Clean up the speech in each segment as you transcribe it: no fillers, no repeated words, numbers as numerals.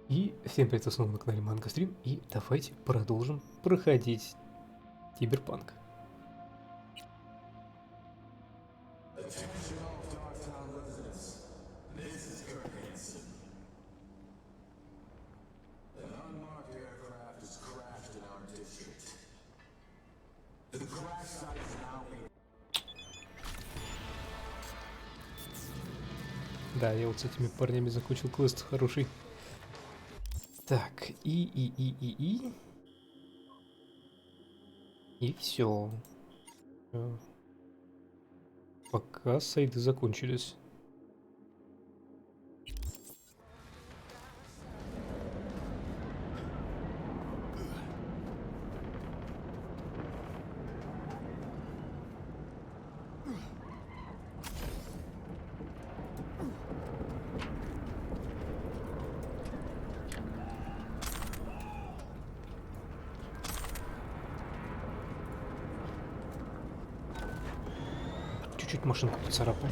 И всем привет, снова на канале Манга, Стрим, и давайте продолжим проходить Cyberpunk. Да, я вот с этими парнями закончил квест хороший. Так, и все. Пока сайды закончились. Чуть-чуть машинку поцарапал.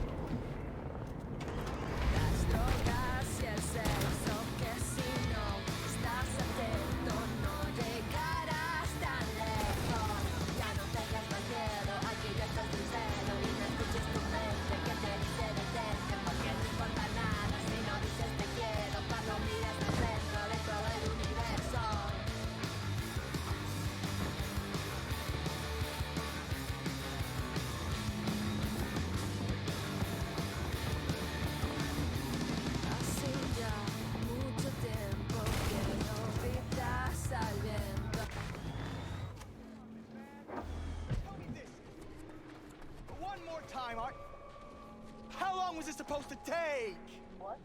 How long was this supposed to take? What?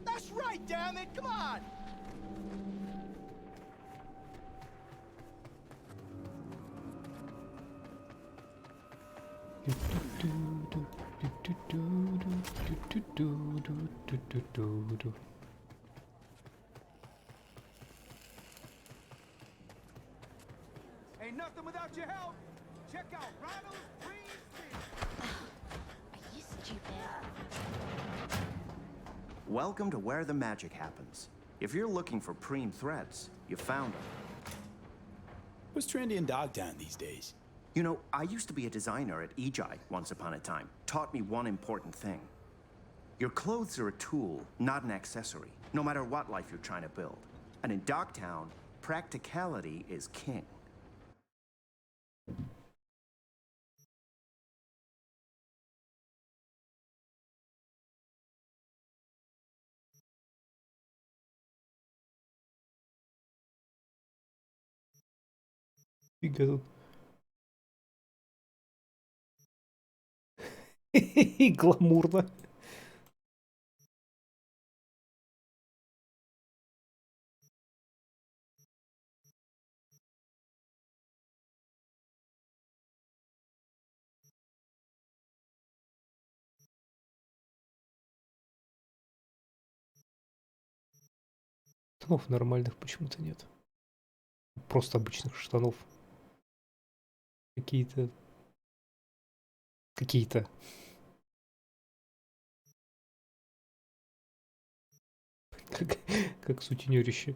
That's right, damn it! Come on! Ain't nothing without your help. Check out Ronald's Green. Are you stupid? Welcome to where the magic happens. If you're looking for preem threads, you found them. What's trendy in Dogtown these days? You know, I used to be a designer at Ejai once upon a time. Taught me one important thing. Your clothes are a tool, not an accessory, no matter what life you're trying to build. And in Dogtown, practicality is king. Фига тут. Гламурно. Штанов нормальных почему-то нет. Просто обычных штанов. Какие-то... как сутенерище.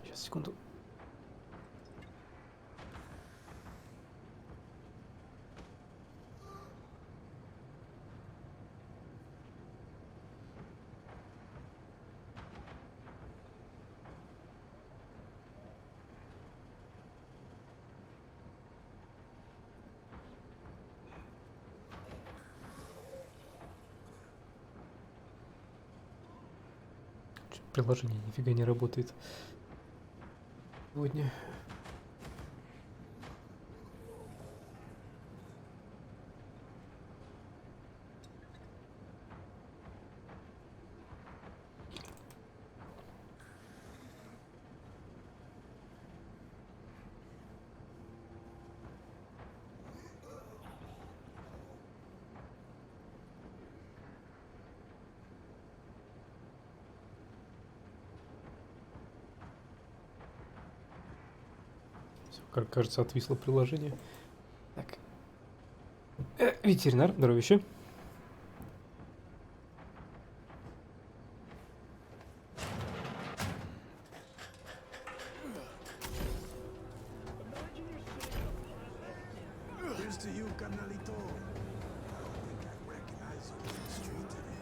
Сейчас, секунду. Приложение нифига не работает сегодня. Как кажется, отвисло приложение. Так. Ветеринар, здоровище. Here's to you, carnalito. I don't think I recognize you in the street today.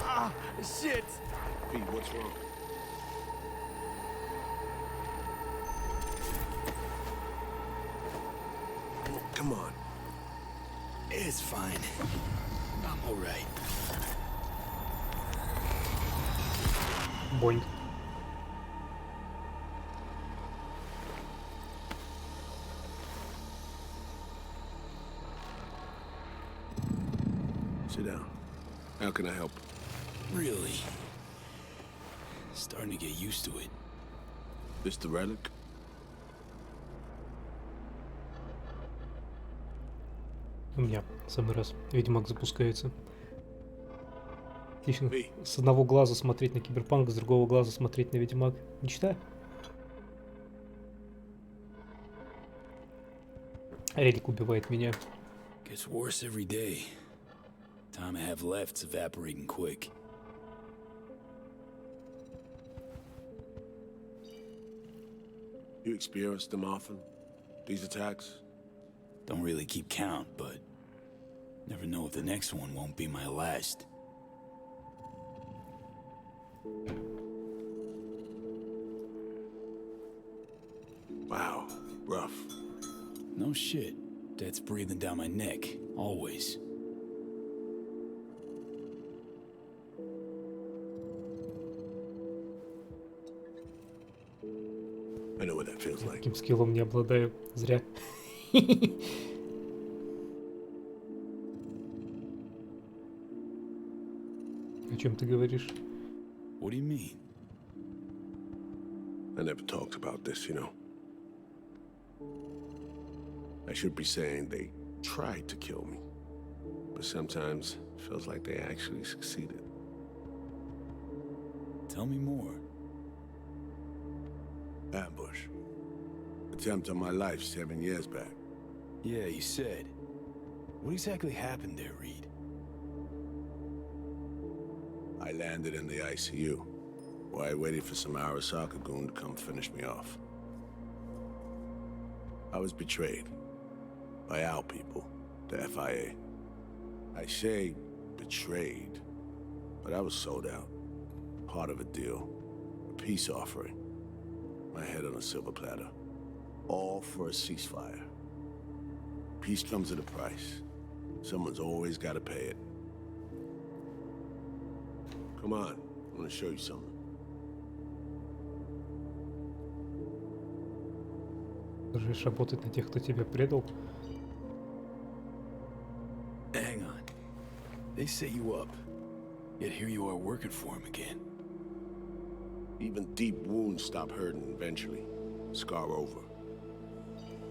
Ah, shit! Pete, what's wrong? Come on. It's fine. I'm all right. Boing. Sit down. How can I help? Really? Starting to get used to it. This the relic? У меня самый раз Ведьмак запускается. Отлично. Эй. С одного глаза смотреть на Киберпанк, с другого глаза смотреть на Ведьмак. Мечта. Релик убивает меня. Gets worse every day. Time I have left's evaporating quick. You experience them often? These attacks? Don't really keep count, but never know if the next one won't be my last. Wow, rough. No shit. Death's breathing down my neck, always. I know what that feels like. Таким скиллом не обладаю. Зря. О чем ты говоришь? What do you mean? I never talked about this, you know. I should be saying they tried to kill me, but sometimes it feels like they actually succeeded. Tell me more. Ambush. Attempt on my life 7 years back. Yeah, you said. What exactly happened there, Reed? I landed in the ICU, while I waited for some Arasaka goon to come finish me off. I was betrayed by our people, the FIA. I say betrayed, but I was sold out. Part of a deal, a peace offering. My head on a silver platter. All for a ceasefire. Peace comes at a price. Someone's always got to pay it. Come on, I want to show you something. Должен работать на тех, кто тебя предал. Hang on. They set you up, yet here you are working for him again. Even deep wounds stop hurting eventually. Scar over.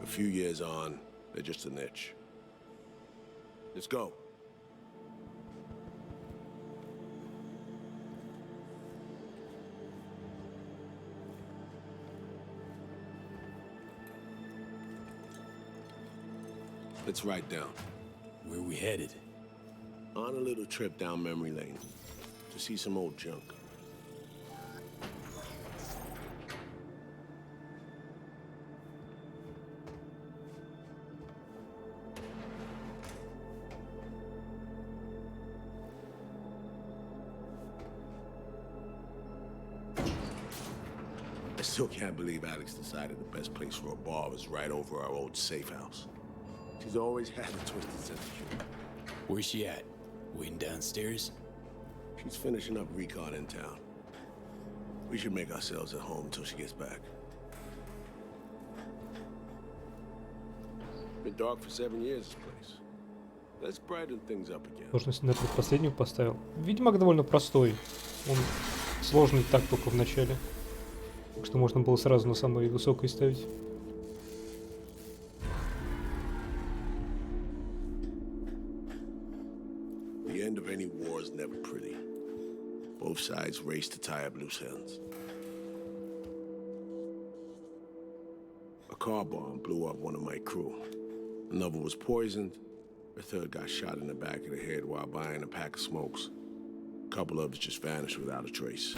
A few years on, they're just an itch. Let's go. Let's write down. Where we headed? On a little trip down memory lane to see some old junk. I still can't believe Alex decided the best place for a bar was right over our old safe house. She's always had a twisted sense of humor. Where's she at? Waiting downstairs? She's finishing up recon in town. We should make ourselves at home until she gets back. Been dark for 7 years, this place. Let's brighten things up again. Сложность на предпоследнюю поставил. Ведьмак довольно простой. Он сложный так только в начале. Что можно было сразу на самой высокой ставить. The end of any war is never pretty. Both sides race to tie up loose ends. A car bomb blew up one of my crew. Another was poisoned. A third got shot in the back of the head while buying a pack of smokes. A couple others just vanished without a trace.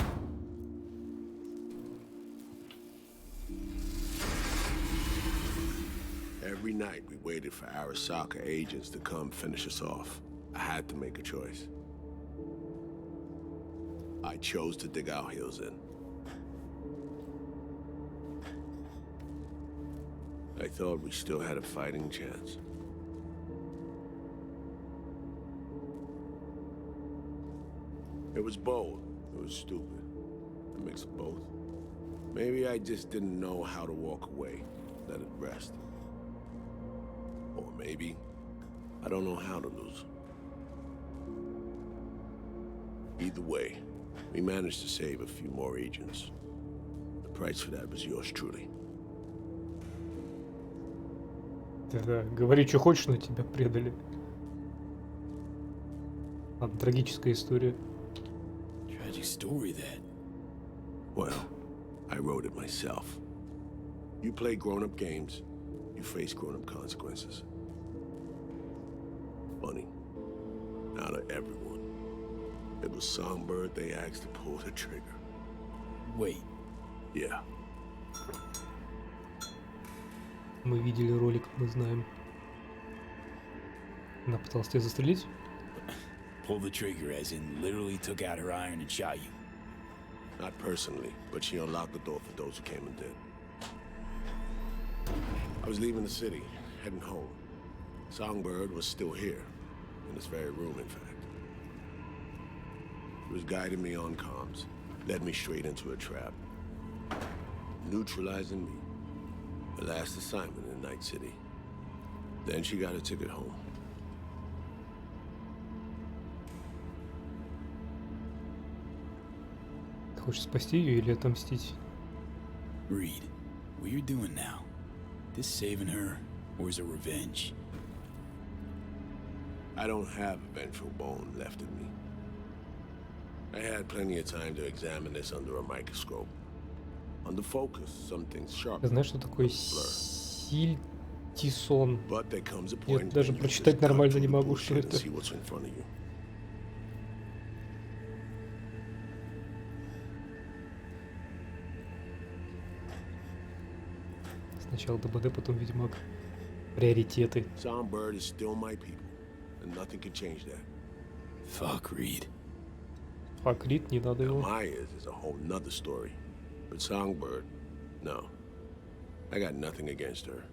Every night we waited for Arasaka agents to come finish us off. I had to make a choice. I chose to dig our heels in. I thought we still had a fighting chance. It was bold. It was stupid. A mix of both. Maybe I just didn't know how to walk away, let it rest. Or maybe I don't know how to lose. Either way, we managed to save a few more agents. The price for that was yours truly. Да, говори, что хочешь, но тебя предали. Ладно, трагическая история. Tragic story, that. Well, I wrote it myself. You play grown-up games, you face grown-up consequences. Funny. Out of everyone, it was Songbird they asked to pull the trigger. Wait, Yeah. Мы видели ролик, мы знаем. Она пыталась тебя застрелить? pull the trigger as in literally took out her iron and shot you. Not personally, but she unlocked the door for those who came and did. I was leaving the city, heading home. Songbird was still here, in this very room, in fact. He was guiding me on comms, led me straight into a trap. Neutralizing me. The last assignment in Night City. Then she got a ticket home. Ты хочешь спасти ее или отомстить? Reed, what you're doing now, this saving her or is it revenge? I don't have a vengeful bone left in me. I had plenty of time to examine this under a microscope. Under focus, something's sharp. Ты знаешь, что такое сильтисон? But there comes a Я point даже when you прочитать just cut нормально through не the могу, что bullshit and это. see what's in front of you. Сначала ДБД, потом Ведьмак. Приоритеты. Songbird is still my people, and nothing can change that. Fuck, Reed. А Крит, не надо его. Myers is a whole nother story. But Songbird, no. I got nothing against her.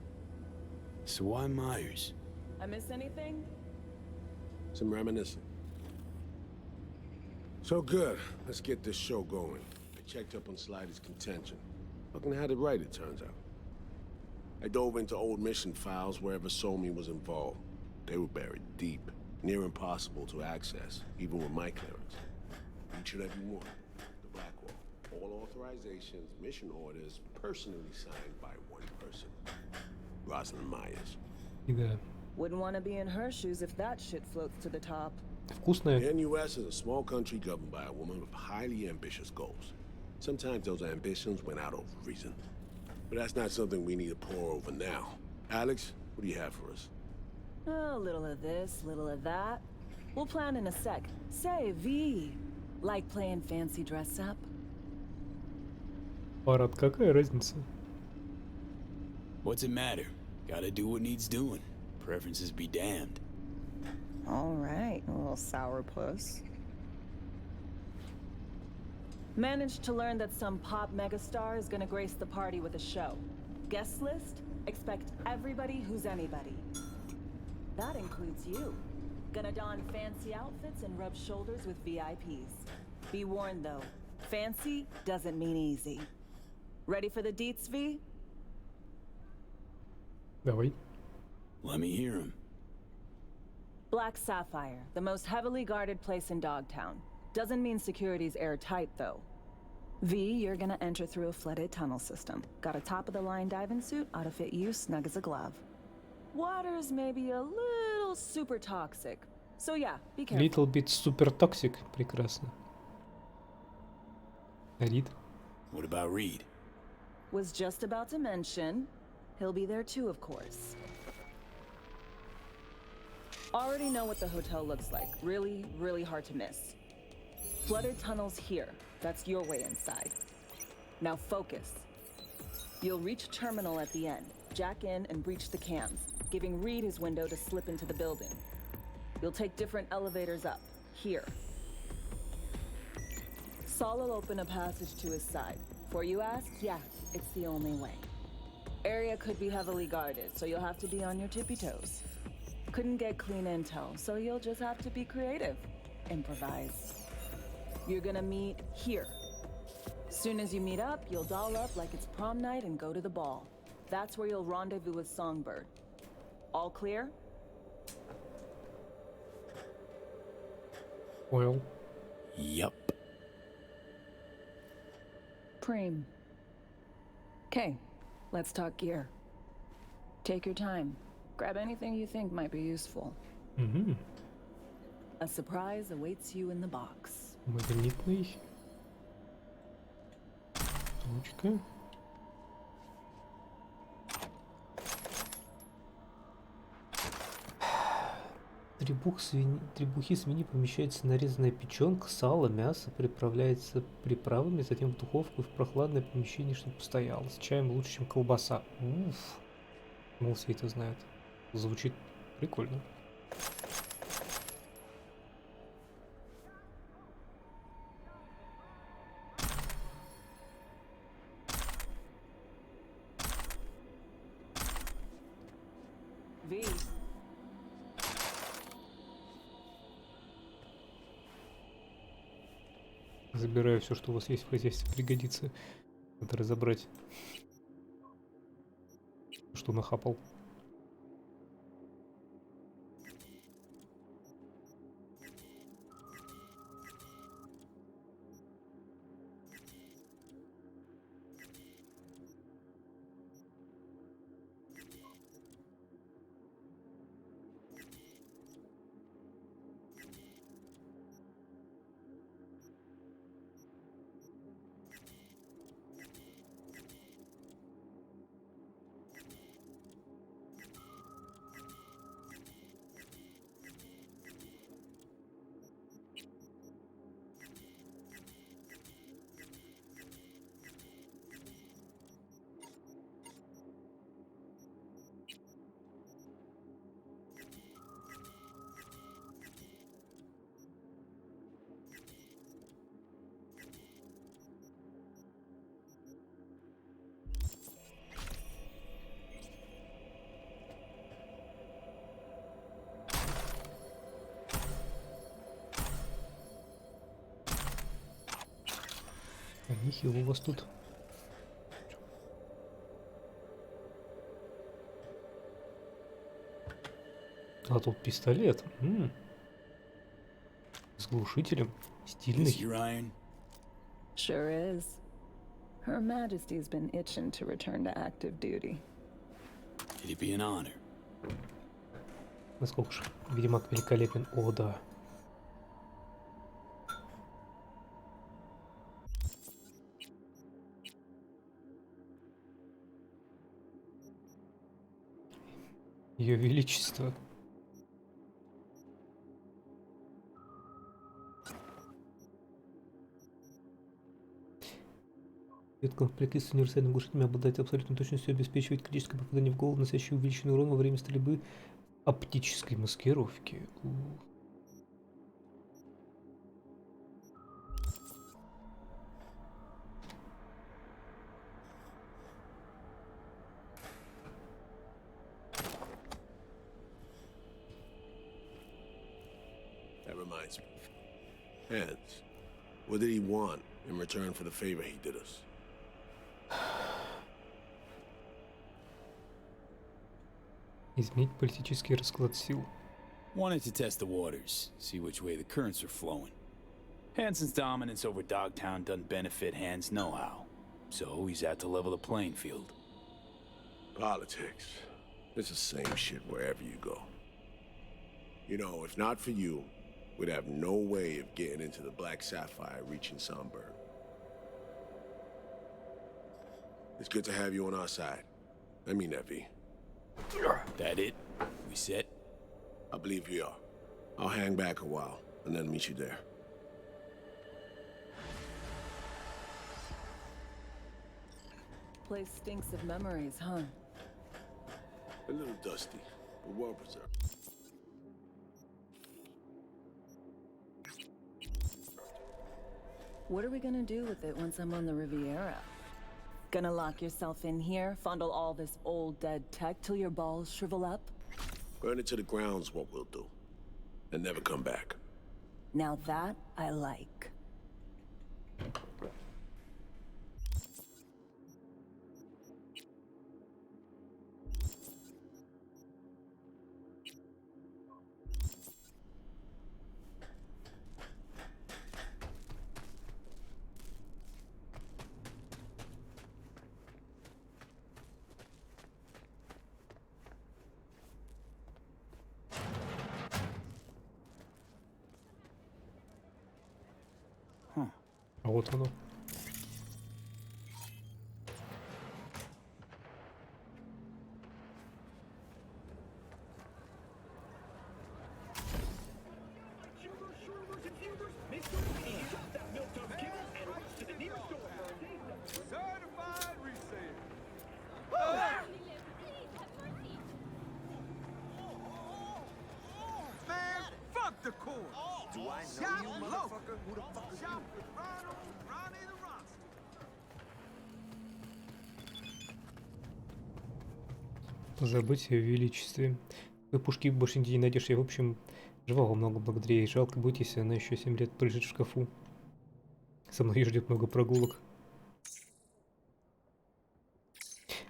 So why Myers? I miss anything? Some reminiscing. So good. Let's get this show going. I checked up on Slider's contention. Fucking had it right, it turns out. I dove into old mission files wherever Somi was involved. They were buried deep, near impossible to access, even with my clearance. Each and every one. The Blackwall. All authorizations, mission orders, personally signed by one person. Rosalind Myers. И да. Wouldn't want to be in her shoes if that shit floats to the top. Вкусная. The NUS is a small country governed by a woman with highly ambitious goals. Sometimes those ambitions went out of reason. But that's not something we need to pour over now. Alex, what do you have for us? A little of this, little of that. We'll plan in a sec. Say, V. Like playing fancy dress up? Парад, какая разница? What's it matter? Gotta do what needs doing. Preferences be damned. All right, little sourpuss. Managed to learn that some pop megastar is gonna grace the party with a show. Guest list? Expect everybody who's anybody. That includes you. Gonna don fancy outfits and rub shoulders with VIPs. Be warned though, fancy doesn't mean easy. Ready for the deets, V? Давай. Let me hear him. Black Sapphire, the most heavily guarded place in Dogtown. Doesn't mean security's airtight, though. V, you're gonna enter through a flooded tunnel system. Got a top-of-the-line diving suit, ought to fit you snug as a glove. Water's maybe a little super toxic. So yeah, be careful. Little bit super toxic. Прекрасно. Рид. What about Reed? Was just about to mention, he'll be there too, of course. Already know what the hotel looks like. Really, really hard to miss. Flooded tunnels here. That's your way inside. Now focus. You'll reach a terminal at the end. Jack in and breach the cams, giving Reed his window to slip into the building. You'll take different elevators up. Here. Saul will open a passage to his side. Before you ask, yeah, it's the only way. Area could be heavily guarded, so you'll have to be on your tippy toes. Couldn't get clean intel, so you'll just have to be creative. Improvise. You're gonna meet here. Soon as you meet up, you'll doll up like it's prom night and go to the ball. That's where you'll rendezvous with Songbird. All clear? Well. Yup. Preem. Okay, let's talk gear. Take your time. Grab anything you think might be useful. A surprise awaits you in the box. Магнитный. Точка. Требухи свиньи помещается нарезанная печенка, сало, мясо, приправляется приправами, затем в духовку и в прохладное помещение, чтобы постояло. С чаем лучше, чем колбаса. Уф. Мол, все это знают. Звучит прикольно. V. Забираю все, что у вас есть в хозяйстве, пригодится. Надо разобрать, что нахапал. А нихило у вас тут. А тут пистолет. С глушителем. This Стильный. your iron? Sure is. Her Majesty's been itching to return to active duty. It'd be an honor. Насколько же Ведьмак великолепен. О, да. Ее Величество. Этот комплект с универсальным глушителем обладает абсолютной точностью и обеспечивает критическое попадание в голову, наносящее увеличенный урон во время стрельбы оптической маскировки. That reminds me. Heads, what did he want in return for the favor he did us? Изменить политический расклад сил. Wanted to test the waters, see which way the currents are flowing. Hansen's dominance over Dogtown doesn't benefit Hans nohow. So he's out to level the playing field. Politics. It's the same shit wherever you go. You know, if not for you, we'd have no way of getting into the Black Sapphire reaching Sunburn. It's good to have you on our side. I mean that, V. That it? We set? I believe we are. I'll hang back a while, and then meet you there. Place stinks of memories, huh? A little dusty, but well preserved. What are we gonna do with it once I'm on the Riviera? Gonna lock yourself in here, fondle all this old dead tech till your balls shrivel up? Burn it to the ground's what we'll do. And never come back. Now that I like. А вот оно. Certified resale. Man, fuck the court. Do I know Shop you, local. motherfucker? Who the fuck is Shop you? with Ronnie the Ronster. Позабыть о величестве. Вы пушки больше нигде не найдешь. Я, в общем, живого много благодаря ей. Жалко будет, если она еще 7 лет полежит в шкафу. Со мной ждет много прогулок.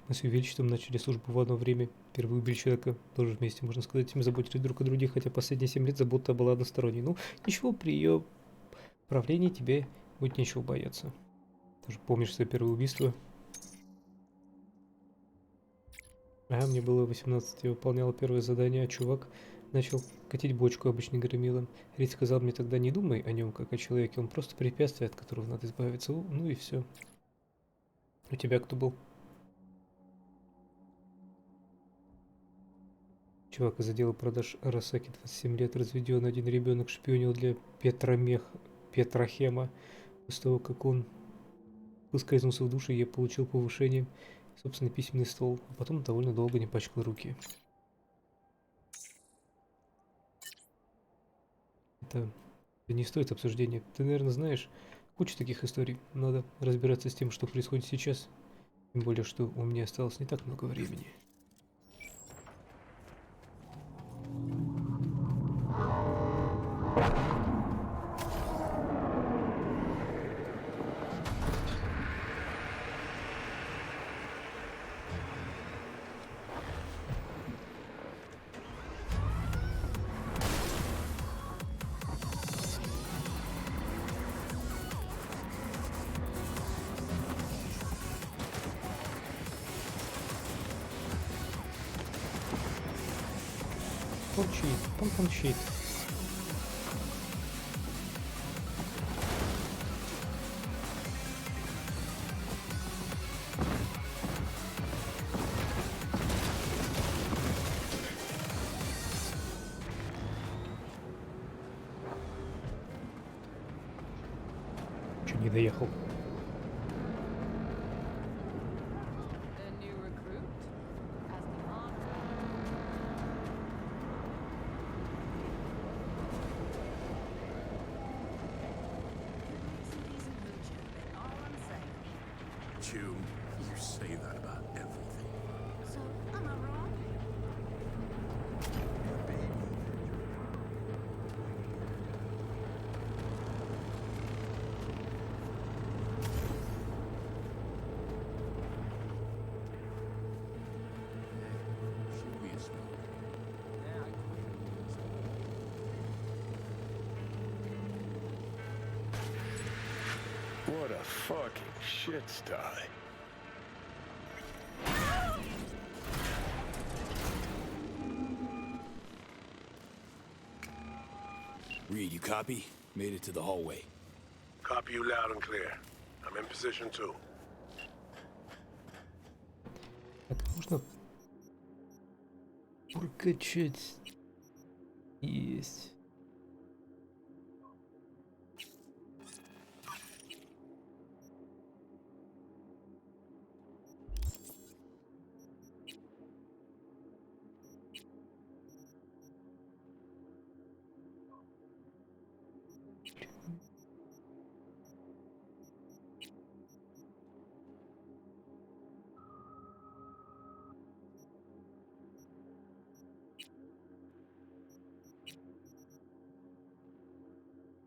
Мы с ее величеством начали службу в одно время. Первые убили человека тоже вместе, можно сказать, им заботились друг о друге, хотя последние 7 лет забота была односторонней. Ну, ничего, при ее правлении тебе будет нечего бояться. Ты же помнишь свое первое убийство? Ага, мне было 18, я выполнял первое задание, а чувак начал катить бочку обычным громилом. Рид сказал мне тогда: не думай о нем как о человеке, он просто препятствие, от которого надо избавиться. Ну и все. У тебя кто был? Чувак из отдела продаж Арасаки, 27 лет, разведен, один ребенок, шпионил для Петрохема. После того, как он выскользнулся в душе, я получил повышение, собственный письменный стол, а потом довольно долго не пачкал руки. Это не стоит обсуждения. Ты, наверное, знаешь кучу таких историй. Надо разбираться с тем, что происходит сейчас. Тем более, что у меня осталось не так много времени. Он щит. Чуть не доехал. The new recruit? As the Manga. Chew, you say that about everything. So, am I wrong? Should be a smoke. fucking shit sty. Reed, you copy? Made it to the hallway. Copy you loud and clear. I'm in position too. Так, можно прокачать. Есть.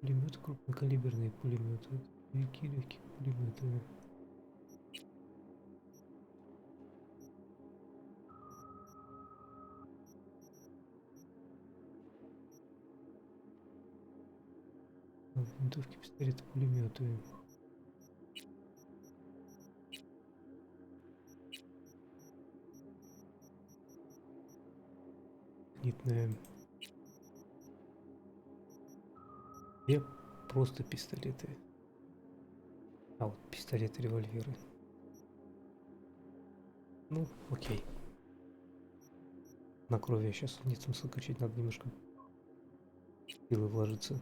Пулеметы, крупнокалиберные пулеметы, легкие пулеметы. Винтовки, пистолеты, пулеметы. Литная. Где просто пистолеты. А вот пистолеты, револьверы. Ну, окей. На крови я сейчас нет смысла качать, надо немножко силы вложиться.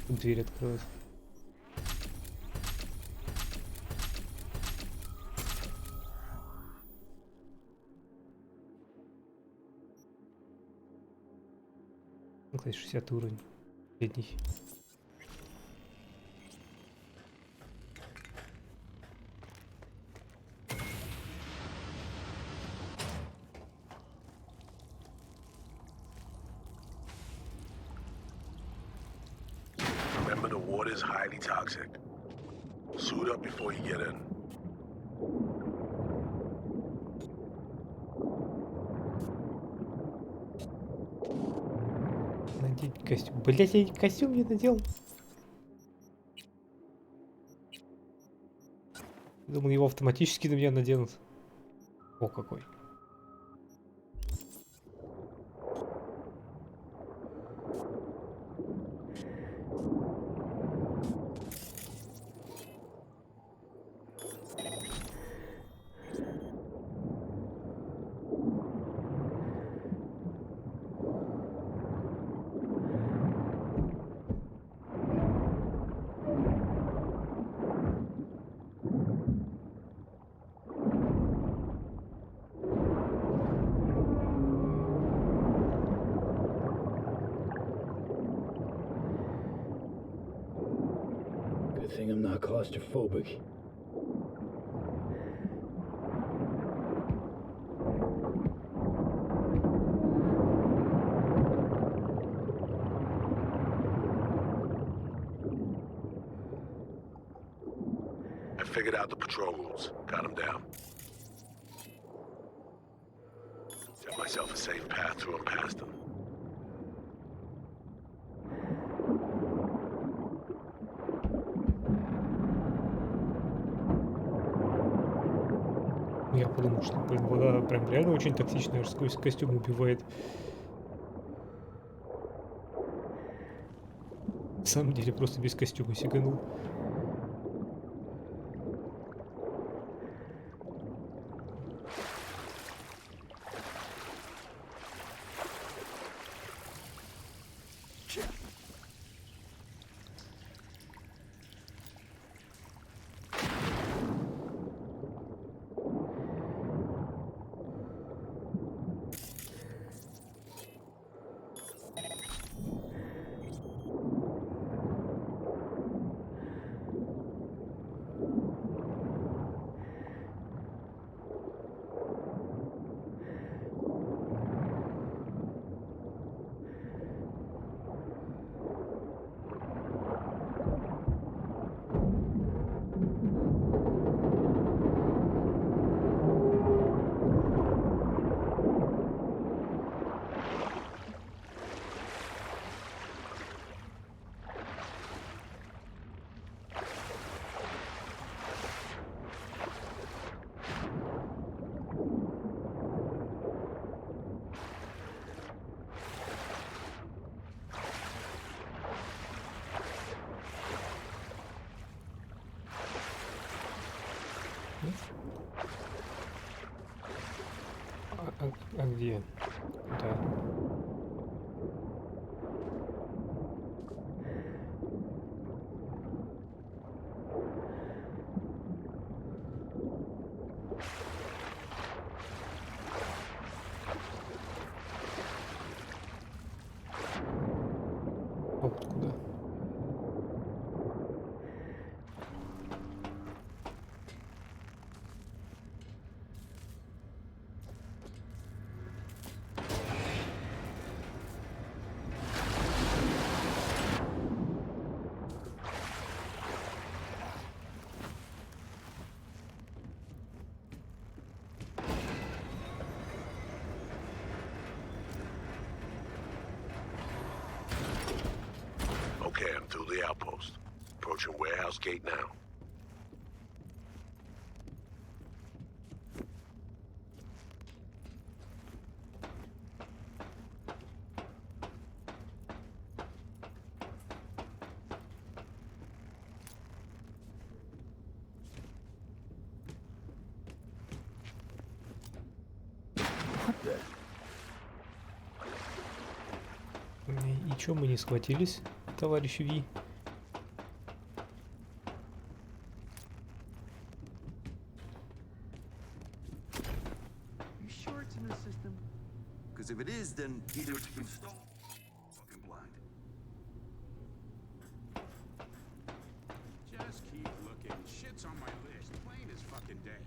Дверь открывать. Ну, кстати, 60 уровень. Средний. Remember, the water is highly toxic. Suit up before you get in. Надеть костюм. Блять, я костюм не надел. Думал, его автоматически на меня наденут. О, какой. Good thing I'm not claustrophobic. I figured out the patrol routes. Got them down. Set myself a safe path through and past them. Я подумал, что, блин, вода прям реально очень токсичная, аж сквозь костюм убивает. На самом деле просто без костюма сиганул. А где? Да. А вот куда? Okay, I'm through the outpost. Approaching warehouse gate now. И чё мы не схватились, товарищ Ви? You sure it's in the system? Because if it is, then either it's been stolen or fucking blind. Just keep looking. Shit's on my list. Plain as fucking day.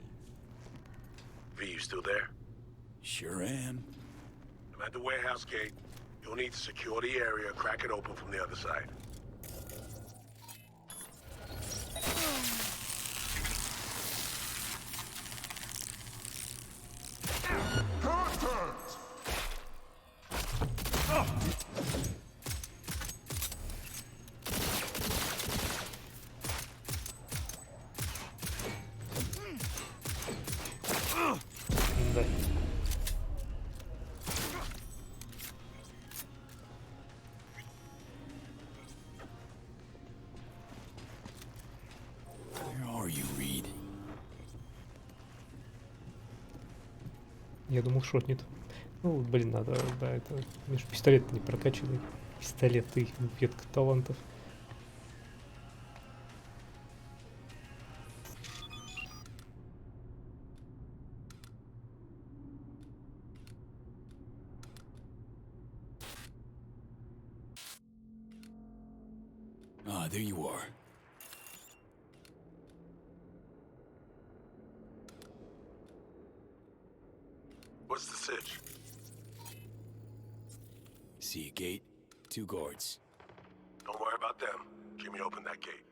V, you still there? Sure am. I'm at the warehouse gate. You'll need to secure the area, crack it open from the other side. Да. Where are you, Reed? Я думал, шотнет. Ну, блин, надо, да, это... Между пистолет не прокачанный. Пистолет и ветка талантов. Ah, there you are. What's the sitch? See a gate, 2 guards. Don't worry about them. Jimmy, open that gate.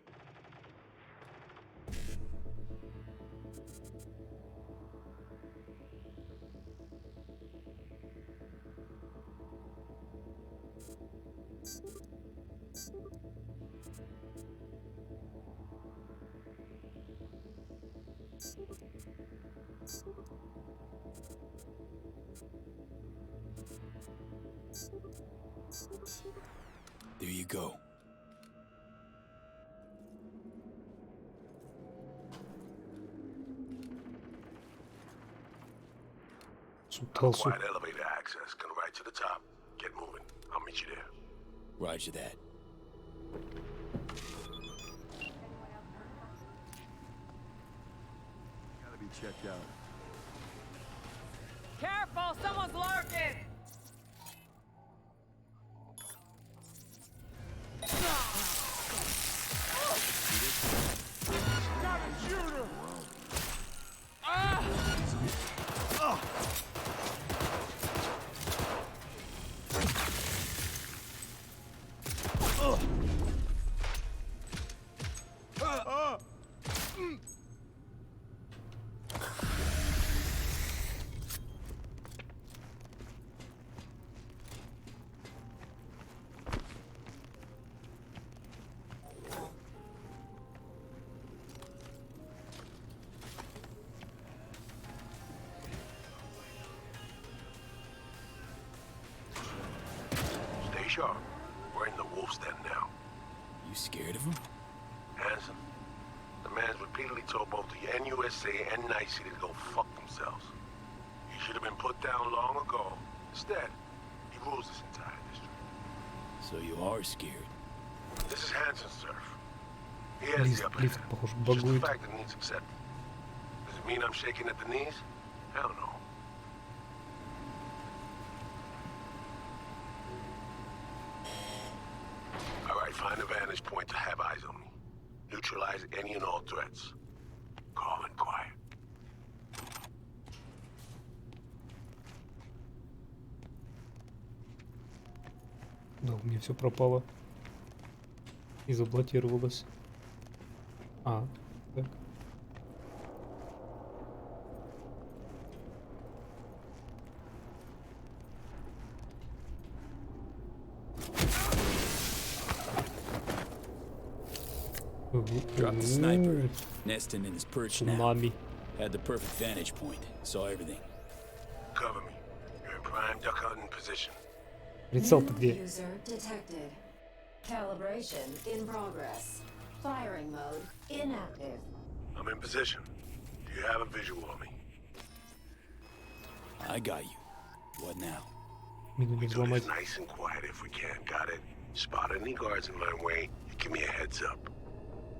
There you go. Сутался. Quiet elevator access. Come right to the top. Get moving. I'll meet you there. Roger that. Gotta be checked out. Careful, someone's lurking! Stay sharp. We're in the wolf's den now. You scared of him? Hanson, the man's repeatedly told both the NUSA and NICE to go fuck themselves. You should have been put down long ago. Instead, he rules this entire district. So you are scared. This is Hansen's turf. He has the upper Лифт, hand. похоже, It's just a багует. fact that needs accepted. Does it mean I'm shaking at the knees? Hell no. All right, find a vantage point to have eyes on me. Neutralize any and all threats. Calm and quiet. Да, у меня все пропало. И заблокировалось. А, так. Dropped the sniper, nesting in his perch now. Цунами. Had the perfect vantage point, saw everything. Cover me. You're in prime duck hunting position. Прицел-то New где? user detected. Calibration in progress. Firing mode inactive. I'm in position. Do you have a visual on me? I got you. What now? Мину We не do взломать. this nice and quiet if we can. Got it? Spot any guards in my way, you give me a heads up.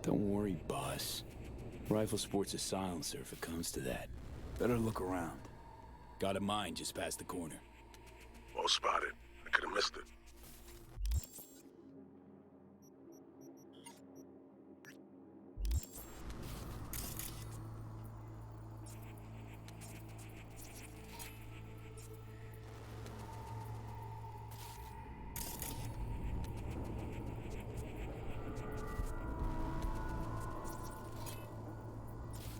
Don't worry, boss. Rifle sports a silencer if it comes to that. Better look around. Got a mine just past the corner. Well spotted. I could have missed it.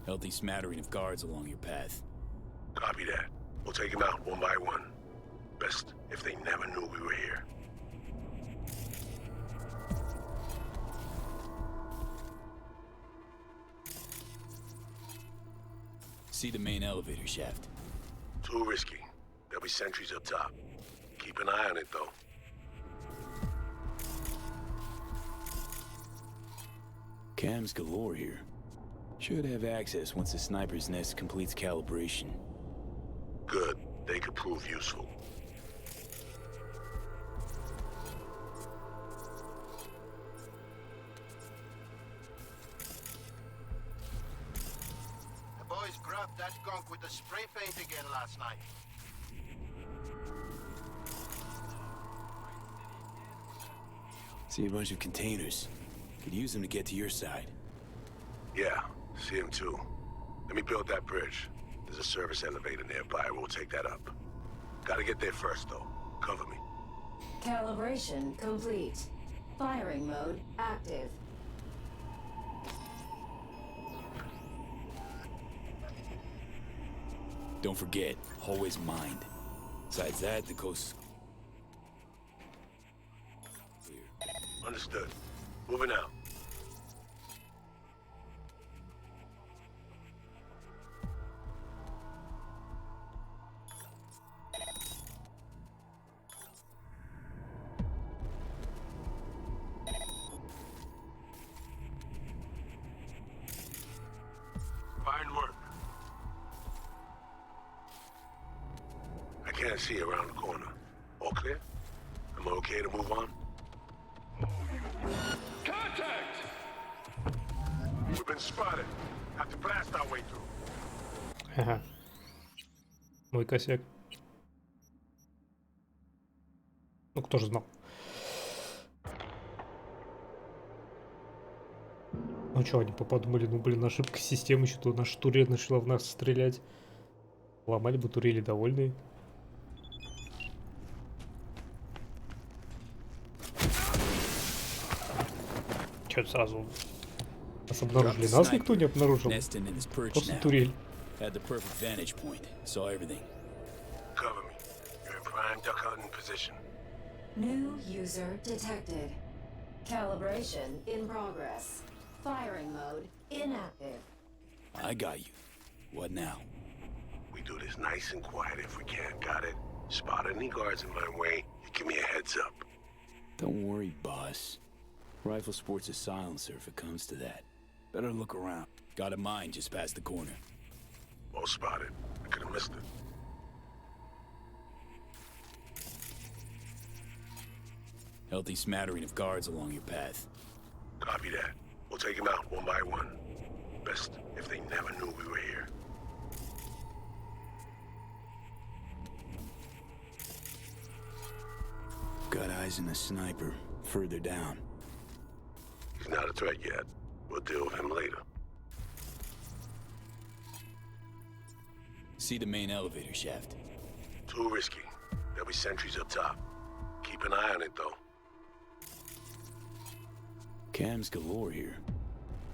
Healthy smattering of guards along your path. Copy that. We'll take them out one by one. Best if they never knew we were here. See the main elevator shaft. Too risky. There'll be sentries up top. Keep an eye on it, though. Cams galore here. Should have access once the sniper's nest completes calibration. Good. They could prove useful. The boys grabbed that gunk with the spray paint again last night. See a bunch of containers. Could use them to get to your side. Yeah, see him too. Let me build that bridge. There's a service elevator nearby. We'll take that up. Gotta get there first, though. Cover me. Calibration complete. Firing mode active. Don't forget, always mind. Besides that, the coast... Clear. Understood. Moving out. Fine work. I can't see around the corner. All clear? Am I okay to move on? Contact! We've been spotted. Have to blast our way through. Ага. Мой косяк. Ну, кто же знал? Ну что, они подумали, ну блин, ошибка системы, что наша турель начала в нас стрелять. Ломали бы турели довольные. Че сразу? Нас обнаружили. Нас никто не обнаружил. Nesting in his perch Просто now. турель. Had the perfect vantage point, saw everything. Cover me. You're in prime duck hunting position. New user detected. Calibration in progress. Firing mode inactive. I got you. What now? We do this nice and quiet if we can. Got it? Spot any guards in my way, you give me a heads up. Don't worry, boss. Rifle sports a silencer if it comes to that. Better look around. Got a mine just past the corner. Well spotted. I could have missed it. Healthy smattering of guards along your path. Copy that. We'll take them out one by one. Best if they never knew we were here. Got eyes on a sniper, further down. He's not a threat yet. We'll deal with him later. See the main elevator shaft. Too risky. There'll be sentries up top. Keep an eye on it, though. Cams galore here.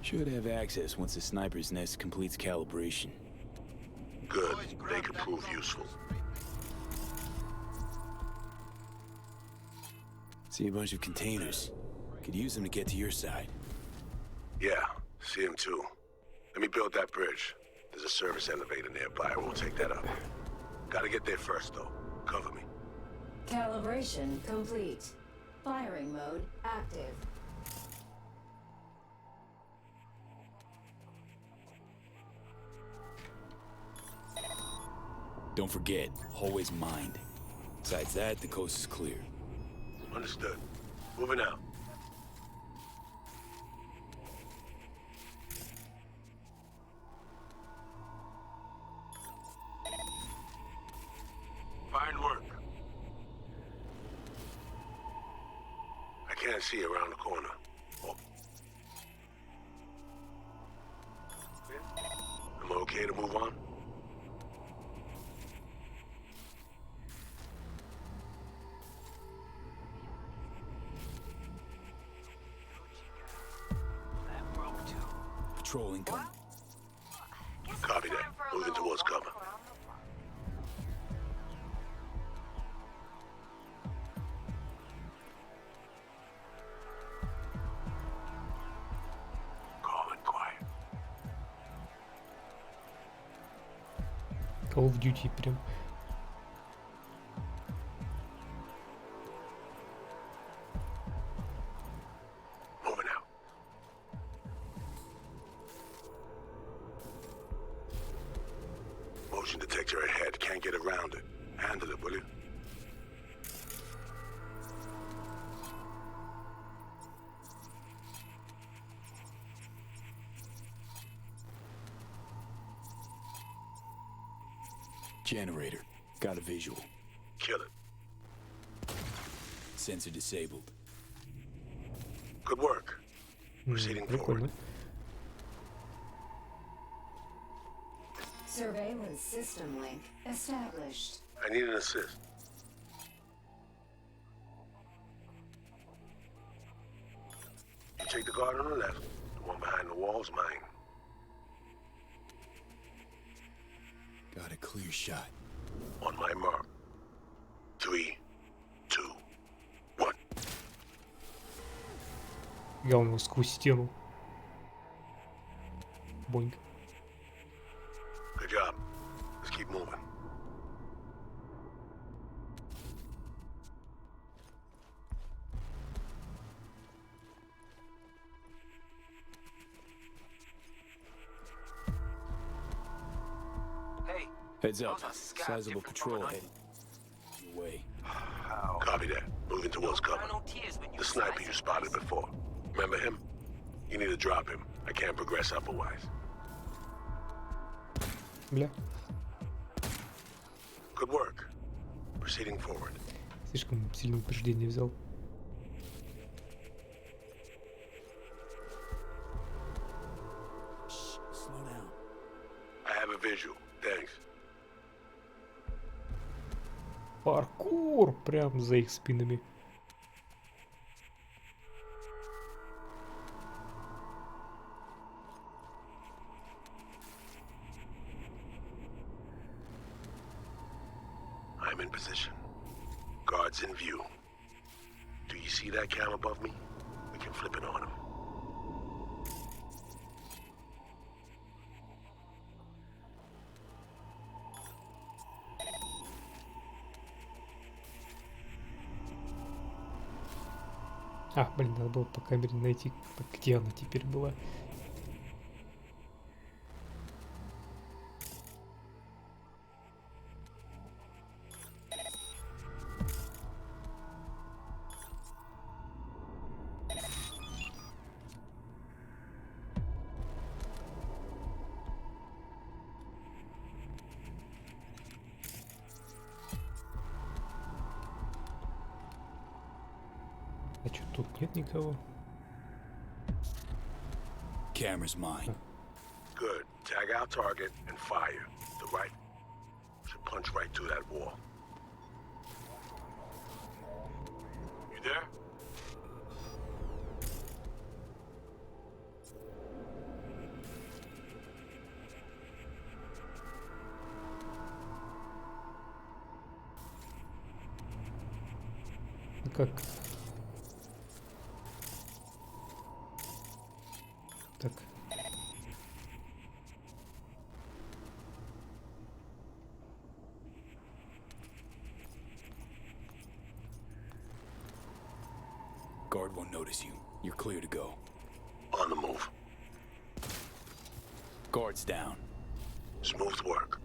Should have access once the sniper's nest completes calibration. Good. They could prove useful. See a bunch of containers. Could use them to get to your side. Yeah, see him too. Let me build that bridge. There's a service elevator nearby. We'll take that up. Gotta get there first, though. Cover me. Calibration complete. Firing mode active. Don't forget, hallway's mined. Besides that, the coast is clear. Understood. Moving out. Fine work. I can't see around the corner. Oh. Am I okay to move on? Patrol incoming. Copy that. Moving towards cover. Calm and quiet. Call of Duty прям. Moving out. Motion detector ahead. Can't get around it. Handle it, will you? Generator. Got a visual. Kill it. Sensor disabled. Good work. Proceeding forward. Прикольно. Surveillance system link established. I need an assist. You take the guard on the left. The one behind the wall's mine. Got a clear shot. On my mark. 3, 2, 1. Я у него сквозь стену. Боньк. Good job. Let's keep moving. Hey, Heads up. those are scabs Sizable different patrol from heading your way. How? Copy that. Moving towards cover. No tears when you The sniper you spotted before. Remember him? You need to drop him. I can't progress otherwise. Бля, Good work. Proceeding forward. слишком сильное упреждение взял. Shh, slow down. I have a visual. Thanks. Паркур прям за их спинами. I'm in position. Guards in view. Do you see that cam above me? We can flip it on him. А, блин, надо было по камере найти, где она теперь была. А чё, тут нет никого? Camera's mine. Good. Tag our target and fire. The right should punch right through that wall. You there? Ну как? Так. Guard won't notice you. You're clear to go. On the move. Guard's down. Smooth work.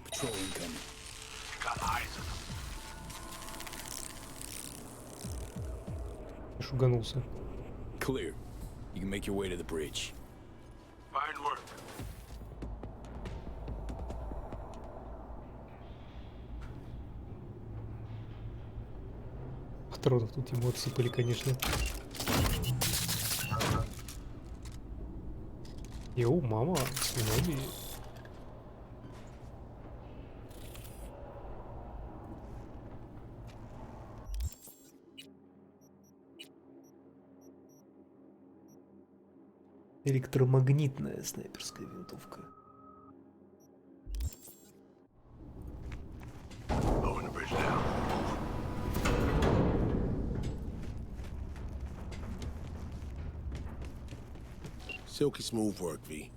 Patrol incoming. Got eyes on them. Шуганулся. Clear. You can make your way to the bridge. Fine work. Патронов тут ему отсыпали, конечно. Йоу, мама, свиноби. Электромагнитная снайперская винтовка. Lowering the bridge down. Silky smooth work, V.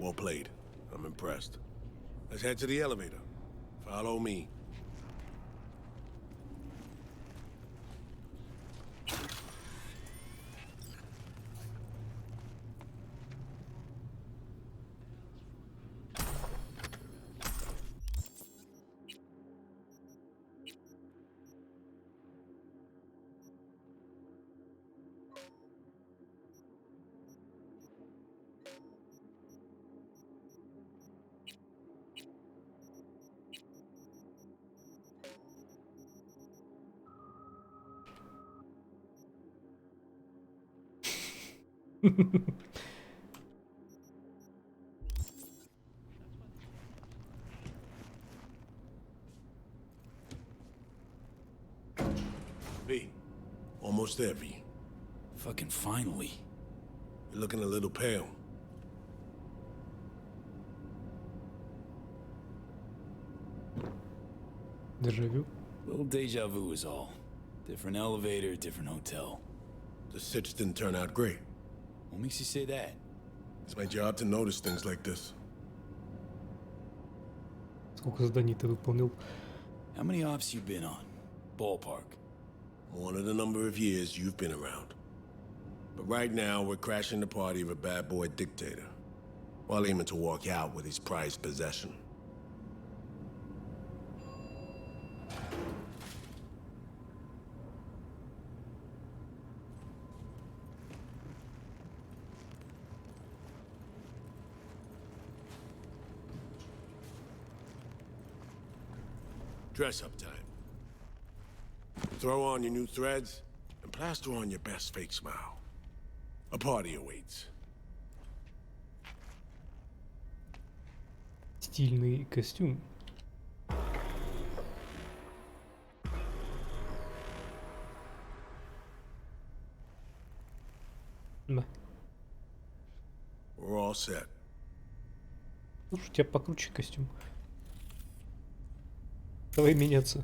Well played. I'm impressed. Let's head to the elevator. Follow me. V. Almost there, V. Fucking finally. You're looking a little pale. Дежавю. Little deja vu is all. Different elevator, different hotel. The sitch didn't turn out great. What makes you say that? It's my job to notice things like this. Сколько заданий ты выполнил? How many ops you been on? Ballpark. More than the number of years you've been around. But right now, we're crashing the party of a bad boy dictator, while aiming to walk out with his prized possession. Dress up time. Throw on your new threads and plaster on your best fake smile. A party awaits. Стильный костюм. Да. We're all set. Слушай, у тебя покруче костюм. Давай меняться.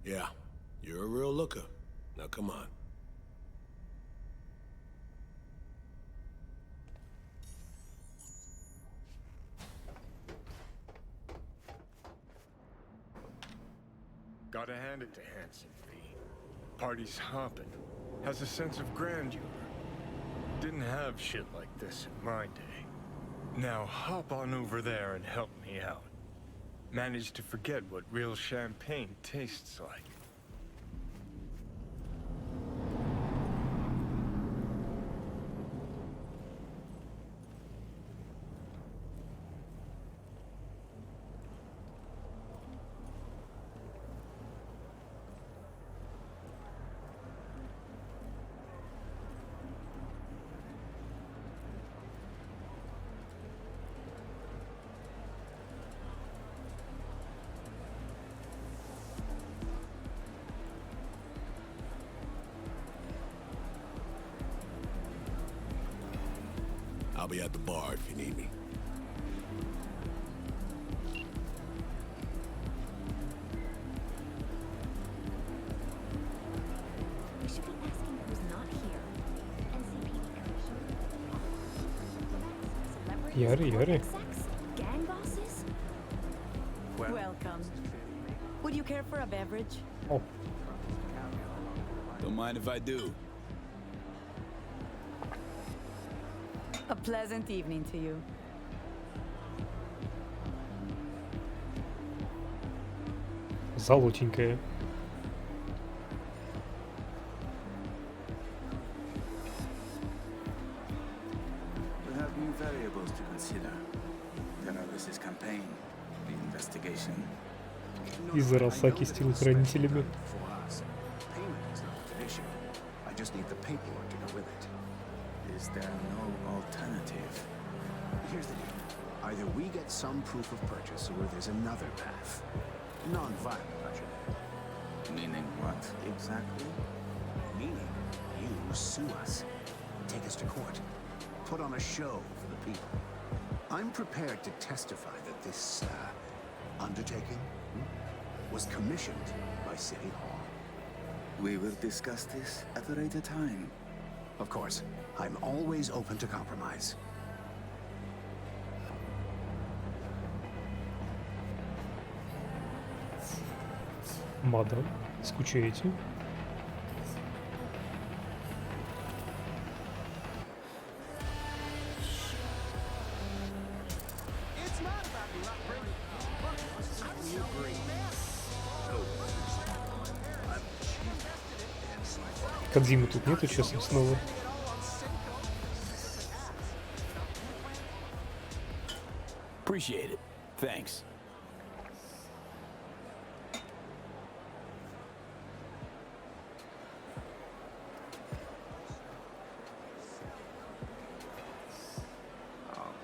Yeah, you're a real looker. Now come on. Gotta hand it to Hanson, V. Party's hopping. has a sense of grandeur. Didn't have shit like this in my day. Now hop on over there and help me out. Managed to forget what real champagne tastes like. I'll be at the bar if you need me. We should be asking who's not here. NCPD commission. Яри, Яри. Sex? Gang bosses? Welcome. Would you care for a beverage? О, Don't mind if I do. A pleasant evening to you. золотенькая. We have new variables to consider. Terroris's campaign, the investigation. Из Арасаки с телохранителями. For us, payment is not an issue. I just need the paperwork to go with it. Is there no alternative? Here's the deal. Either we get some proof of purchase or there's another path. Non-violent, I should add. Meaning what exactly? Meaning, you sue us. Take us to court. Put on a show for the people. I'm prepared to testify that this, undertaking was commissioned by City Hall. We will discuss this at a later time. Of course, I'm always open to compromise. Мадам, скучаете? It's not about the upbringing. We agree. Кодзимы тут нету, честно, снова. Appreciate it. Thanks.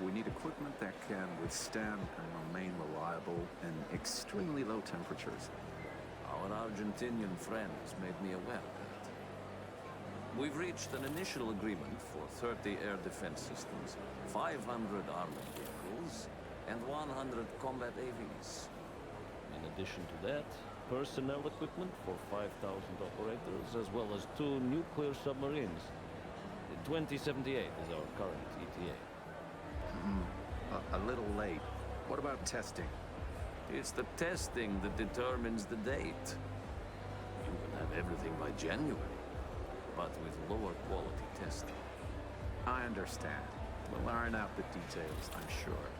We need equipment that can withstand and remain reliable in extremely low temperatures. Our Argentinian friends made me aware of that. We've reached an initial agreement for 30 air defense systems, 500 armored vehicles, and 100 combat AVs. In addition to that, personnel equipment for 5,000 operators, as well as 2 nuclear submarines. The 2078 is our current ETA. A little late. What about testing? It's the testing that determines the date. You can have everything by January, but with lower quality testing. I understand. We'll iron out the details, I'm sure.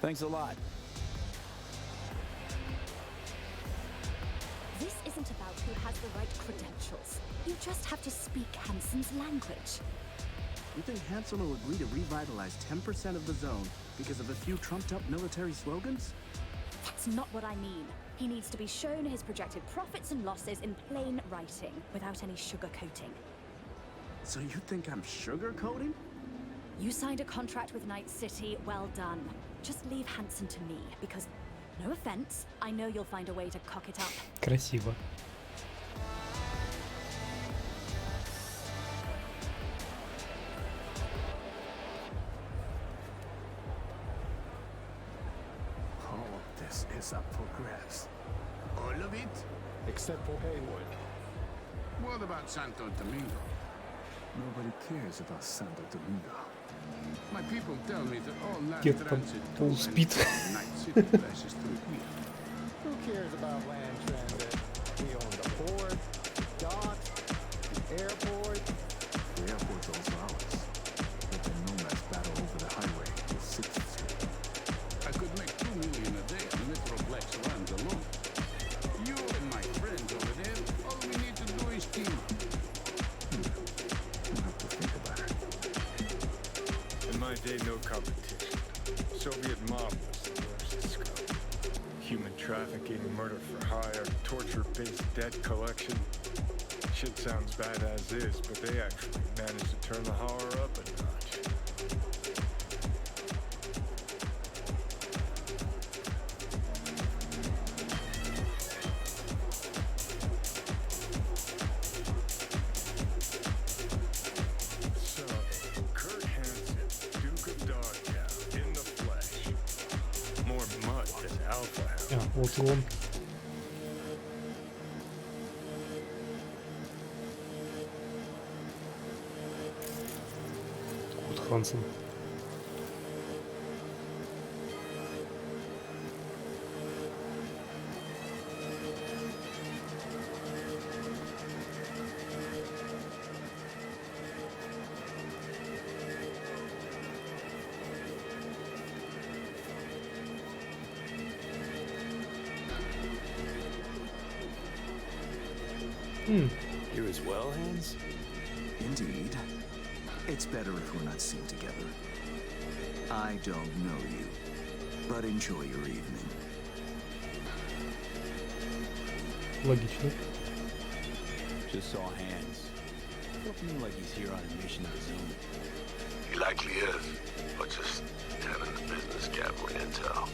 Thanks a lot. This isn't about who has the right credentials. You just have to speak Hansen's language. You think Hansen will agree to revitalize 10% of the zone because of a few trumped-up military slogans? That's not what I mean. He needs to be shown his projected profits and losses in plain writing, without any sugarcoating. So you think I'm sugarcoating? You signed a contract with Night City, well done. Just leave Hansen to me, because, no offense, I know you'll find a way to cock it up. Красиво. All of this is up for grabs. All of it? Except for Haywood. What about Santo Domingo? Nobody cares about Santo Domingo. My people tell me that all land Кет там transit to полуспит. and Night City passes through here. Who cares about land transit? We own the port, docks, the airport. The airport's also ours. But the nomads battle over the highway, the 6th Street. I could make 2 million a day on Metroplex runs alone. You and my friends over there, all we need to do is team up. We'll have to think about it. In my day, no competition. Soviet mob was the worst scope. Human trafficking, murder for hire, torture-based debt collection. Shit sounds bad as is, but they actually managed to turn the horror up a notch. So, Kurt Hansen, Duke of Dogtown, in the flesh. More mud than Alpha Hound. А, вот и он. Вот Хансен. You're as well, Hans? Indeed. It's better if we're not seen together. I don't know you, but enjoy your evening. Логично. Just saw Hans. Looking like he's here on a mission of his own. He likely is, but just having the business gathering intel.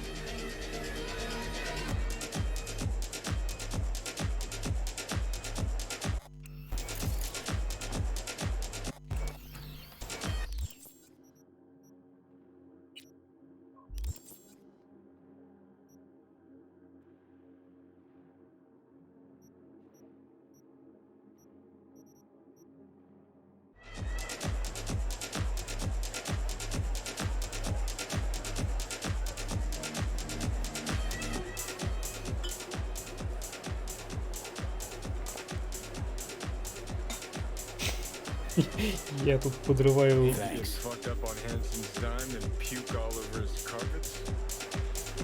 Я тут подрываю. Get fucked up on Hansen's dime and puke all over his carpets.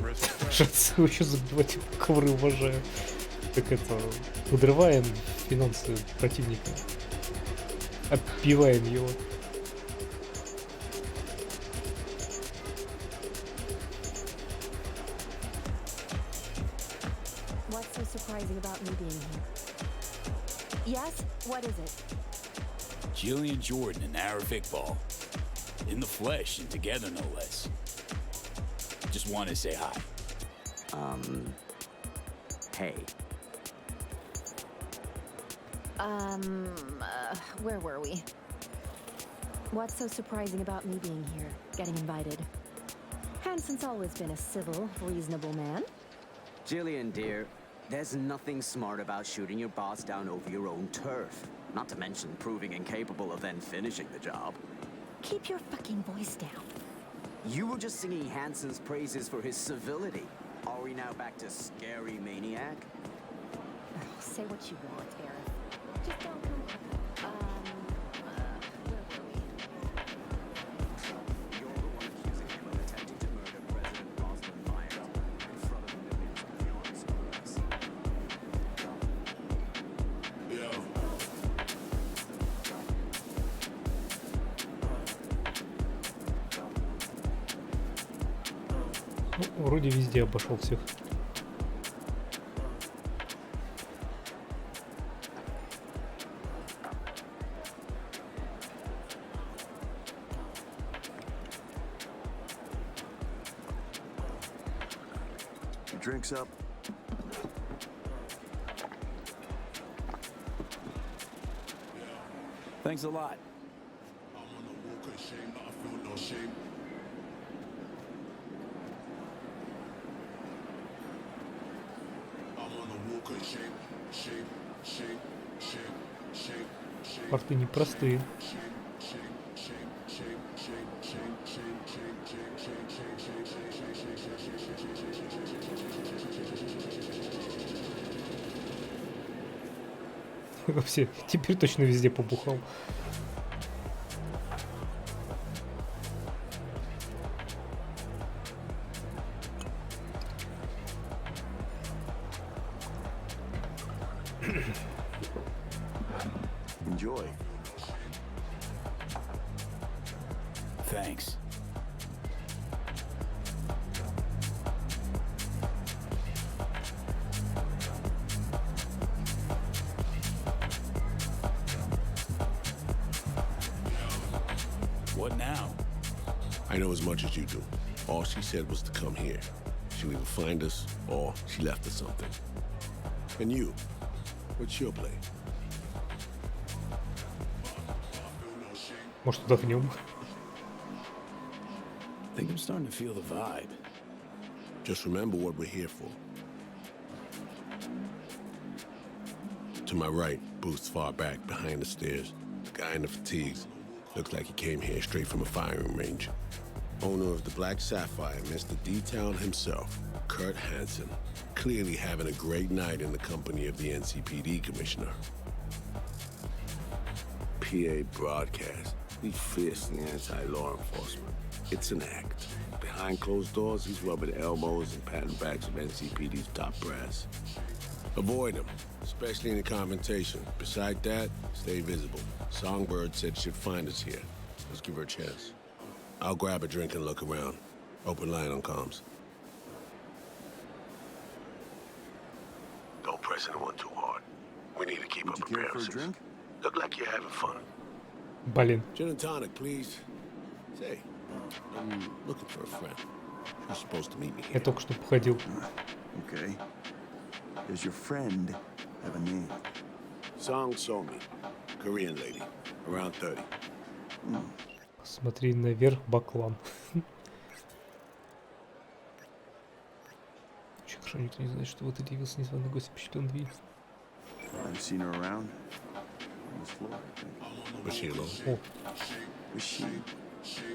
Respect. Шансы еще забивать ковры, уважаю. Так это, подрываем финансы противника. Отпиваем его. What's so surprising about me being here? Yes? What is it? Jillian Jordan and Arif Iqbal. In the flesh and together, no less. Just wanted to say hi. Hey. Where were we? What's so surprising about me being here, getting invited? Hansen's always been a civil, reasonable man. Jillian, dear, there's nothing smart about shooting your boss down over your own turf. Not to mention proving incapable of then finishing the job. Keep your fucking voice down. You were just singing Hansen's praises for his civility. Are we now back to scary maniac? Say what you want, Arif. Just don't come. Where were we? You're the one accusing him of attempting to murder President Rosalind Meyer in front of millions of viewers. Ну, вроде везде обошел всех. Drinks up. Thanks a lot. I'm on the walk of shame, but I feel no shame. I'm on the walk of shame, shame, shame, shame, shame, shame. Порты непростые. Shame, shame, shame, shame, shame, shame, shame. Вообще, теперь точно везде побухал. Enjoy. Thanks. What now? I know as much as you do. All she said was to come here. She'll either find us or she left us something. And you, what's your play? Может, отдохнем? I think I'm starting to feel the vibe. Just remember what we're here for. To my right, booth's far back, behind the stairs. The guy in the fatigues. Looks like he came here straight from a firing range. Owner of the Black Sapphire, Mr. D-Town himself, Kurt Hansen. Clearly having a great night in the company of the NCPD commissioner. PA broadcast. He's fiercely anti-law enforcement. It's an act. Behind closed doors, he's rubbing elbows and patting backs of NCPD's top brass. Avoid him, especially in the confrontation. Beside that, stay visible. Songbird said she'd find us here. Let's give her a chance. I'll grab a drink and look around. Open line on comms. Don't press anyone too hard. We need to keep up appearances. Drink? Look like you're having fun. Блин. Gin and tonic, please. Say, I'm looking for a friend. You're supposed to meet me here. Я только что походил. Okay. Does your friend have a name? Song Somi. Korean lady. Around 30. Смотри наверх, баклан. Очень хорошо, никто не знает, что вот это явился незваный гость, впечатлен Ви. I've seen her around. On this floor, I think. Was she alone? О, Was she?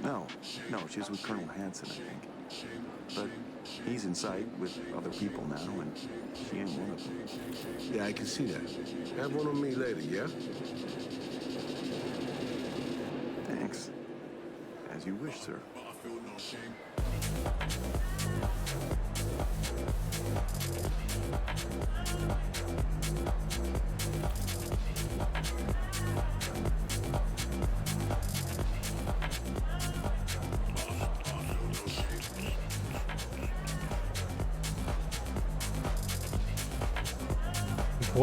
No, she was with Colonel Hansen, I think. But he's in sight with other people now, and she ain't one of them. Yeah, I can see that. Have one on me later, yeah? Thanks. As you wish, sir.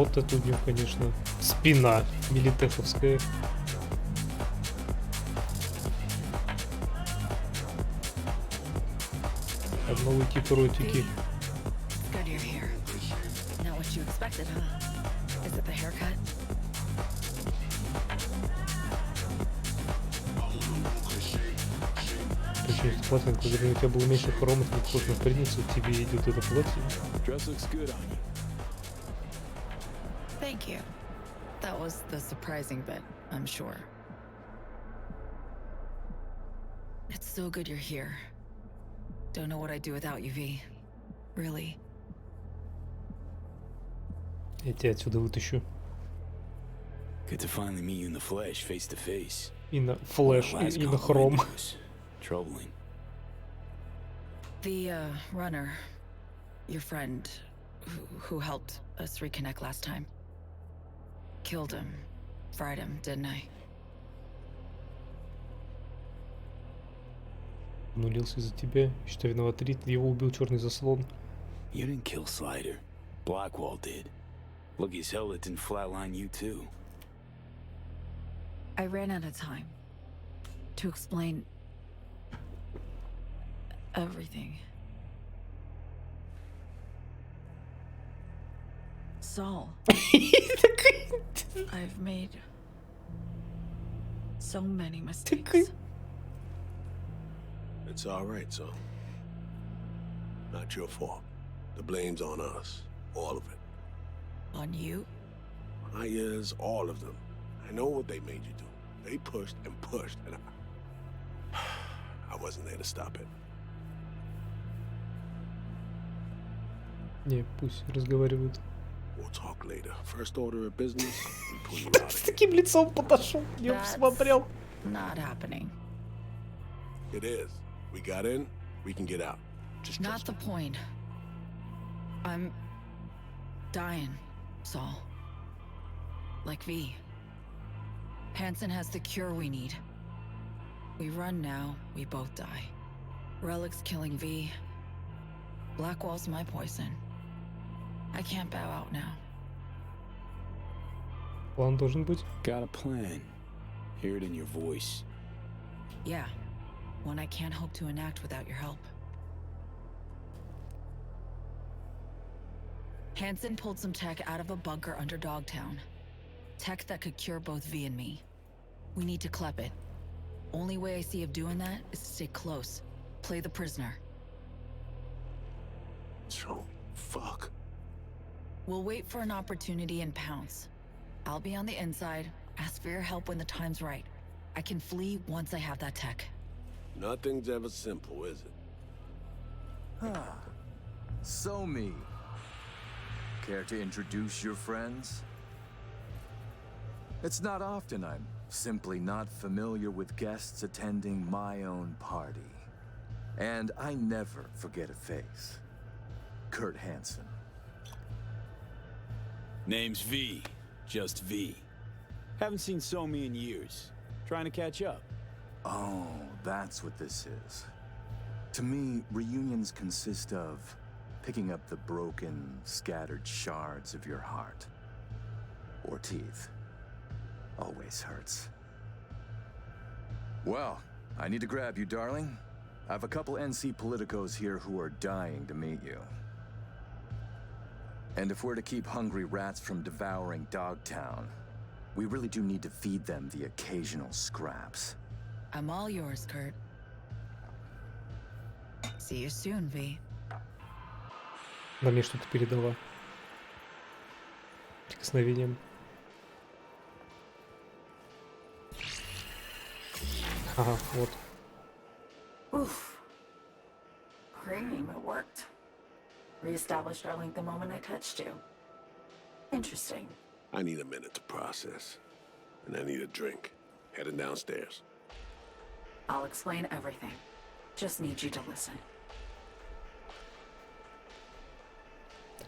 вот это у него, конечно, спина милитеховская. Одно уйти, второе тики. Good you're here. Not what you expected, huh? Is it the haircut? Почему это платье, когда у тебя было меньше хрома, ты похож на принцессу, тебе идет это платье. Dress looks good on you. Thank you. That was the surprising bit, I'm sure. It's so good you're here. Don't know what I'd do without you, V. Really. Я тебя отсюда вытащу. Good to finally meet you in the flesh, face to face. И на флэш, и на хром. Troubling. The runner, your friend, who helped us reconnect last time. Killed him, fried him, didn't I? Нулился из-за тебя, что виноват Рид, его убил черный заслон. You didn't kill Slider. Blackwall did. Lucky as hell it didn't flatline you too. I ran out of time to explain everything. Saul. I've made so many mistakes. It's all right, son. Not your fault. The blame's on us. All of it. On you? Yes, all of them. I know what they made you do. They pushed and pushed, and I wasn't there to stop it. Не, пусть разговаривают. We'll talk later. First order of business, we pull you out С of here. таким лицом подошел, не посмотрел. Not happening. It is. We got in, we can get out. Just Not the point. I'm dying, Saul. Like V. Hansen has the cure we need. We run now, we both die. Relic's killing V. Blackwall's my poison. I can't bow out now. План должен быть. Got a plan. Hear it in your voice. Yeah, one I can't hope to enact without your help. Hansen pulled some tech out of a bunker under Dogtown. Tech that could cure both V and me. We need to clep it. Only way I see of doing that is to stay close. Play the prisoner. So, fuck. We'll wait for an opportunity and pounce. I'll be on the inside, ask for your help when the time's right. I can flee once I have that tech. Nothing's ever simple, is it? So me. Care to introduce your friends? It's not often I'm simply not familiar with guests attending my own party. And I never forget a face. Kurt Hansen. Name's V. Just V. Haven't seen Somi in years. Trying to catch up. Oh, that's what this is. To me, reunions consist of picking up the broken, scattered shards of your heart. Or teeth. Always hurts. Well, I need to grab you, darling. I have a couple NC politicos here who are dying to meet you. And if we're to keep hungry rats from devouring Dogtown, we really do need to feed them the occasional scraps. I'm all yours, Kurt. See you soon, V. Она мне что-то передала. Прикосновением. Ага, вот. Oof. Cream, it worked. Reestablished our link the moment I touched you. Interesting. I need a minute to process. And I need a drink. Heading downstairs. I'll explain everything. Just need you to listen.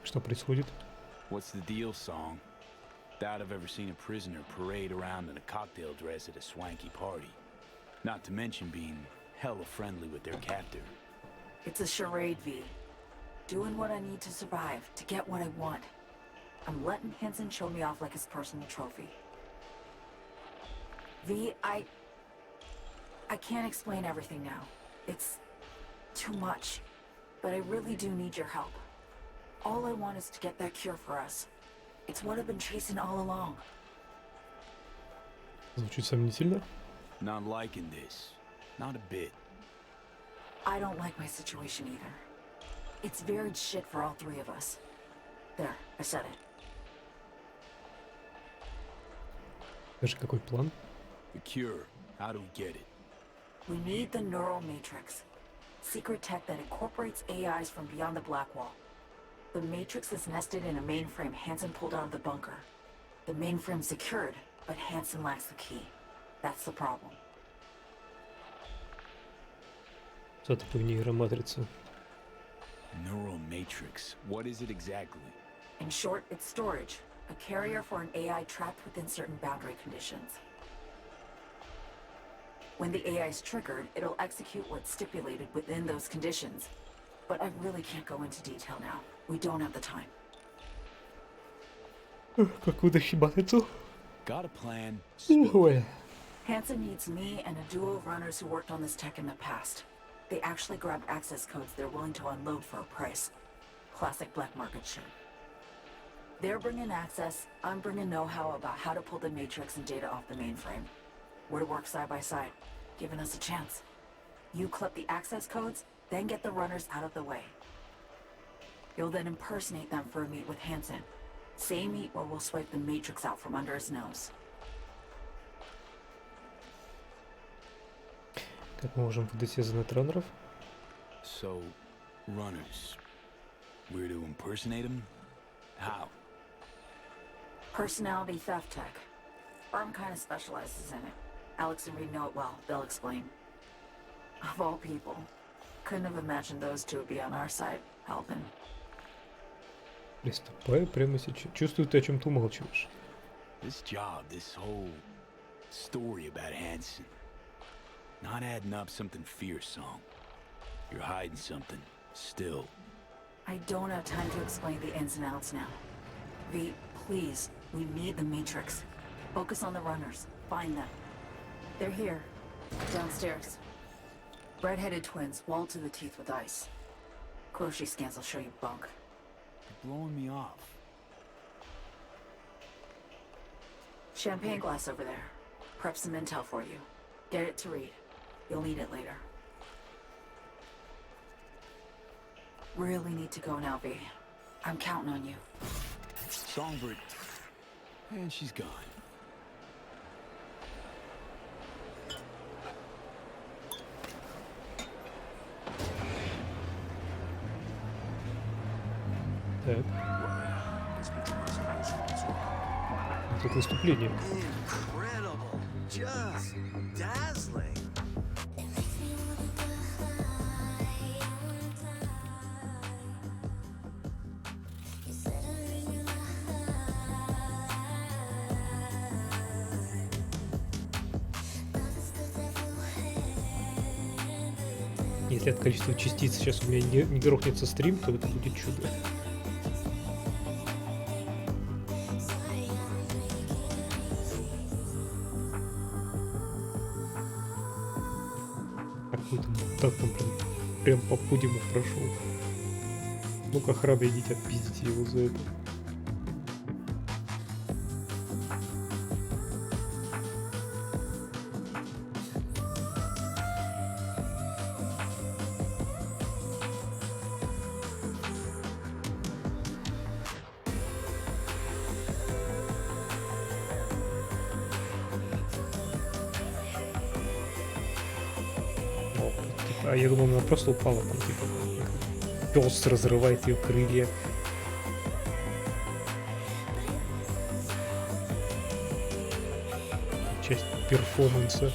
Что происходит? What's the deal, Song? Doubt I've ever seen a prisoner parade around in a cocktail dress at a swanky party. Not to mention being hella friendly with their captor. It's a charade, V. Doing what I need to survive, to get what I want. I'm letting Hansen show me off like his personal trophy. V, I can't explain everything now. It's too much. But I really do need your help. All I want is to get that cure for us. It's what I've been chasing all along. Звучит сомнительно. Not liking this. Not a bit. I don't like my situation either. It's varied shit for all three of us. There, I said it. Даже какой план? The cure. How do we get it? We need the neural matrix. Secret tech that incorporates AIs from beyond the black wall. The matrix is nested in a mainframe Hansen pulled out of the bunker. The mainframe's secured, but Hansen lacks the key. That's the problem. Что такое нейроматрица? Neural matrix. What is it exactly? In short, it's storage. A carrier for an AI trapped within certain boundary conditions. When the AI is triggered, it'll execute what's stipulated within those conditions. But I really can't go into detail now. We don't have the time. Как выдохи батятся? Got a plan. Ой. Hansen needs me and a duo of runners who worked on this tech in the past. They actually grabbed access codes they're willing to unload for a price. Classic black market shit. They're bringing access, I'm bringing know-how about how to pull the matrix and data off the mainframe. We're to work side by side, giving us a chance. You clip the access codes, then get the runners out of the way. You'll then impersonate them for a meet with Hansen. Say meet or we'll swipe the matrix out from under his nose. Как мы можем выдать из нетранеров? So, runners. We're to impersonate them? How? Personality theft tech. Firm kind of specializes in it. Alex and Reed know it well. They'll explain. Of all people. Couldn't have imagined those two would be on our side, helping. Приступай прямо сейчас. Чувствую, ты о чем-то умалчиваешь. This job, this whole story about Hansen. Not adding up something fierce, song. You're hiding something, still. I don't have time to explain the ins and outs now. V, please, we need the Matrix. Focus on the runners. Find them. They're here. Downstairs. Red-headed twins, walled to the teeth with ice. Quotient scans will show you bunk. You're blowing me off. Champagne glass over there. Prep some intel for you. Get it to Reed. You'll need it later. Really need to go now, V. I'm counting on you. Songbird. And she's gone. Так. Тут наступление. Incredible. Just dazzling. Если от количества частиц сейчас у меня не грохнется стрим, то это будет чудо. Так там прям по подиуму прошел. Ну-ка, храбро, идите, отпиздите его за это. А я думал, она просто упала, там типа пес разрывает ее крылья. Часть перформанса.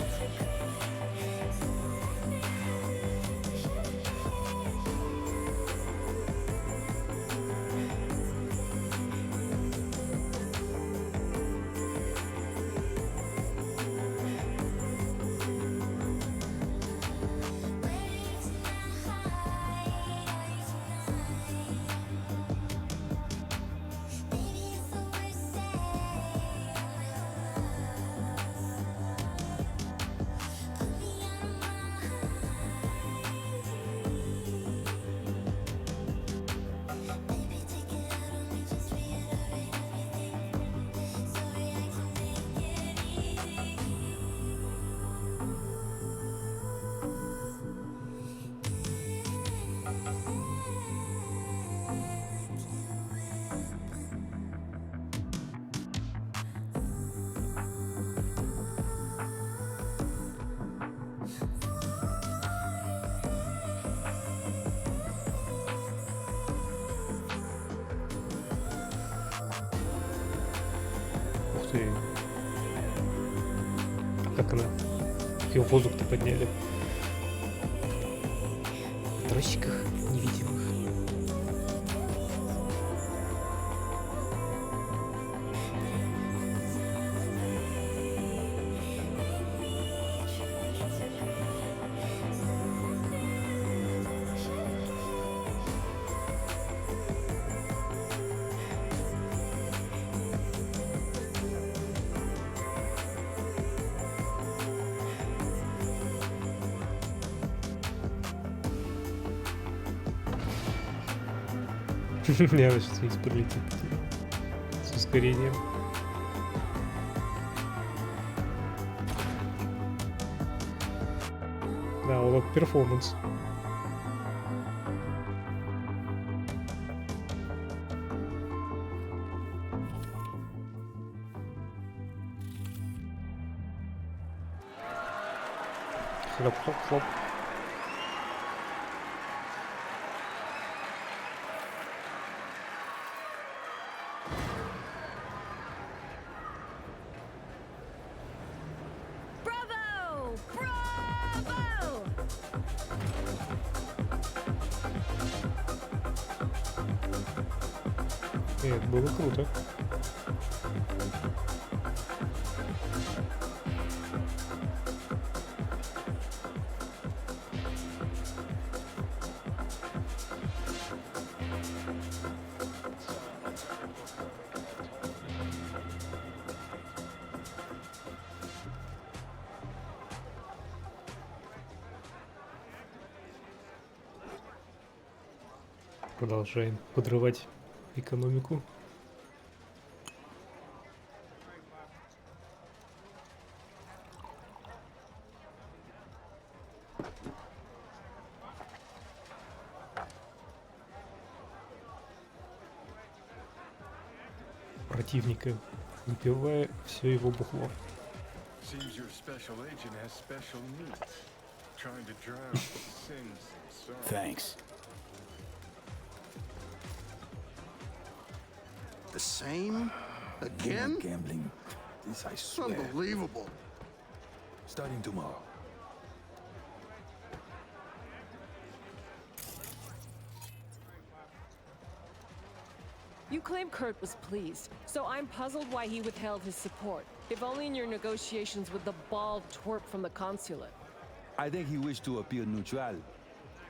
Как она? Как ее в воздух-то подняли? В тросиках невидимых. Мне надо сейчас вниз подлететь с ускорением. Да, вот перформанс. Хлоп-хлоп-хлоп. Это было круто. Продолжаем подрывать экономику. Противника, выпивая все его бухло. Seems your special agent has special needs. Trying to drown sins and sorrow. Thanks. The same? Again? Gambling. This I swear. Unbelievable. Starting tomorrow. You claim Kurt was pleased, so I'm puzzled why he withheld his support. If only in your negotiations with the bald twerp from the consulate. I think he wished to appear neutral.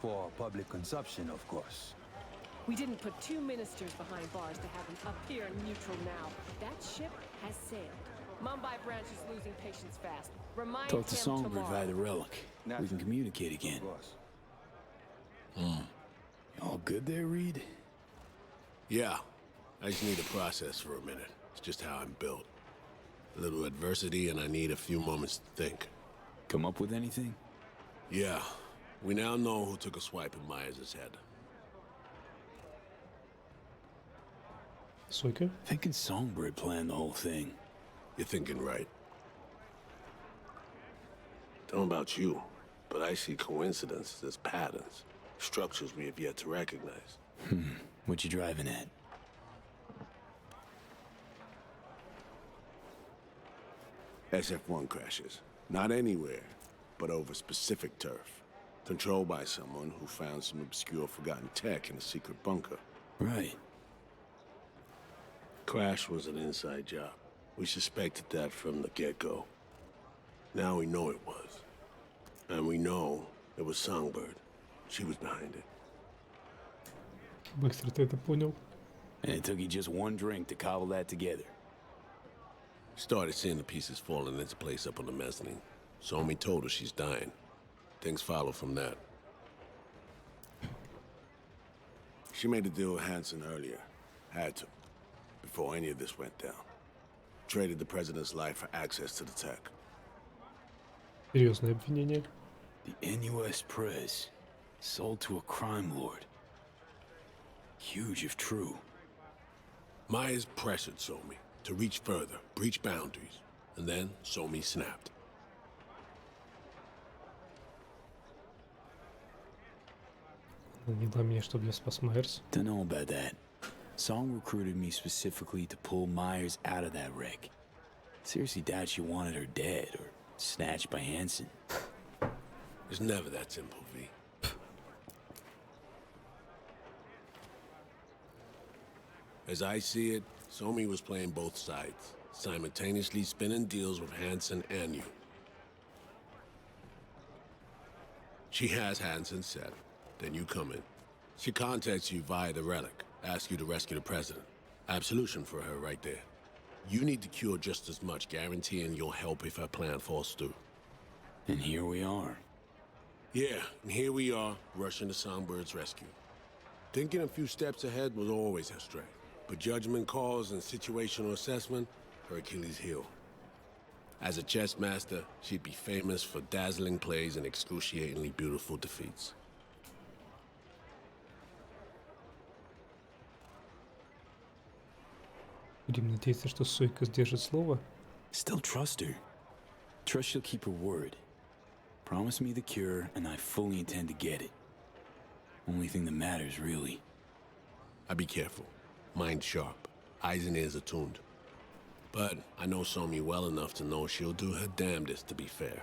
For public consumption, of course. We didn't put two ministers behind bars to have him appear neutral now. That ship has sailed. Mumbai branch is losing patience fast. Remind Talk to him Songbird tomorrow. via the relic. We can communicate again. All good there, Reed? Yeah. I just need to process for a minute. It's just how I'm built. A little adversity and I need a few moments to think. Come up with anything? Yeah. We now know who took a swipe at Myers' head. Сойки? Thinking Songbird planned the whole thing. You're thinking right. Don't know about you, but I see coincidences as patterns. Structures we have yet to recognize. What you driving at? SF-1 crashes. Not anywhere, but over specific turf. Controlled by someone who found some obscure forgotten tech in a secret bunker. Right. Crash was an inside job. We suspected that from the get-go. Now we know it was. And we know it was Songbird. She was behind it. Быстро ты это понял. And it took you just one drink to cobble that together. Started seeing the pieces falling into place up on the mezzanine. Somi told her she's dying. Things follow from that. She made a deal with Hansen earlier. Had to. Before any of this went down. Traded the president's life for access to the tech. Серьезное обвинение. The NUS Press sold to a crime lord. Huge if true. Myers pressured Somi to reach further, breach boundaries, and then Somi snapped. Не дала мне, чтобы я спас Майерс. Don't know about that. Song recruited me specifically to pull Myers out of that wreck. Seriously doubt she wanted her dead or snatched by Hansen. It's never that simple, V. As I see it, Somi was playing both sides, simultaneously spinning deals with Hansen and you. She has Hansen set, then you come in. She contacts you via the relic, asks you to rescue the president. Absolution for her right there. You need to cure just as much, guaranteeing you'll help if her plan falls through. And here we are. Yeah, and here we are, rushing to Songbird's rescue. Thinking a few steps ahead was always her strength. But judgment calls and situational assessment, her Achilles heel. As a chess master, she'd be famous for dazzling plays and excruciatingly beautiful defeats. Будем надеяться, что Сойка сдержит слово. Still trust her. Trust she'll keep her word. Promise me the cure, and I fully intend to get it. Only thing that matters, really. I'd be careful. Mind sharp. Eyes and ears attuned. But I know Somi well enough to know she'll do her damnedest to be fair.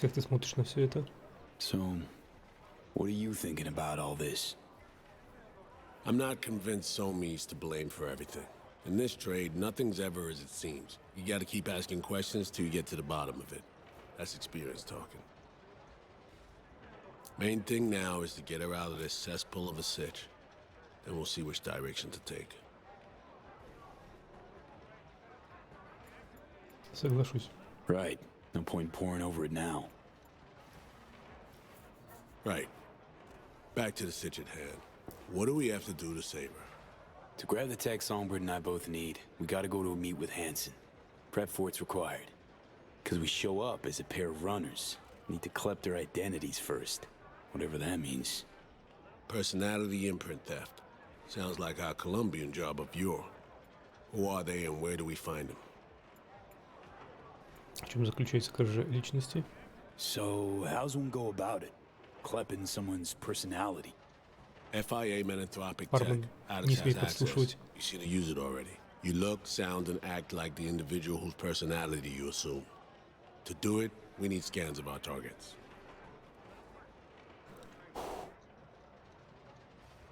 Как ты смотришь на все это? So, What are you thinking about all this? I'm not convinced Somi's to blame for everything. In this trade, nothing's ever as it seems. You gotta keep asking questions till you get to the bottom of it. That's experience talking. Main thing now is to get her out of this cesspool of a sitch. Then we'll see which direction to take. Соглашусь. Right. No point pouring over it now. Right. Back to the sitch at hand. What do we have to do to save her? To grab the tech Songbird and I both need, we gotta go to a meet with Hansen. Prep for it's required. Because we show up as a pair of runners. Need to collect their identities first. Whatever that means. Personality imprint theft. Sounds like our Colombian job of yore. Who are they and where do we find them? В чем заключается кража личности? So, how's one go about it? Clipping someone's personality. FIA Menanthropic Бармен Tech. не Alex смей has access. подслушивать. You should have used it already. You look, sound, and act like the individual whose personality you assume. To do it, we need scans of our targets.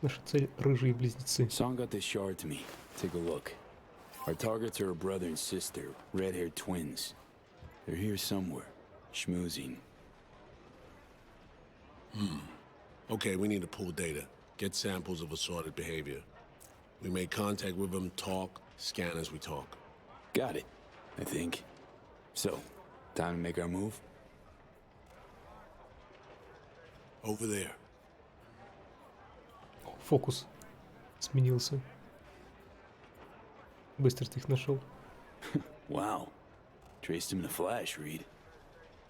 Наша цель — рыжие близнецы. Song got this shard to me. Take a look. Our targets are a brother and sister, red-haired twins. They're here somewhere, schmoozing. Okay, we need to pull data. Get samples of assorted behavior. We make contact with them, talk, scan as we talk. Got it, I think. So, time to make our move? Over there. Фокус сменился. Быстро ты их нашел. Wow. Traced him in a flash, Reed.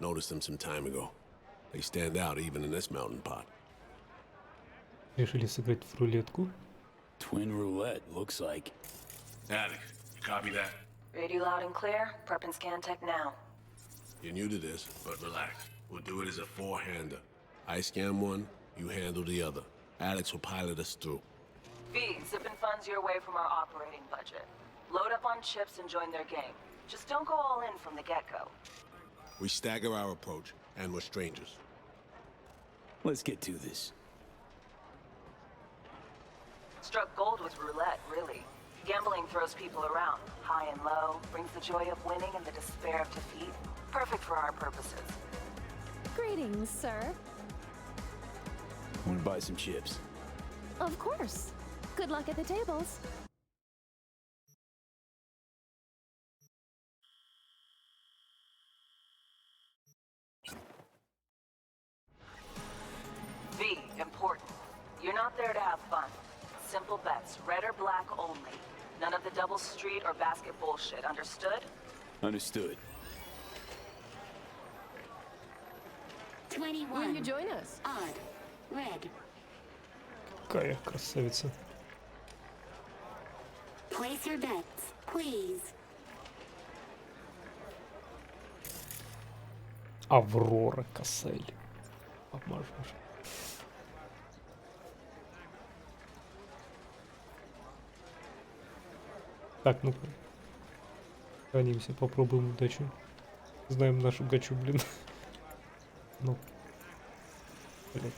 Noticed them some time ago. They stand out even in this mountain pot. Решили сыграть в рулетку. Twin roulette, looks like. Attic, you copy that? Read you loud and clear. Prep and scan tech now. You're new to this, but relax. We'll do it as a four-hander. I scan one, you handle the other. Alex will pilot us through. V, zipping funds your way from our operating budget. Load up on chips and join their game. Just don't go all in from the get-go. We stagger our approach, and we're strangers. Let's get to this. Struck gold with roulette, really. Gambling throws people around, high and low, brings the joy of winning and the despair of defeat. Perfect for our purposes. Greetings, sir. Want to buy some chips? Of course. Good luck at the tables. V, important. You're not there to have fun. Simple bets, red or black only. None of the double street or basket bullshit, understood? Understood. 21. Will you join us? Odd. Red. Какая красавица. Place your bets, please. Аврора Кассель. Обмажешь. Так, ну-ка. Хранимся, попробуем удачу. Знаем нашу гачу, блин. Ну. Блядь.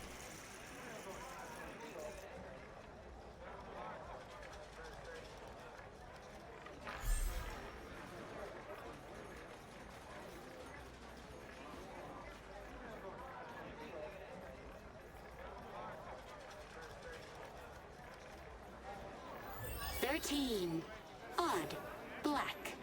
Odd. Black.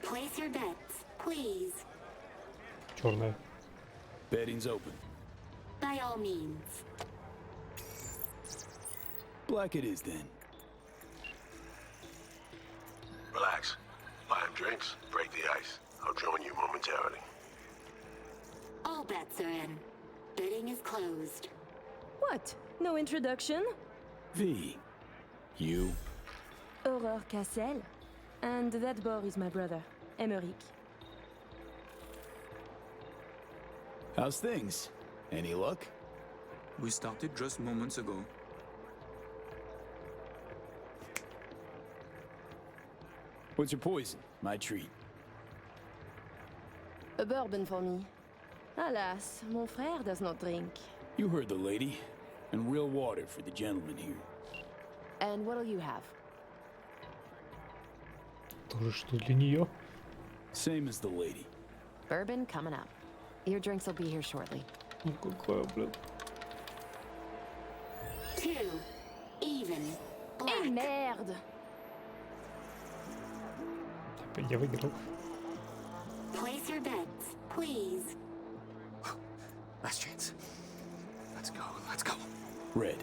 Place your bets, please. Черная. Betting's open. By all means. Black it is then. Relax. Buy him drinks, break the ice. I'll join you momentarily. All bets are in. Bidding is closed. What? No introduction? V. You? Aurore Cassel. And that boy is my brother, Emeric. How's things? Any luck? We started just moments ago. What's your poison? My treat. A bourbon for me. Alas, mon frère does not drink. You heard the lady. And real water for the gentleman here. And what'll you have? Тоже что для нее? Same as the lady. Bourbon coming up. Your drinks will be here shortly. Ну какая, блин. 2 even black. Hey, merde! Я выиграл. Place your bets, please. Last chance. Let's go, let's go. Red.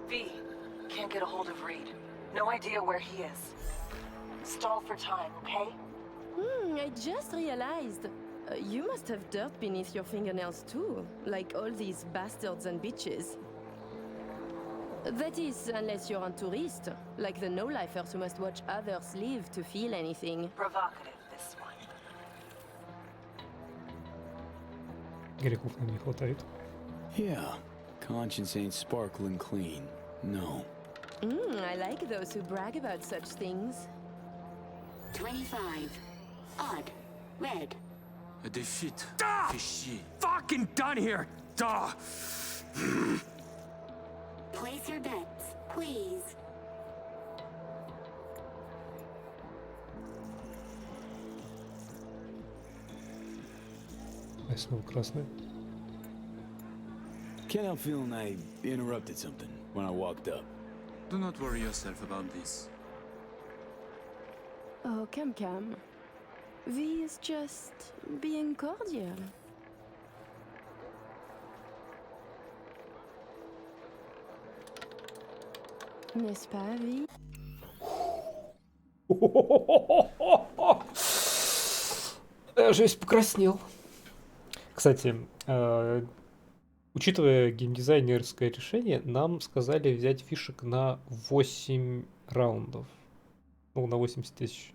V, can't get a hold of Reed. No idea where he is. Stall for time, okay? I just realized. You must have dirt beneath your fingernails too, like all these bastards and bitches. That is, unless you're a tourist, like the no-lifers who must watch others live to feel anything. Provocative, this one. Грехов нам не хватает. Yeah, conscience ain't sparkling clean. No. I like those who brag about such things. 25. Odd. Red. A defeat. Ah! Fais chier. Fucking done here! Duh! Place your bets, please. А снова красная. Can't help feeling I interrupted something when I walked up. Do not worry yourself about this. Oh, come. V is just being cordial. N'est-ce pas, V? Даже весь покраснел. Кстати, учитывая геймдизайнерское решение, нам сказали взять фишек на 8 раундов. Ну, на 80 тысяч.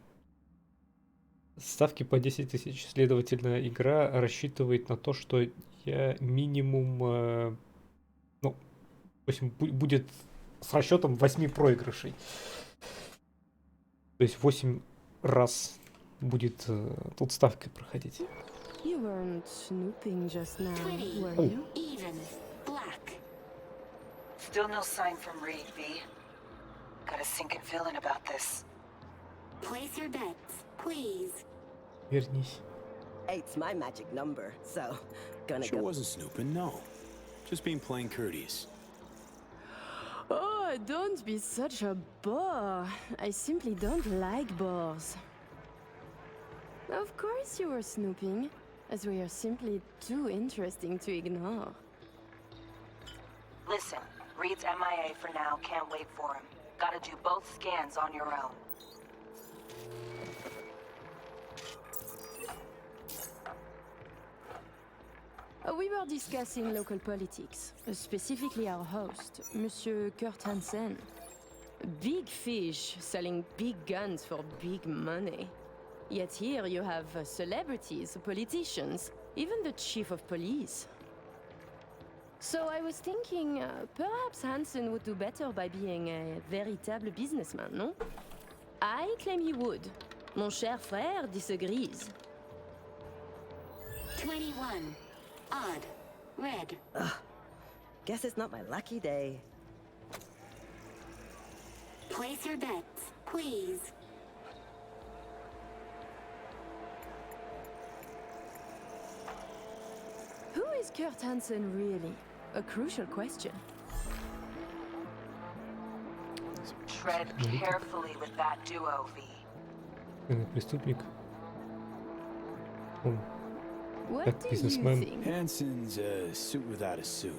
Ставки по 10 тысяч. Следовательно, игра рассчитывает на то, что я минимум, ну, в общем, будет с расчетом 8 проигрышей. То есть 8 раз будет тут ставка проходить. You weren't snooping just now, 20. were you? Even black. Still no sign from Reed, V. Got a sinking feeling about this. Place your bets, please. Вернись. 8's my magic number, so gonna Sure go. wasn't snooping, no. Just being plain courteous. Oh, don't be such a bore. I simply don't like bores. Of course you were snooping, as we are simply too interesting to ignore. Listen, Reed's MIA for now, can't wait for him. Gotta do both scans on your own. We were discussing local politics, specifically our host, Monsieur Kurt Hansen. Big fish selling big guns for big money. Yet here you have celebrities, politicians, even the chief of police. So I was thinking, perhaps Hansen would do better by being a véritable businessman, no? I claim he would. Mon cher frère disagrees. 21. Odd. Red. Ugh. Guess it's not my lucky day. Place your bets, please. Who is Kurt Hansen really? A crucial question. Tread carefully with that duo, V. Преступник. Он What как do you бизнесмен. think? Hansen's a suit without a suit,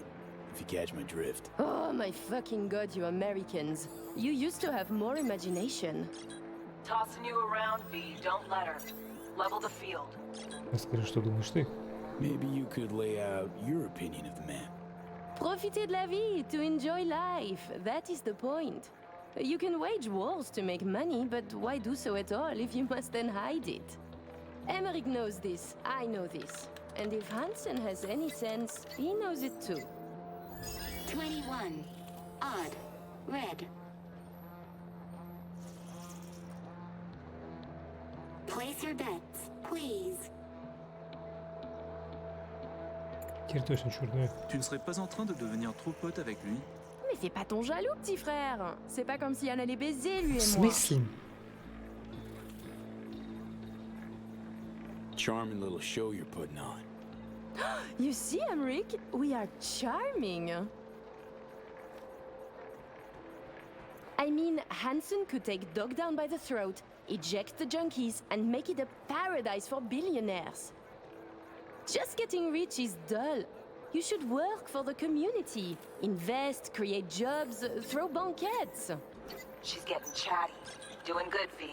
if you catch my drift. Oh my fucking god, you Americans. You used to have more imagination. Tossing you around, V. Don't let her. Level the field. Расскажи, что думаешь ты? Maybe you could lay out your opinion of the man. Profitez de la vie, to enjoy life. That is the point. You can wage wars to make money, but why do so at all if you must then hide it? Emmerich knows this, I know this. And if Hansen has any sense, he knows it too. 21. Odd. Red. Place your bets, please. Теперь точно черная. Tu ne serais pas en train de devenir trop pote avec lui? Mais fais pas ton jaloux, petit frère. C'est pas comme si on allait baiser, lui В et moi. смысле? Charming little show you're putting on. You see, Emric, we are charming. I mean, Hansen could take Dog down by the throat, eject the junkies, and make it a paradise for billionaires. Just getting rich is dull. You should work for the community. Invest, create jobs, throw banquets. She's getting chatty. Doing good, V.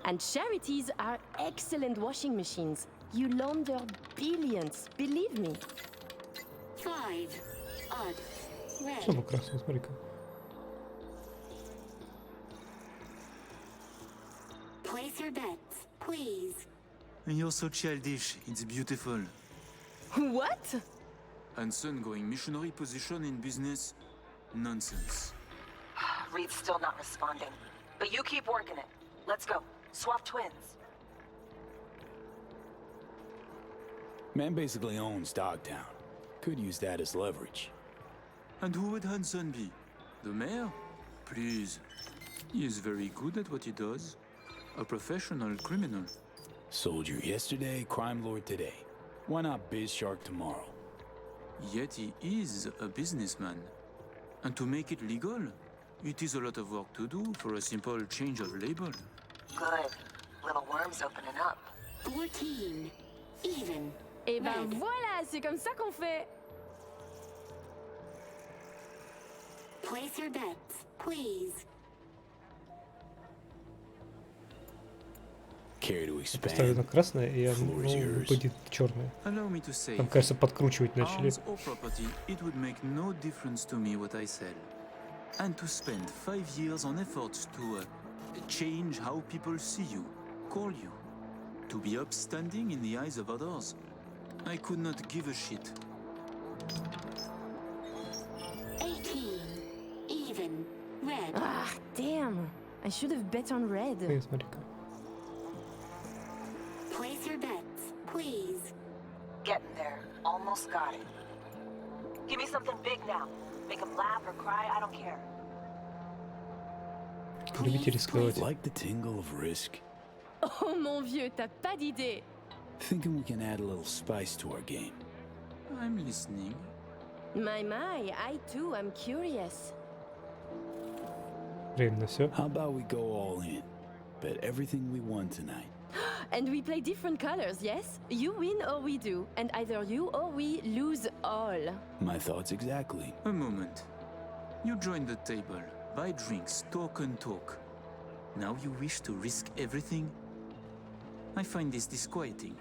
And charities are excellent washing machines. You launder billions, believe me. 5. Odd. Что Red. ну красный, смотри-ка. Place your bets, please. You're so childish. It's beautiful. What? Hansen going missionary position in business? Nonsense. Reed's still not responding. But you keep working it. Let's go. Swap twins. Man basically owns Dogtown. Could use that as leverage. And who would Hansen be? The mayor? Please. He is very good at what he does. A professional criminal. Soldier yesterday, crime lord today. Why not biz shark tomorrow? Yet he is a businessman. And to make it legal, it is a lot of work to do for a simple change of label. Good. Little worm's opening up. 14. Even. Et ben Red. voilà, c'est comme ça qu'on fait. Place your bets, please. Care to Поставлю expand? на красное, и оно Floor is yours. будет черное. Allow me to say, Там, кажется, подкручивать начали. arms or property, it would make no difference to me what I sell. And to spend 5 years on efforts to change how people see you, call you, to be upstanding in the eyes of others, I could not give a shit. 18. Even. Red. Ah, damn. I should have bet on red. Смотри-ка. Place your bets, please. Getting there. Almost got it. Give me something big now. Make him laugh or cry, I don't care. Любите рисковать. Like the tingle of risk? Oh mon vieux, t'as pas d'idée. Thinking we can add a little spice to our game. I'm listening. My, I too am curious. Время на все. How about we go all in? Bet everything we won tonight. And we play different colors, yes? You win or we do, and either you or we lose all. My thoughts exactly. A moment. You join the table, buy drinks, talk and talk. Now you wish to risk everything? I find this disquieting.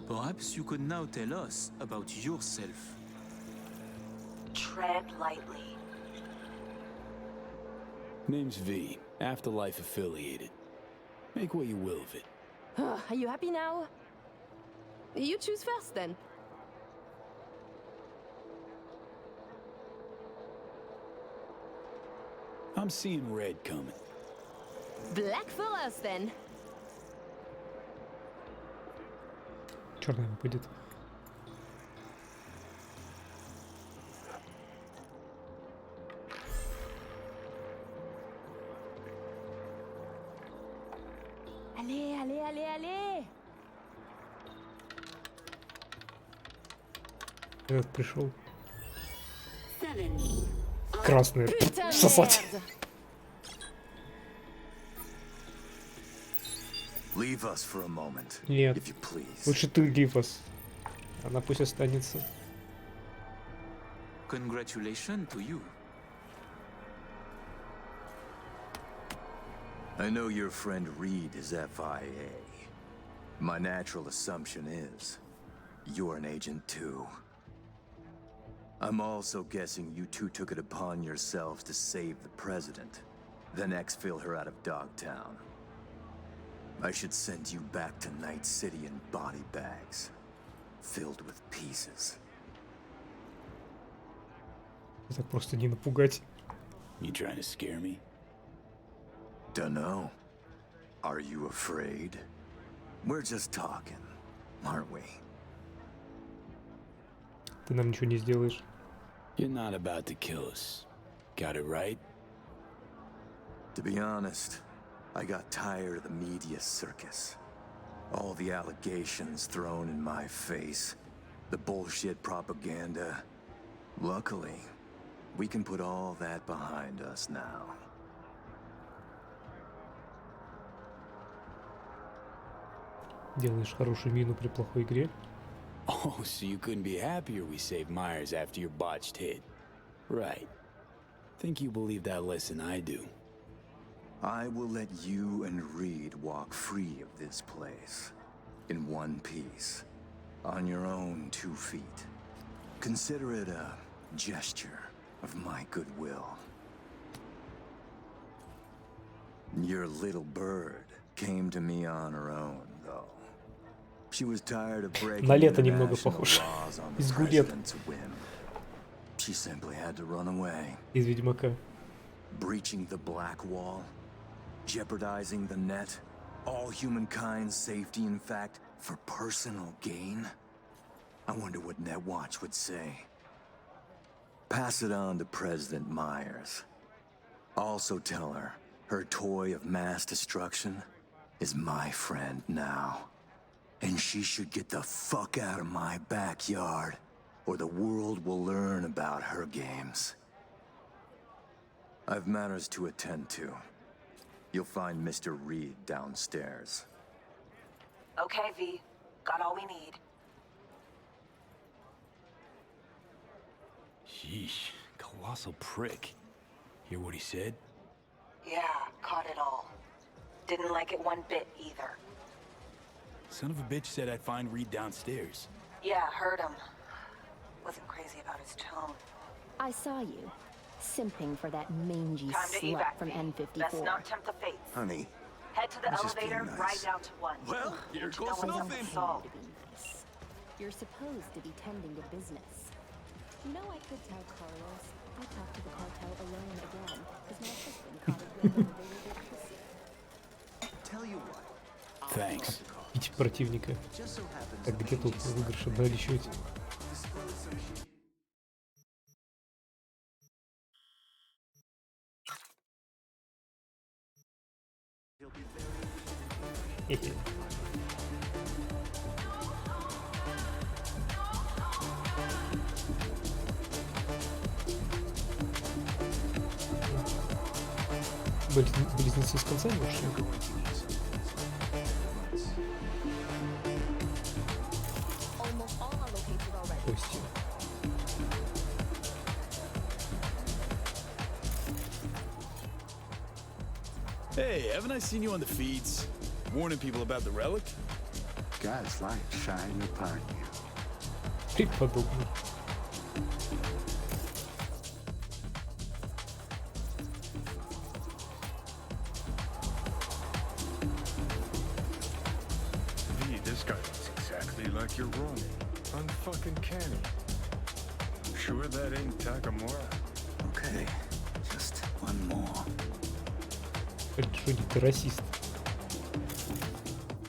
Perhaps you could now tell us about yourself. Tread lightly. Name's V, Afterlife affiliated. Make what you will of it. Are you happy now? You choose first then. I'm seeing red coming. Black for us then. Черная будет. Allez, allez, allez, allez. Этот пришел. 7. Красный. Putain Сосать. merde. Leave us for a moment, Нет. if you please. Лучше ты, Гифос. Она пусть останется. Congratulations to you. I know your friend Reed is FIA. My natural assumption is you're an agent too. I'm also guessing you two took it upon yourselves to save the president, then exfil her out of Dogtown. I should send you back to Night City in body bags, filled with pieces. Так просто не напугать. You trying to scare me? Dunno. Are you afraid? We're just talking, aren't we? Ты нам ничего не сделаешь. You're not about to kill us. Got it right? To be honest, I got tired of the media circus. All the allegations thrown in my face. The bullshit propaganda. Luckily, we can put all that behind us now. Делаешь хорошую мину при плохой игре. Oh, so you couldn't be happier we saved Myers after your botched hit. Right. Think you believe that less than I do. I will let you and Reed walk free of this place. In one piece. On your own 2 feet. Consider it a gesture of my goodwill. Your little bird came to me on her own, though. She was tired of breaking На лето немного international похож. laws on the Из Гулет. president's whim. She simply had to run away. Из Ведьмака. Breaching the black wall, jeopardizing the net, all humankind's safety, in fact, for personal gain. I wonder what Netwatch would say. Pass it on to President Myers. Also tell her her toy of mass destruction is my friend now. And she should get the fuck out of my backyard, or the world will learn about her games. I've matters to attend to. You'll find Mr. Reed downstairs. Okay, V. Got all we need. Sheesh, colossal prick. Hear what he said? Yeah, caught it all. Didn't like it one bit either. Son of a bitch said I'd find Reed downstairs. Yeah, heard him. Wasn't crazy about his tone. I saw you, simping for that mangy Time to slut evac, from V. N54. Let's not tempt the fates. Honey, Head to the let's just be elevator, nice. ride down to 1. Well, here Need to goes know what's up nothing. with Saul. To be nice. You're supposed to be tending to business. You know, I could tell Carlos I talked to the cartel alone again, because my husband caught a glimpse of a bigger pussy. Tell you what. Thanks. Бить противника. Так где тут выигрыш обналичивать? Хе-хе. Близнецы с конца не ушли. Кости. Hey, haven't I seen you on the feeds? Warning people about the relic? Gaslight shine upon you. Преподобный. V, this guy looks exactly like your Ronin. Unfucking canny. Sure that ain't Takamura? Okay, just one more. Джонни, ты расист.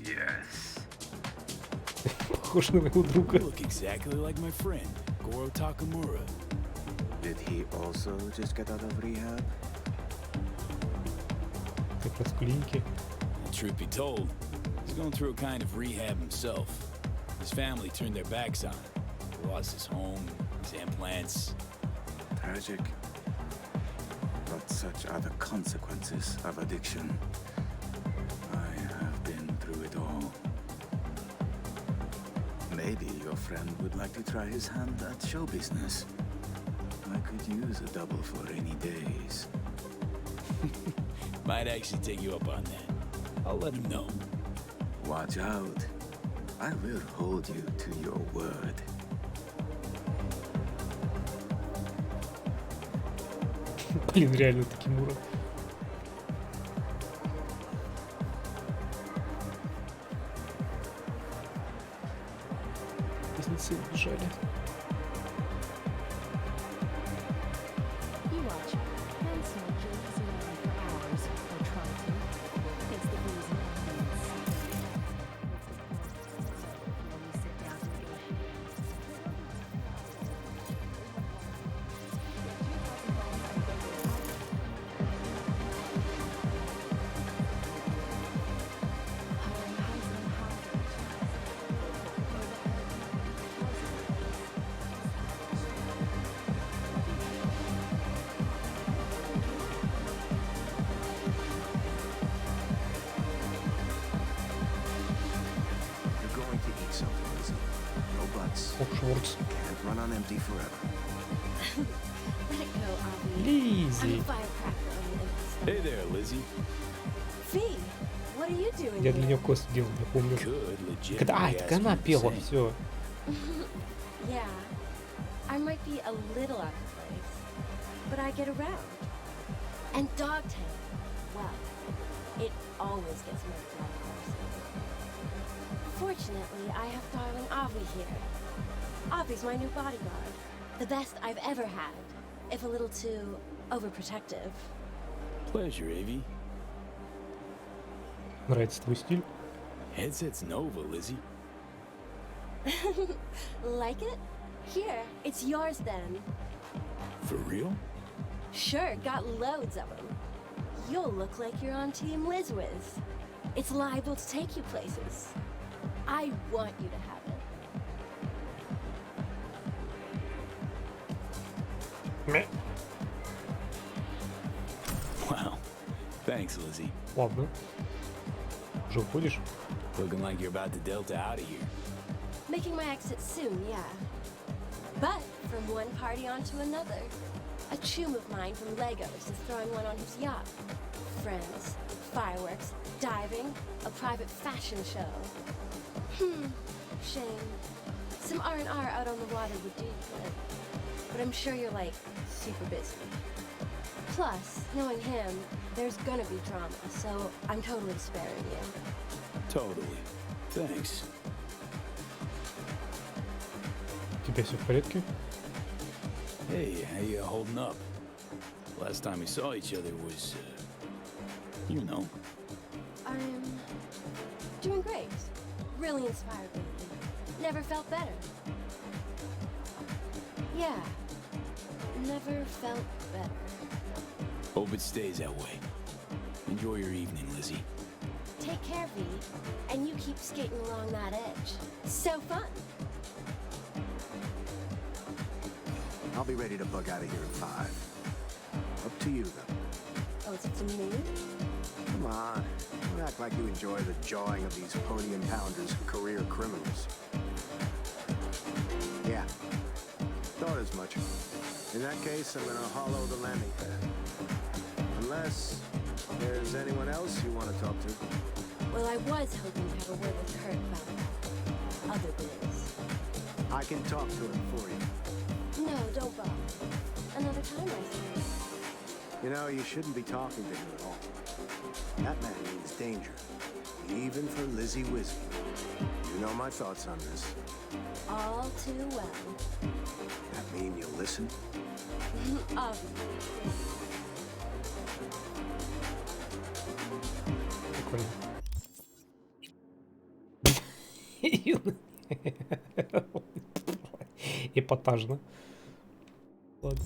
Yes. Похож на моего друга. You look exactly like my friend, Goro Takamura. Did he also just get out of rehab? Как раз в клинике. Truth be told, he's going through a kind of rehab himself. His family turned their backs on him. He lost his home, his implants. Tragic. But such are the consequences of addiction. I have been through it all. Maybe your friend would like to try his hand at show business. I could use a double for rainy days. Might actually take you up on that. I'll let him know. Watch out. I will hold you to your word. Блин, реально Такимура. Близнецы убежали. You watch. Hanson jerks around for hours, or try to. It's the reason Шортс. Can't run on empty forever. Let it go, Avi. I'm Лиззи. a firecracker on the empty stomach. Hey there, Lizzie. Fee, what are you doing Я для here? нее квест делал, я помню. Could Когда... legitimately так ask она you the пела, same. все. Yeah, I might be a little out of place, but I get around. And Dogtail, well, it always gets me down. Fortunately, I have darling Avi here. Avi's my new bodyguard. The best I've ever had, if a little too overprotective. Pleasure, Avi. Нравится твой стиль? Headset's Nova, Lizzie. Like it? Here, it's yours then. For real? Sure, got loads of them. You'll look like you're on Team LizWiz. It's liable to take you places. I want you to have it. Мeh. Wow. Thanks, Lizzie. Ладно. Уже уходишь? Looking like you're about to delta out of here. Making my exit soon, yeah. But from one party onto another. A chum of mine from Legos is throwing one on his yacht. Friends, fireworks, diving, a private fashion show. Shame. Some R&R out on the water would do good. But I'm sure you're, like, super busy. Plus, knowing him, there's gonna be drama, so I'm totally sparing you. Totally. Thanks. У тебя все в порядке? Hey, how you holding up? Last time we saw each other was, you know. I'm doing great. Really inspired lately. Never felt better. Yeah. Never felt better. Hope it stays that way. Enjoy your evening, Lizzie. Take care, V. And you keep skating along that edge. So fun. I'll be ready to bug out of here at 5. Up to you, though. Oh, it's up to me? Come on. Don't act like you enjoy the jawing of these podium pounders and career criminals. Yeah. Thought as much. In that case, I'm gonna hollow the landing pad. Unless there's anyone else you want to talk to. Well, I was hoping to have a word with Kurt about other biz. I can talk to him for you. No, don't bother. Another time, I suppose. You know, you shouldn't be talking to him at all. That man means danger. Even for Lizzie Whiskey. You know my thoughts on this. All too well. That mean you'll listen? Obviously. Прикольно. Эпатажно. Ладно.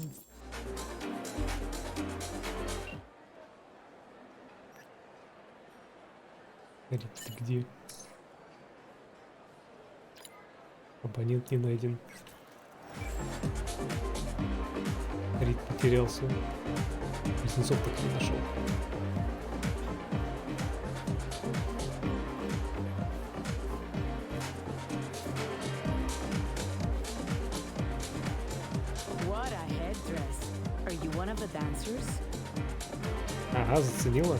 Рит, ты где? Абонент не найден. Рит потерялся. Близнецов так и не нашел. What a headdress. Are you one of the dancers? Ага, заценила.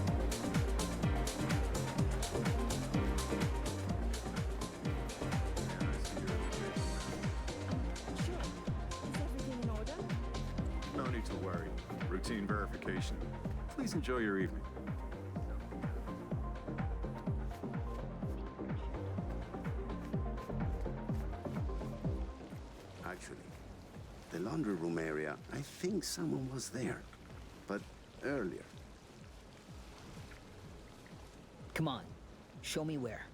No need to worry. Routine verification. Please enjoy your evening. Actually, the laundry room area, I think someone was there. But earlier. Come on, show me where.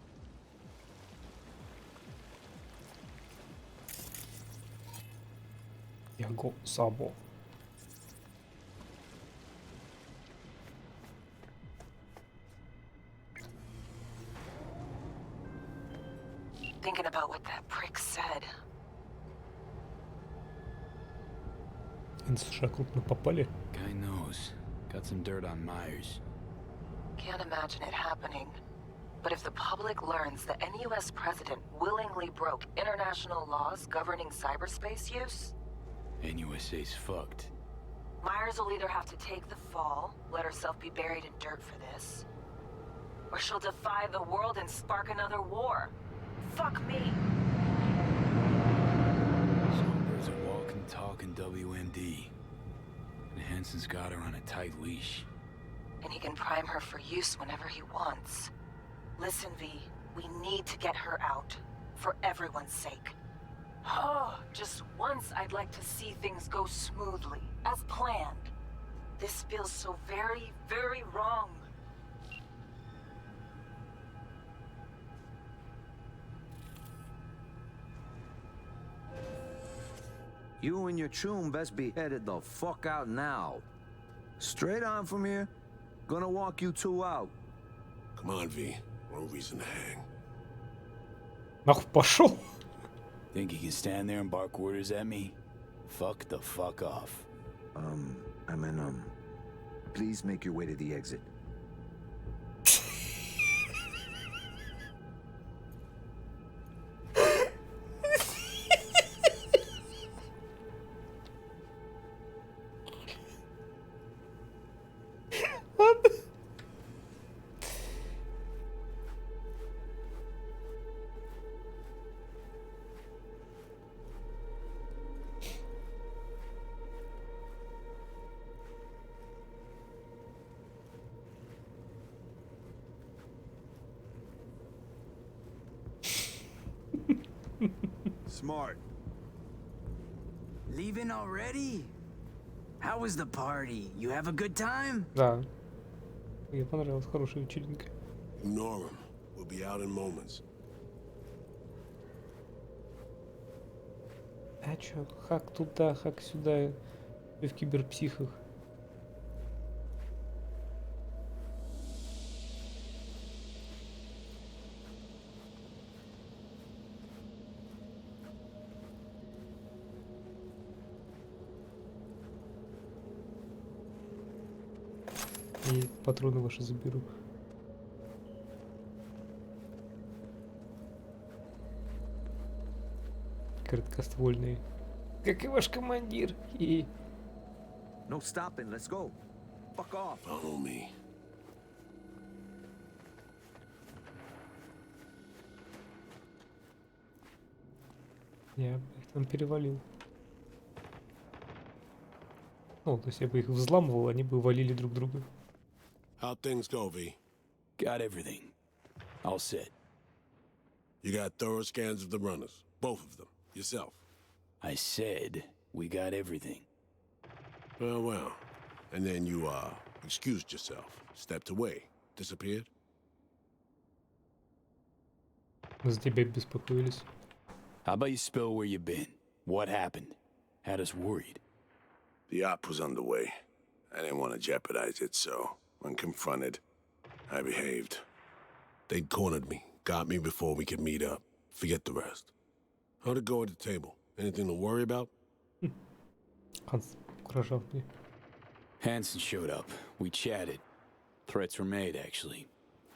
Яго Сабо. Thinking about what that prick said. США крупно попали. Guy knows. Got some dirt on Myers. Can't imagine it happening. But if the public learns that any US president willingly broke international laws governing cyberspace use, NUSA's fucked. Myers will either have to take the fall, let herself be buried in dirt for this, or she'll defy the world and spark another war. Fuck me. Songbirds a walking, talking WMD. And Hansen's got her on a tight leash. And he can prime her for use whenever he wants. Listen, V, we need to get her out. For everyone's sake. Oh, just once I'd like to see things go smoothly, as planned. This feels so very, very wrong. You and your chum best be headed the fuck out now. Straight on from here. Gonna walk you two out. Come on, V. No reason to hang. Нахуй пошел. Think you can stand there and bark orders at me? Fuck the fuck off. Please make your way to the exit. Smart. Leaving already? How was the party? You have a good time? Да. Мне понравилась, хорошая вечеринка. Ignore him. We'll be out in moments. А чё, хак туда, хак сюда. И в киберпсихах. И патроны ваши заберу. Короткоствольные. Как и ваш командир. И... No stopping, let's go. Fuck off. Follow me. Я их там перевалил. Ну, то есть я бы их взламывал, они бы валили друг друга. How things go, V? Got everything. All set. You got thorough scans of the runners. Both of them. Yourself. I said we got everything. Well. And then you, excused yourself. Stepped away. Disappeared? Мы за тебя беспокоились. How about you spill where you've been? What happened? Had us worried. The op was underway. I didn't want to jeopardize it, so when confronted, I behaved. They'd cornered me, got me before we could meet up. Forget the rest. How'd it go at the table? Anything to worry about? Ханс угрожал мне. Hansen showed up. We chatted. Threats were made, actually.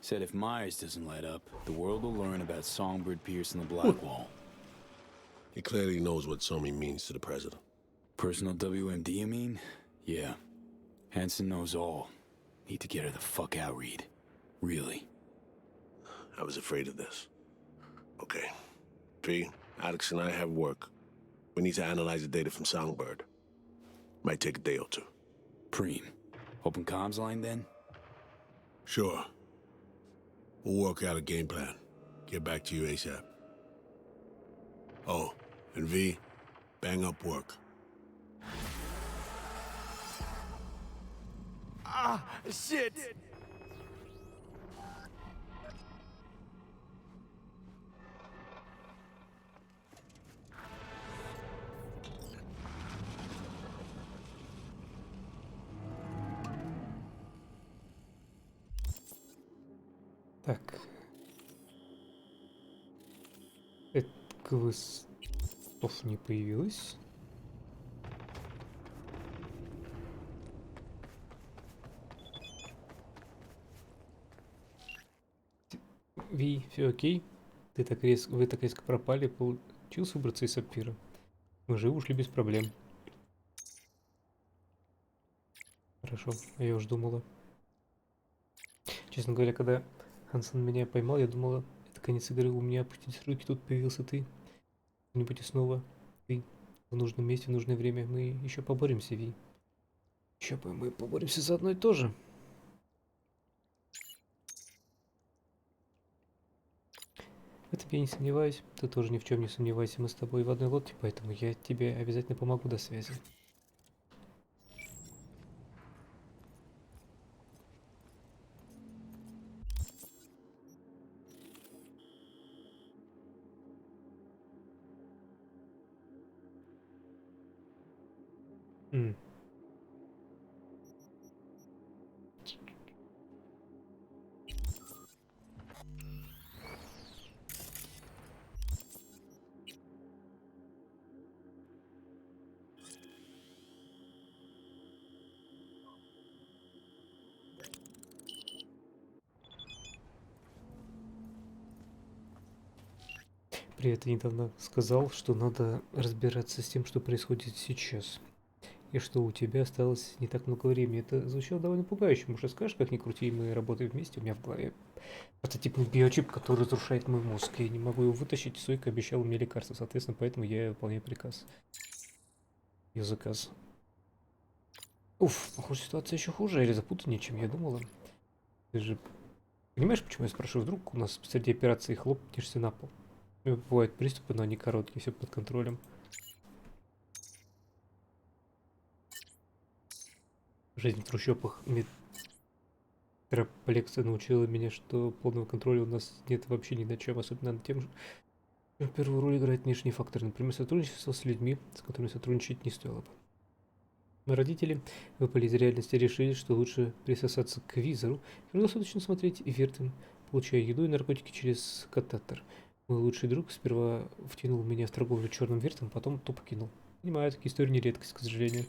Said if Myers doesn't let up, the world will learn about Songbird piercing the black wall. He clearly knows what Somi means to the president. Personal WMD, you mean? Yeah. Hansen knows all. Need to get her the fuck out, Reed. Really. I was afraid of this. Okay. P, Alex and I have work. We need to analyze the data from Songbird. Might take a day or two. Preem. Open comms line, then? Sure. We'll work out a game plan. Get back to you ASAP. Oh, and V, bang up work. Ah, shit! Так. Это квестов не появилось. Ви, все окей? Вы так резко пропали, получилось выбраться из сапфира. Мы живы, ушли без проблем. Хорошо, а я уж думала. Честно говоря, когда Хансен меня поймал, я думала, это конец игры, у меня опустились руки, тут появился ты. Кто-нибудь и снова ты в нужном месте, в нужное время. Мы еще поборемся, Ви. Еще мы поборемся за одно и то же. В этом я не сомневаюсь. Ты тоже ни в чем не сомневайся. Мы с тобой в одной лодке, поэтому я тебе обязательно помогу. До связи. Привет, я недавно сказал, что надо разбираться с тем, что происходит сейчас. И что у тебя осталось не так много времени. Это звучало довольно пугающе. Может, расскажешь, как ни крути, мы работаем вместе? У меня в голове прототипный биочип, который разрушает мой мозг. Я не могу его вытащить. Сойка обещала мне лекарство, соответственно, поэтому я выполняю приказ. Ее заказ. Уф, похоже, ситуация еще хуже или запутаннее, чем я думала. Ты же понимаешь, почему я спрашиваю? Вдруг у нас среди операции хлопнешься на пол? Бывают приступы, но они короткие, все под контролем. Жизнь в трущобах метрополекса научила меня, что полного контроля у нас нет вообще ни над чем, особенно над тем, что первую роль играет внешние факторы, например, сотрудничество с людьми, с которыми сотрудничать не стоило бы. Мои родители выпали из реальности и решили, что лучше присосаться к визору, круглосуточно смотреть Вертин, получая еду и наркотики через катетер. Мой лучший друг сперва втянул меня в торговлю черным вертом, потом тупо кинул. Понимаю, такие истории не редкость, к сожалению.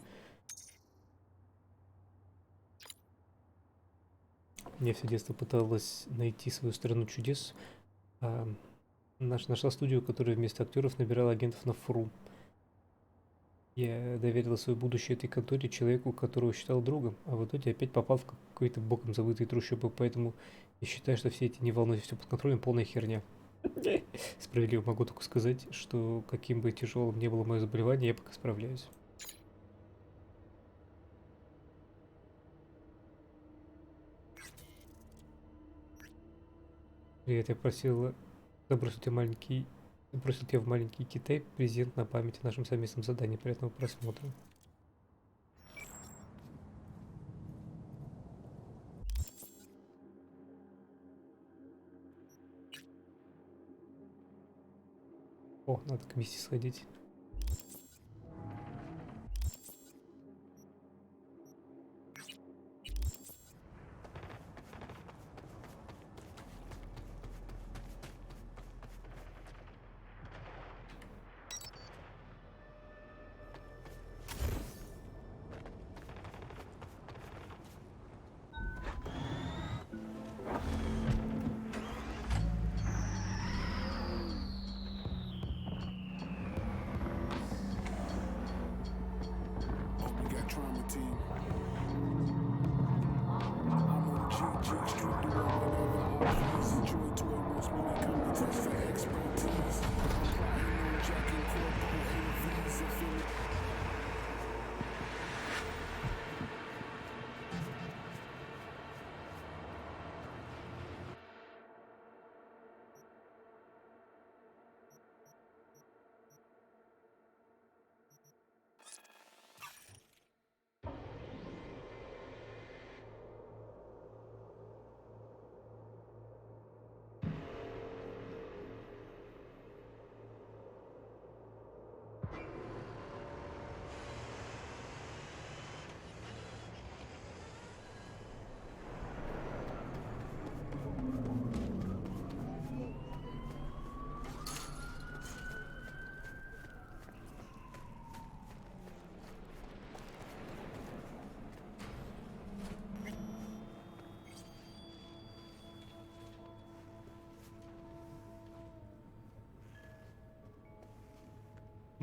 Я все детство пыталась найти свою сторону чудес. Нашла студию, которая вместо актеров набирала агентов на фру. Я доверила свое будущее этой конторе человеку, которого считал другом, а в итоге опять попал в какой-то боком забытый трущобы, поэтому я считаю, что все эти «не волнуйся, все под контролем» полная херня. Справедливо могу только сказать, что каким бы тяжелым ни было мое заболевание, я пока справляюсь. Привет, я просил забросить тебя в маленький Китай презент на память о нашем совместном задании. Приятного просмотра. О, надо к Мисси сходить.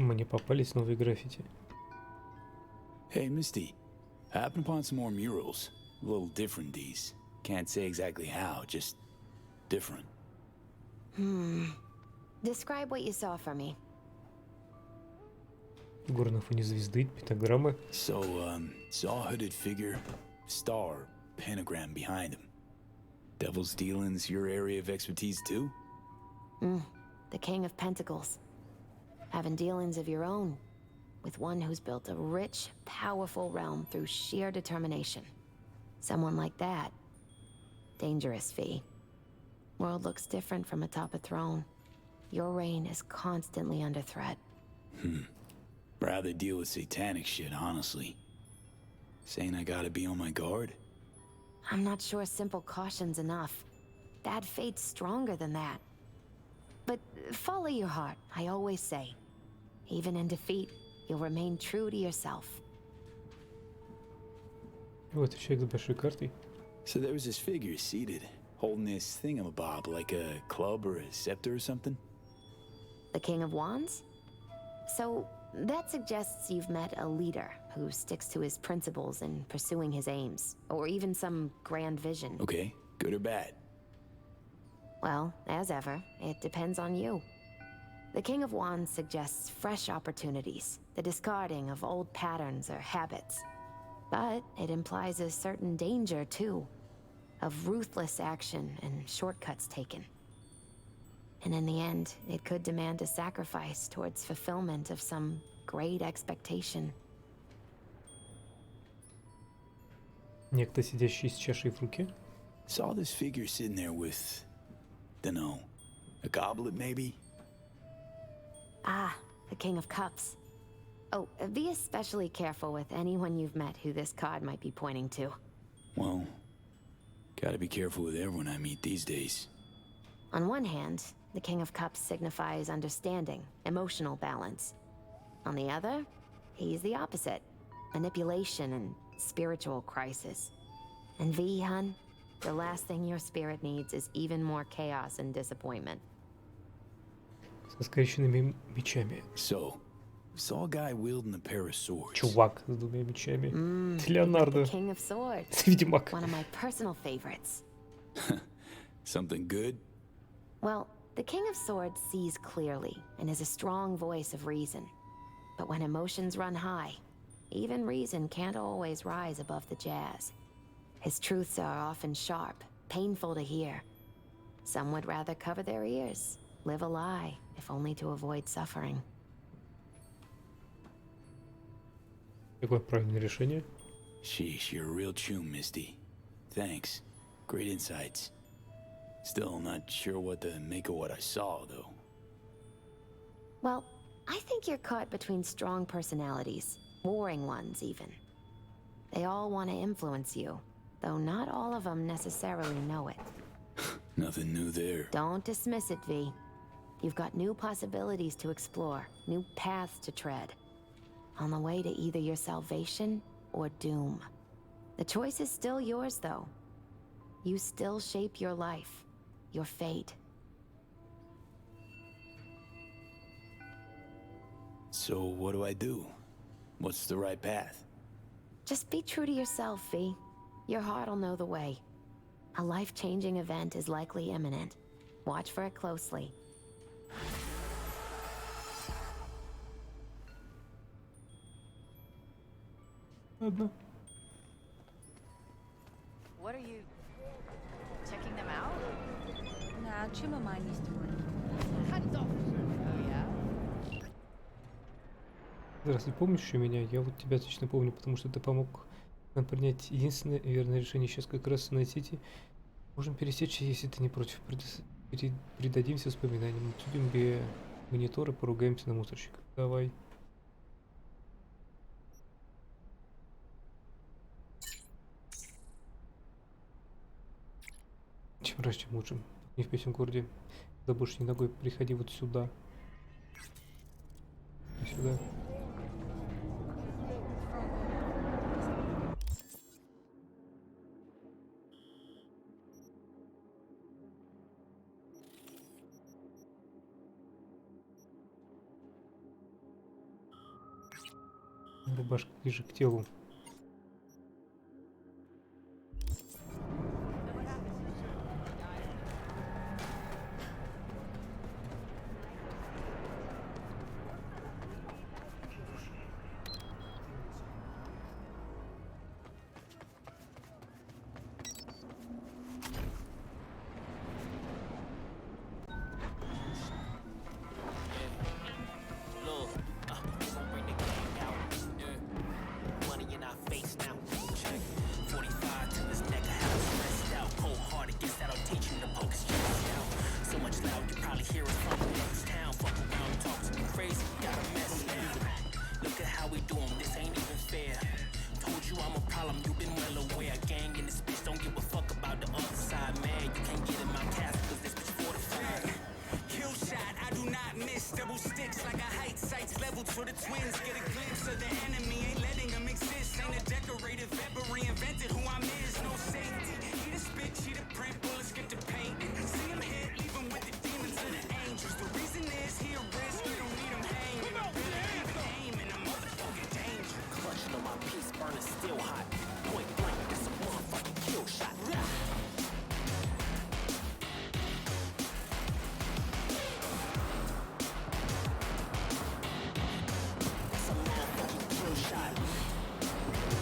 Мне попались новые граффити. Hey, Misty. I happened upon some more murals. A little different, these. Can't say exactly how, just different. Describe what you saw for me. Горы на фоне звезды, пентаграммы. So, saw a hooded figure, star, pentagram behind him. Devil's dealings your area of expertise too? The King of Pentacles. Having dealings of your own. With one who's built a rich, powerful realm through sheer determination. Someone like that. Dangerous, V. World looks different from atop a throne. Your reign is constantly under threat. Rather deal with satanic shit, honestly. Saying I gotta be on my guard? I'm not sure simple caution's enough. Bad fate's stronger than that. But follow your heart, I always say. Even in defeat, you'll remain true to yourself. Вот человек с большой картой. So there was this figure seated, holding this thingamabob, like a club or a scepter or something? The King of Wands? So, that suggests you've met a leader who sticks to his principles in pursuing his aims, or even some grand vision. Okay, good or bad? Well, as ever, it depends on you. The King of Wands suggests fresh opportunities, the discarding of old patterns or habits. But it implies a certain danger, too, of ruthless action and shortcuts taken. And in the end, it could demand a sacrifice towards fulfillment of some great expectation. Некто, сидящий с чашей в руке. Saw this figure sitting there with, dunno, a goblet maybe? Ah, the King of Cups. Oh, be especially careful with anyone you've met who this card might be pointing to. Well, gotta be careful with everyone I meet these days. On one hand, the King of Cups signifies understanding, emotional balance. On the other, he's the opposite, manipulation and spiritual crisis. And V, hun, the last thing your spirit needs is even more chaos and disappointment. Со скрещенными мечами. So, saw a guy wielding a pair of swords. Чувак с двумя мечами. Леонардо. The King of Swords. Ведьмак. One of my personal favorites. Something good? Well, the King of Swords sees clearly and is a strong voice of reason. But when emotions run high, even reason can't always rise above the jazz. His truths are often sharp, painful to hear. Some would rather cover their ears, live a lie, if only to avoid suffering. Какое правильное решение? Sheesh, you're a real chum, Misty. Thanks. Great insights. Still not sure what to make of what I saw, though. Well, I think you're caught between strong personalities, warring ones even. They all want to influence you, though not all of them necessarily know it. Nothing new there. Don't dismiss it, V. You've got new possibilities to explore, new paths to tread. On the way to either your salvation or doom. The choice is still yours, though. You still shape your life, your fate. So what do I do? What's the right path? Just be true to yourself, V. Your heart'll know the way. A life-changing event is likely imminent. Watch for it closely. Ладно. What are you checking them out? Nah, чем am I used to it? Hands off. Oh yeah. Здравствуй, помнишь еще меня? Я вот тебя точно помню, потому что ты помог нам принять единственное верное решение. Сейчас как раз на сети можем пересечься, если ты не против. Придадимся воспоминаниям. Обсудим мониторы, поругаемся на мусорщиках. Давай. Чем раньше, тем лучше. Не в песен городе. Да больше не ногой. Приходи вот сюда. И сюда. Рубашка ближе к телу.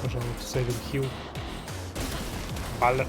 Пожалуйста, Silent Hill. Баллер.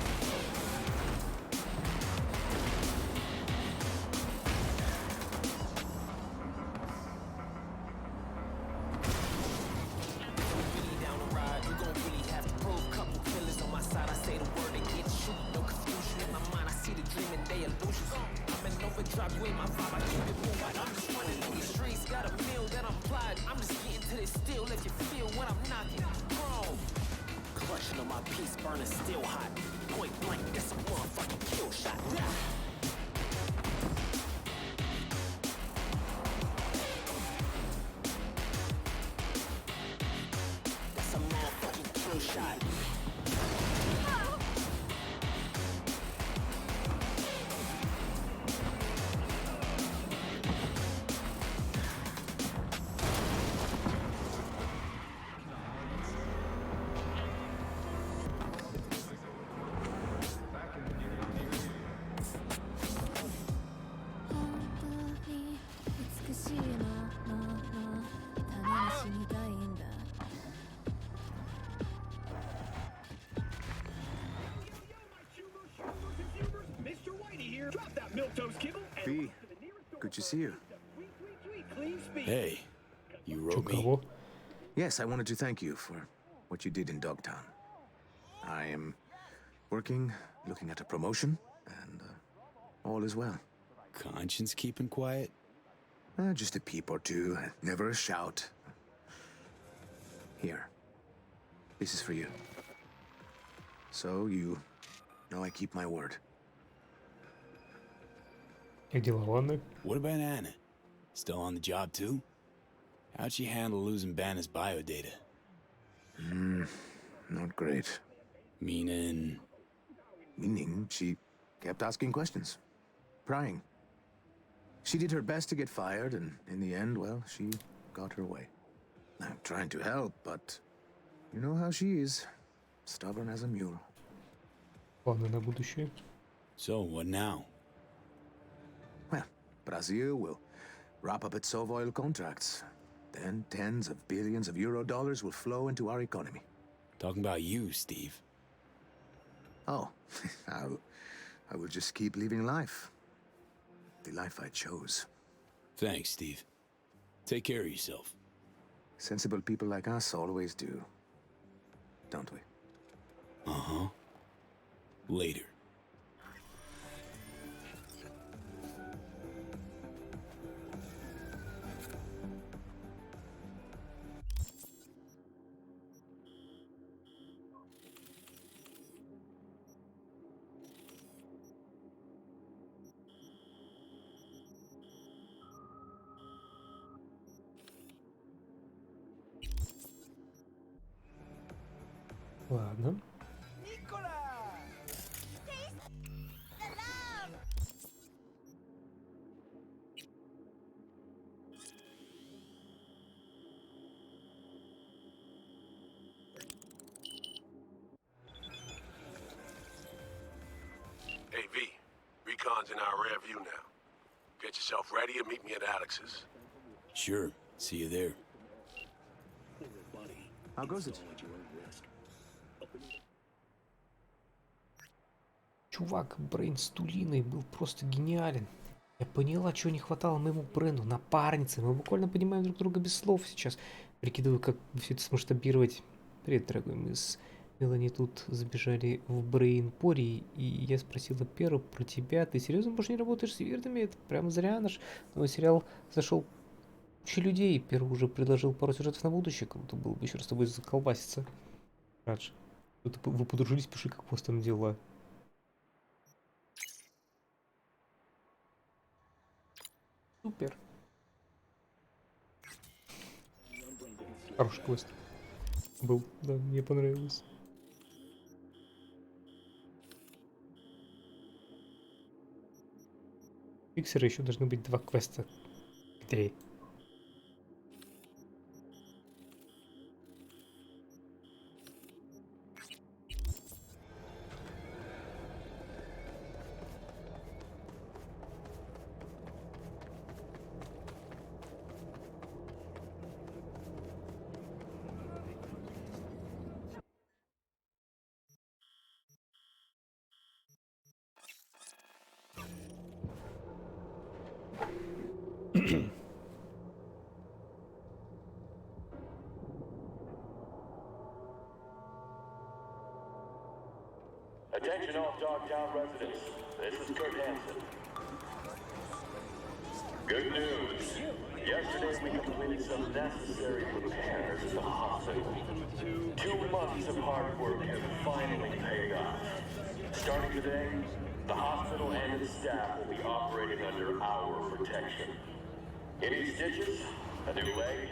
V, good to see you. Hey, you wrote me? Yes, I wanted to thank you for what you did in Dogtown. I am working, looking at a promotion, and all is well. Conscience keeping quiet? Just a peep or two, never a shout. Here, this is for you. So you know I keep my word. What about Anna? Still on the job too? How'd she handle losing Banner's biodata? Not great. Meaning she kept asking questions. Prying. She did her best to get fired, and in the end, well, she got her way. I'm trying to help, but you know how she is. Stubborn as a mule. Планы на будущее. So, what now? Well, Brazil will wrap up its Sovoil contracts. Then tens of billions of euro dollars will flow into our economy. Talking about you, Steve. Oh, I will just keep living life. The life I chose. Thanks, Steve. Take care of yourself. Sensible people like us always do. Don't we? Uh-huh. Later. Ладно. in our rear view now. Get yourself ready and meet me at Alex's. Sure. See you there. How goes it? Чувак, Брейн с Тулиной был просто гениален. Я поняла, чего не хватало моему бренду. Напарницы. Мы буквально понимаем друг друга без слов сейчас. Прикидываю, как все это смасштабировать. Привет, дорогой. Мы с Мелани тут забежали в Брейн-Пори, и я спросила Перу про тебя. Ты серьезно больше не работаешь с вердами? Это прямо зря наш новый сериал зашел куча людей. Перу уже предложил пару сюжетов на будущее. Круто было бы еще раз с тобой заколбаситься. Радж. Вы подружились, пиши, как у вас там дела. Супер. Хороший квест. Был, да, мне понравилось. Фиксеры еще должны быть 2 квеста. Где? Attention all Dogtown residents. This is Kurt Hansen. Good news. Yesterday we completed some necessary repairs at the hospital. 2 months of hard work have finally paid off. Starting today, the hospital and its staff will be operating under our protection. Any stitches? A new leg?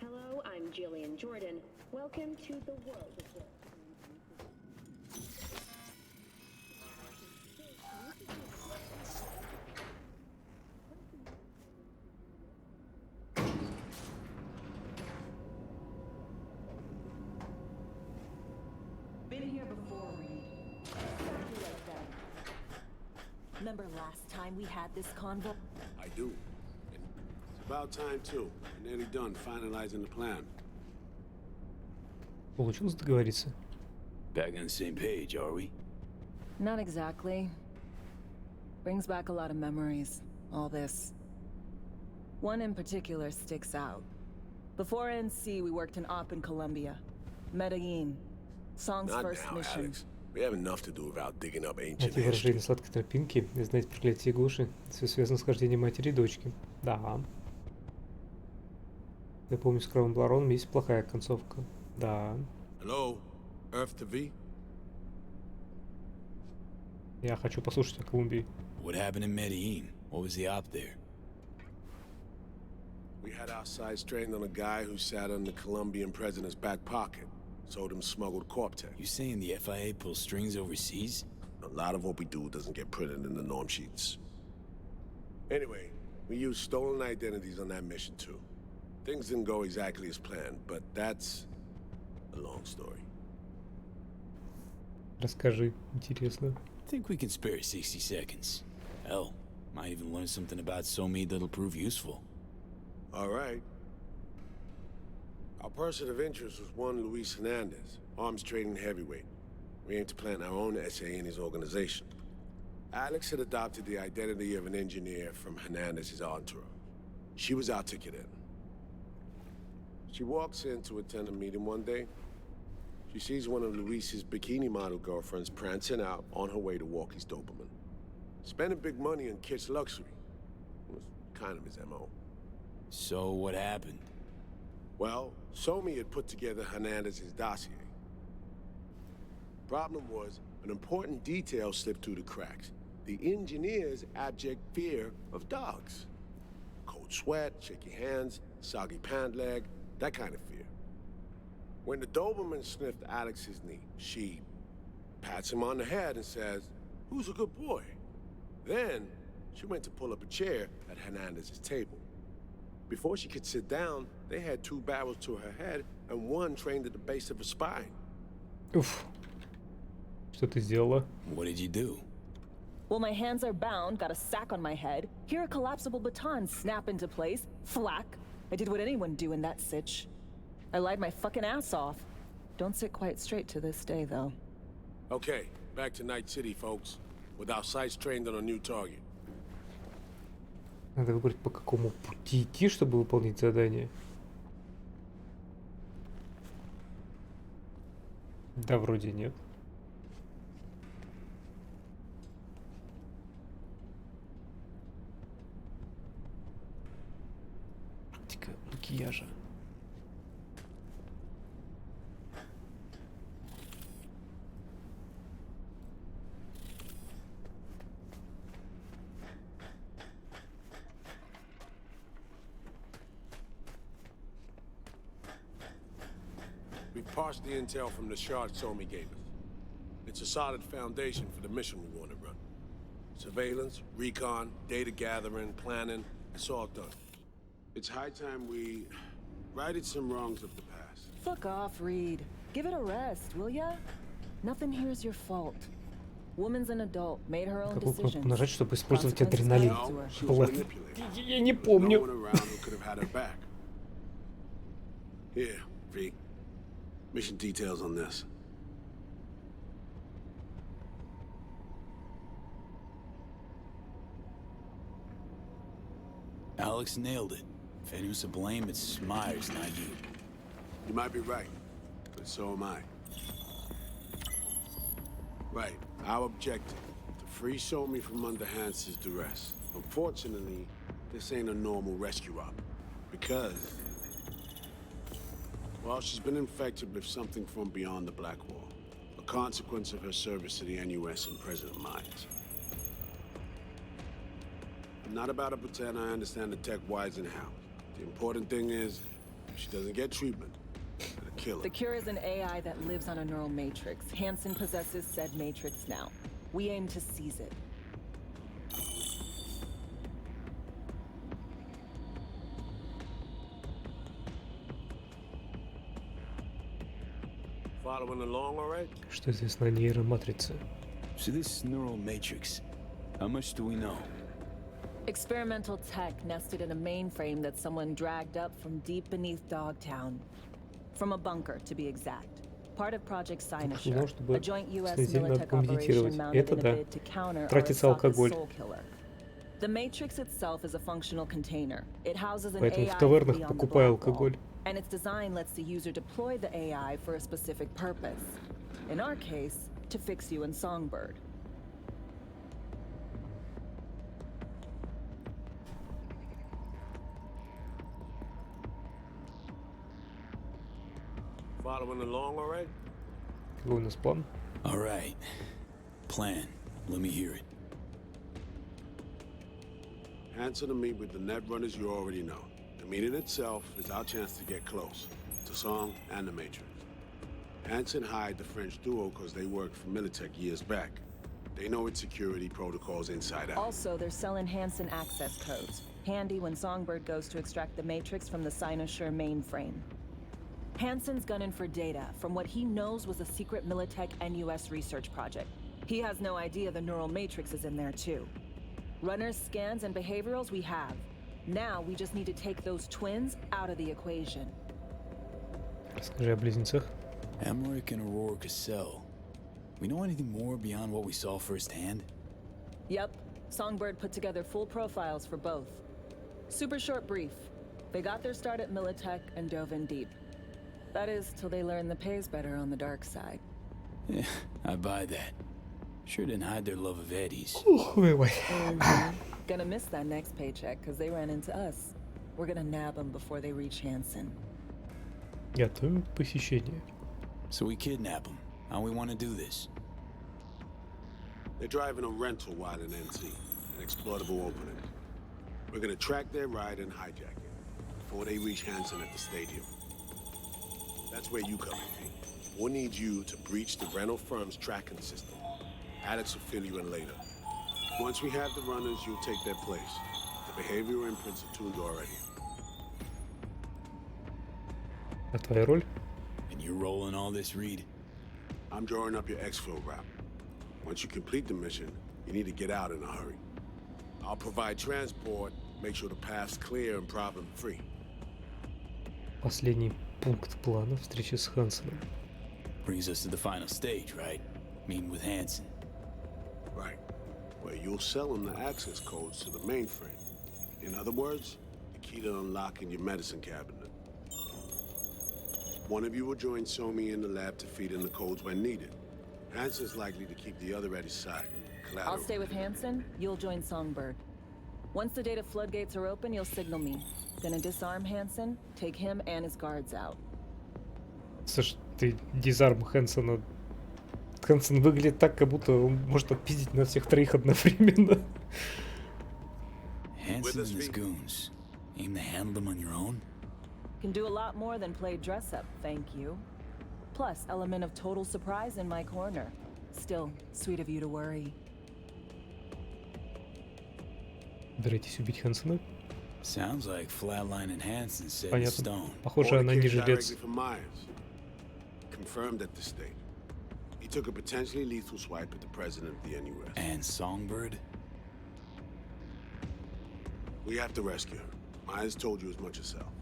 Hello, I'm Jillian Jordan. Welcome to the world of work. Been here before, Reed. Exactly like that. Remember last time we had this convo? I do. It's about time too. We're nearly done finalizing the plan. Получилось договориться? Back on the same page, are we? Not exactly. Brings back a lot of memories, all this. One in particular sticks out. Before NC, we worked an op in Colombia. Medellin. Song's Not first now, mission. Alex. We have enough to do without digging up ancient Найти history. выражение сладкой тропинки и знать проклятие Гоши. Все связано с хождением матери и дочки. Да. Я помню, с Кровавым Бароном есть плохая концовка. Да. Hello, Earth to V? Я хочу послушать о Колумбии. What happened in Medellin? What was the op there? We had our sights trained on a guy who sat on the Colombian president's back pocket. Sold him smuggled corp tech. You saying the FIA pulls strings overseas? A lot of what we do doesn't get printed in the norm sheets. Anyway, we used stolen identities on that mission too. Things didn't go exactly as planned, but that's a long story. Расскажи, интересно. I think we can spare 60 seconds. Hell, might even learn something about Somi that'll prove useful. All right. Our person of interest was one Luis Hernandez, arms trading heavyweight. We aim to plant our own SA in his organization. Alex had adopted the identity of an engineer from Hernandez's entourage. She was our ticket in. She walks in to attend a meeting one day. She sees one of Luis's bikini model girlfriends prancing out on her way to walk his Doberman. Spending big money on kitsch luxury. Was kind of his MO. So what happened? Well, Somi had put together Hernandez's dossier. Problem was, an important detail slipped through the cracks. The engineer's abject fear of dogs. Cold sweat, shaky hands, soggy pant leg, that kind of fear. When the Doberman sniffed Alex's knee, she pats him on the head and says, "Who's a good boy?" Then, she went to pull up a chair at Hernandez's table. Before she could sit down, they had 2 barrels to her head and one trained at the base of her spine. Уф. Что ты сделала? What did you do? Well, my hands are bound, got a sack on my head. Here a collapsible baton snap into place. Flack. I did what anyone do in that sitch. I lied my fucking ass off. Don't sit quite straight to this day, though. Okay, back to Night City, folks. With our sights trained on a new target. Надо выбрать, по какому пути идти, чтобы выполнить задание. Да, вроде нет. Практика макияжа. We parsed the intel from the shard Somi gave us. It's a solid foundation for the mission we want to run. Surveillance, recon, data gathering, planning, it's all done. It's high time we righted some wrongs of the past. Fuck off, Reed. Give it a rest, will ya? Nothing here's your fault. Woman's an adult, made her own Какую кнопку decisions. нажать, чтобы использовать адреналин? Блэд. Я не помню. No one around who could have had her back. Here, V. Mission details on this. Alex nailed it. If anyone's to blame, it's Myers, not you. You might be right, but so am I. Right, our objective, to free Somi from under Hans's duress. Unfortunately, this ain't a normal rescue op, because, well, she's been infected with something from beyond the Black Wall, a consequence of her service to the NUS and President Myers. I'm not about to pretend I understand the tech whys and hows. The important thing is, if she doesn't get treatment, it'll kill her. The cure is an AI that lives on a neural matrix. Hansen possesses said matrix now. We aim to seize it. Following along, all right? Что известно о нейроматрице? So this neural matrix, how much do we know? Experimental tech nested in a mainframe that someone dragged up from deep beneath Dogtown. From a bunker, to be exact. Part of Project Cynosure, a joint US militech operation mounted in a bid to counter Arasaka's soul killer. The matrix itself is a functional container. It houses an Поэтому AI в тавернах beyond the покупай Black Wall, алкоголь. and its design lets the user deploy the AI for a specific purpose. In our case, to fix you in Songbird. Following along, all right? Какой у нас план? All right. Plan. Let me hear it. Answer to meet with the net runners you already know. The meeting itself is our chance to get close to Song and the Matrix. Hansen hired the French duo because they worked for Militech years back. They know its security protocols inside out. Also, they're selling Hansen access codes. Handy when Songbird goes to extract the Matrix from the Cynosure mainframe. Hansen's gunning for data from what he knows was a secret Militech NUS research project. He has no idea the neural matrix is in there too. Runners, scans, and behaviorals we have. Now we just need to take those twins out of the equation. Расскажи о близнецах. Emmerich and Aurora Cassell. We know anything more beyond what we saw firsthand? Yep. Songbird put together full profiles for both. Super short brief. They got their start at Militech and dove in deep. That is, till they learn the pay's better on the dark side. Yeah, I buy that. Sure didn't hide their love of Eddie's. Gonna miss that next paycheck, because they ran into us. We're gonna nab them before they reach Hansen. Готовим посещение. So we kidnap them. How we want to do this? They're driving a rental while in NC, an exploitable opening. We're gonna track their ride and hijack it before they reach Hansen at the stadium. That's where you come in, Pete. We'll need you to breach the rental firm's tracking system. Alex will fill you in later. Once we have the runners, you'll take their place. The behavioral imprints are tuned already. А твоя роль? And you're rolling all this, Reed? I'm drawing up your exfil route. Once you complete the mission, you need to get out in a hurry. I'll provide transport, make sure the path's clear and problem-free. Последний пункт плана — встреча с Хансеном. Brings us to the final stage, right? Meeting with Hansen. Right. Where you'll sell him the access codes to the mainframe. In other words, the key to unlocking your medicine cabinet. One of you will join Somi in the lab to feed in the codes when needed. Hansen's likely to keep the other at his side. Collateral. I'll stay with Hansen, you'll join Songbird. Once the data floodgates are open, you'll signal me. Gonna disarm Hansen, take him and his guards out. Слушай, ты дизарм Хансена. Хансен выглядит так, как будто он может отпиздить на всех троих одновременно. Hansen and his goons. Aim to handle them on your own? Can do a lot more than play dress up, thank you. Plus, element of total surprise in my corner. Still, sweet of you to worry. Собираетесь убить Хансена? Sounds like Flatline and Hansen set in Понятно. stone. Похоже, она не жилец. Confirmed at the state. He took a potentially lethal swipe at the president of the NUS. And Songbird? We have to rescue her. Myers told you as much herself.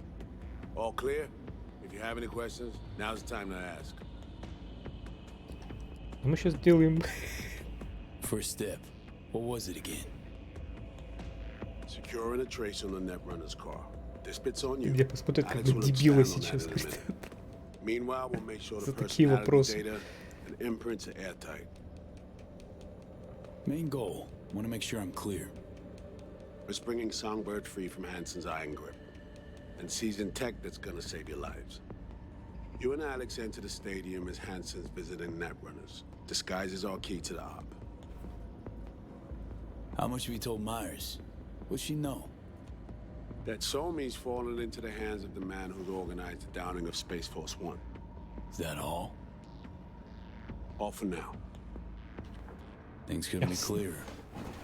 All clear? If you have any questions, now's the time to ask. Мы сейчас делаем. First step. What was it again? Securing a trace on the Netrunner's car. This bit's on you. Где посмотрят, как Alex на will дебила expand on сейчас. that in a minute. Meanwhile, we'll make sure the За такие personality вопросы. data and imprints are airtight. Main goal. Want to make sure I'm clear. It's bringing Songbird free from Hansen's iron grip. And seizing tech that's gonna save your lives. You and Alex enter the stadium as Hansen's visiting Netrunners. Disguise is our key to the op. How much have you told Myers? What's she know? That Somi's fallen into the hands of the man who's organized the downing of Space Force One. Is that all? All for now. Things couldn't be clearer.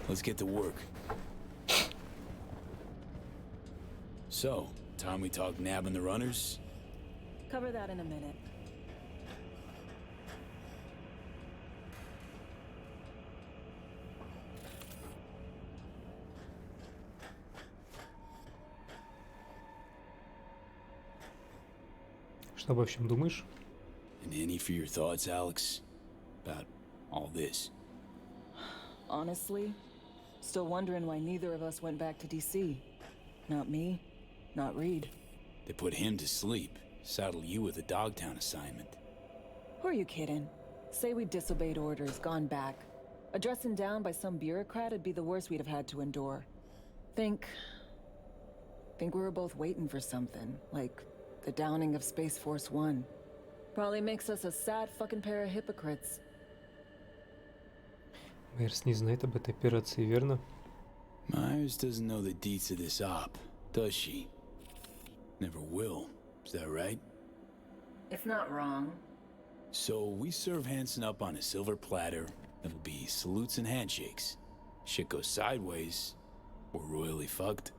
Let's get to work. So, time we talk nabbing the runners? Cover that in a minute. Что обо всем думаешь? And any for your thoughts, Alex? About all this? Honestly, still wondering why neither of us went back to DC. Not me, not Reed. They put him to sleep. Saddle you with a Dogtown assignment. Who are you kidding? Say we disobeyed orders, gone back. Addressing down by some bureaucrat would be the worst we'd have had to endure. Think we were both waiting for something, like the downing of Space Force One. Probably makes us a sad fucking pair of hypocrites. Майерс не знает об этой операции, верно? Myers doesn't know the deets of this op, does she? Never will. Is that right? It's not wrong. So we serve Hansen up on a silver platter. It'll be salutes and handshakes. Shit goes sideways, we're royally fucked.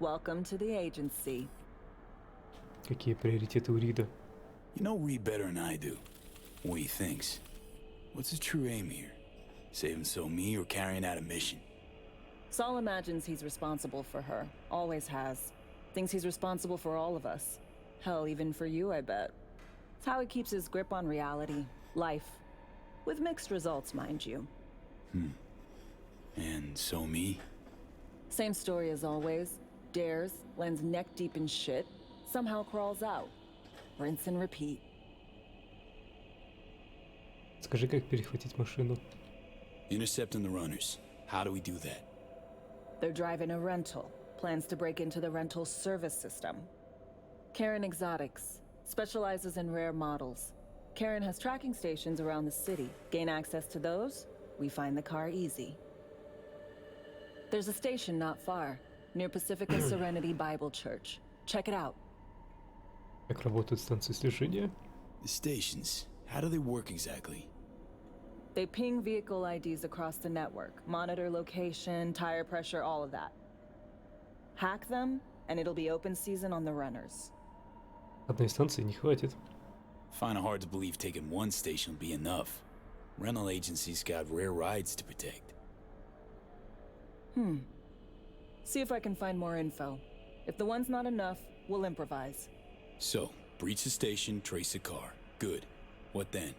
Welcome to the agency. Какие приоритеты у Рида? You know Reed better than I do. What he thinks. What's his true aim here? Saving Somi or carrying out a mission? Saul imagines he's responsible for her. Always has. Thinks he's responsible for all of us. Hell, even for you, I bet. It's how he keeps his grip on reality. Life. With mixed results, mind you. And Somi? Same story as always. Dares, lands neck deep in shit, somehow crawls out. Rinse and repeat. Скажи, как перехватить машину? Intercepting the runners. How do we do that? They're driving a rental. Plans to break into the rental service system. Karen Exotics. Specializes in rare models. Karen has tracking stations around the city. Gain access to those, we find the car easy. There's a station not far, near Pacifica Serenity Bible Church. Check it out. Как работают станции слежения? The stations. How do they work exactly? They ping vehicle IDs across the network, monitor location, tire pressure, all of that. Hack them, and it'll be open season on the runners. Одной станции не хватит. Find it hard to believe taking one station will be enough. Rental agencies got rare rides to protect. See if I can find more info. If the one's not enough, we'll improvise. So, breach the station, trace a car. Good. What then?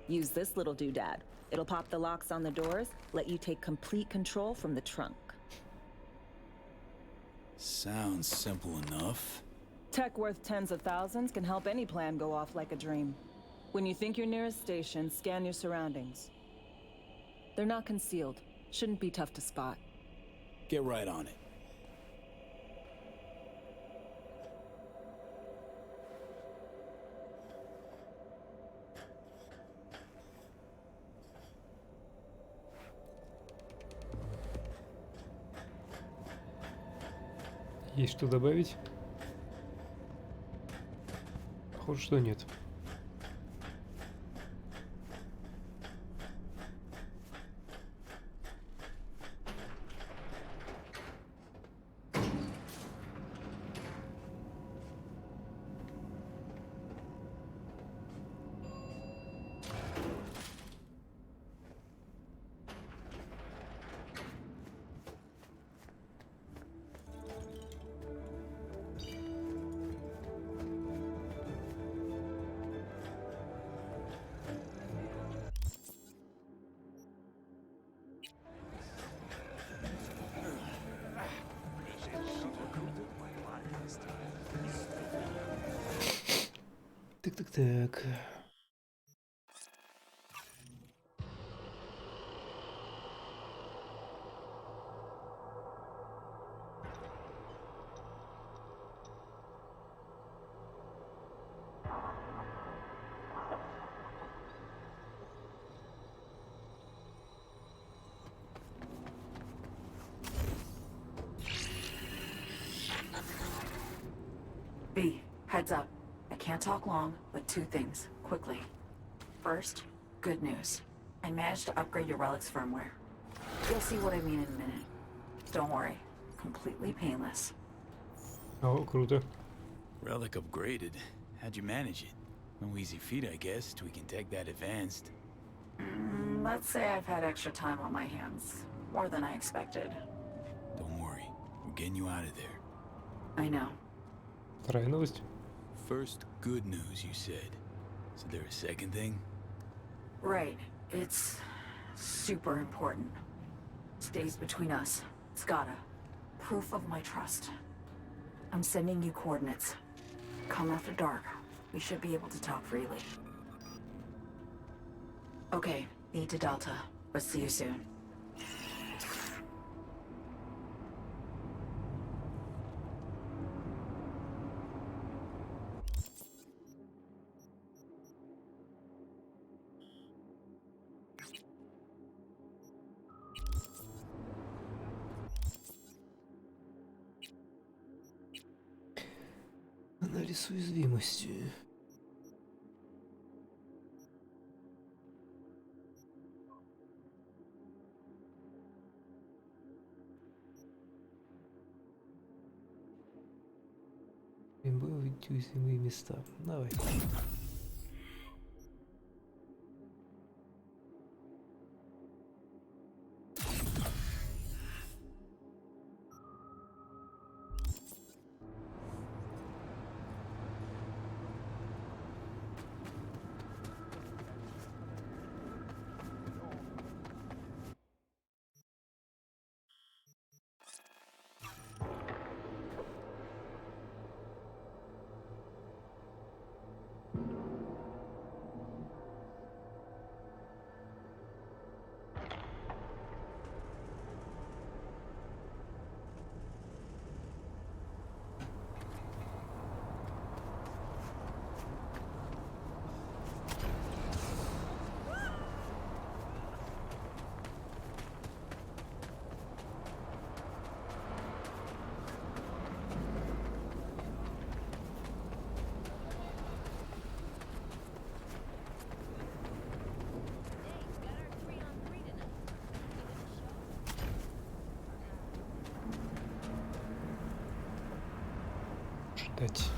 Use this little doodad. It'll pop the locks on the doors, let you take complete control from the trunk. Sounds simple enough. Tech worth tens of thousands can help any plan go off like a dream. When you think you're near a station, scan your surroundings. They're not concealed. Shouldn't be tough to spot. Get right on it. Есть что добавить? Похоже, что нет. Так. B, heads up. I can't talk long, but two things, quickly. First, good news. I managed to upgrade your relic's firmware. You'll see what I mean in a minute. Don't worry, completely painless. О, круто. Relic upgraded. How'd you manage it? No easy feat, I guess, tweaking tech that advanced. Let's say I've had extra time on my hands. More than I expected. Don't worry. We're getting you out of there. I know. Вторая новость. First, good news, you said. Is there a second thing? Right. It's super important. Stays between us. It's gotta. Proof of my trust. I'm sending you coordinates. Come after dark. We should be able to talk freely. Okay, need to Delta, but see you soon. Анализ уязвимости. Будем увидеть уязвимые места. Давай. Ждать.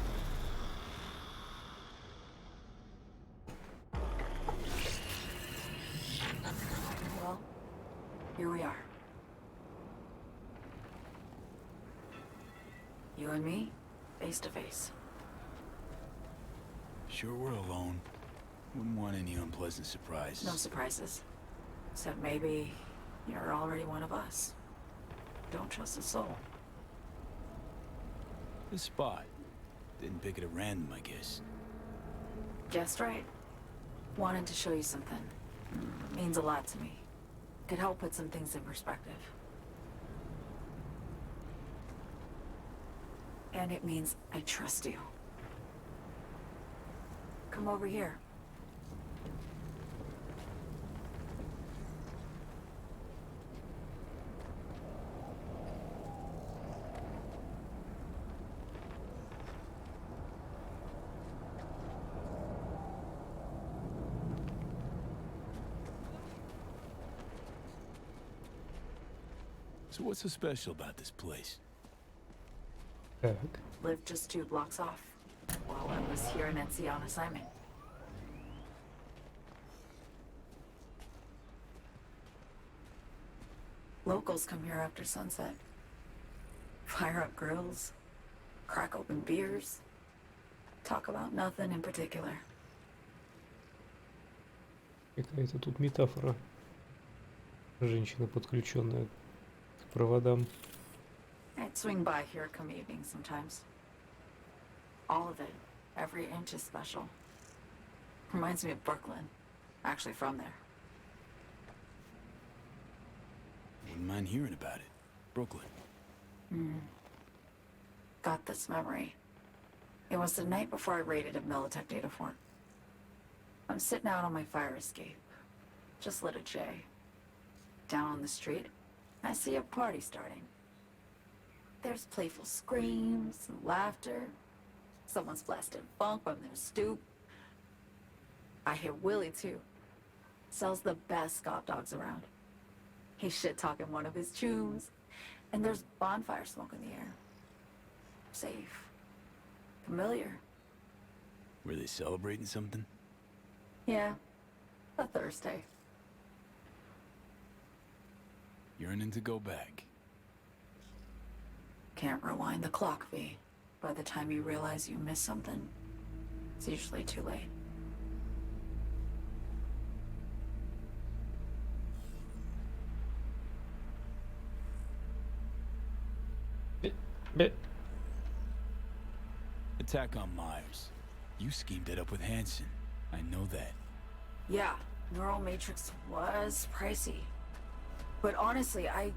here we are. You and me, face to face. Sure we're alone. Wouldn't want any unpleasant surprises. No surprises. Except maybe you're already one of us. Don't trust a soul. This spot. Didn't pick it at random, I guess. Guessed right. Wanted to show you something. Means a lot to me. Could help put some things in perspective. And it means I trust you. Come over here. So what's so special about this place? Lived just 2 blocks off while I was here in NC on assignment. Locals come here after sunset. Fire up grills, crack open beers, talk about nothing in particular. Какая-то тут метафора. Женщина, подключенная к проводам. I'd swing by here come evening sometimes. All of it, every inch is special. Reminds me of Brooklyn. Actually from there. Wouldn't mind hearing about it. Brooklyn. Got this memory. It was the night before I raided a Militech data fort. I'm sitting out on my fire escape. Just lit a J. Down on the street, I see a party starting. There's playful screams and laughter. Someone's blasting funk from their stoop. I hear Willie too. Sells the best scout dogs around. He's shit-talking one of his chooms. And there's bonfire smoke in the air. Safe. Familiar. Were they celebrating something? Yeah. A Thursday. Yearning to go back. Can't rewind the clock, V. By the time you realize you missed something, it's usually too late. Attack on Myers. You schemed it up with Hansen. I know that. Yeah, Neural Matrix was pricey. But honestly, I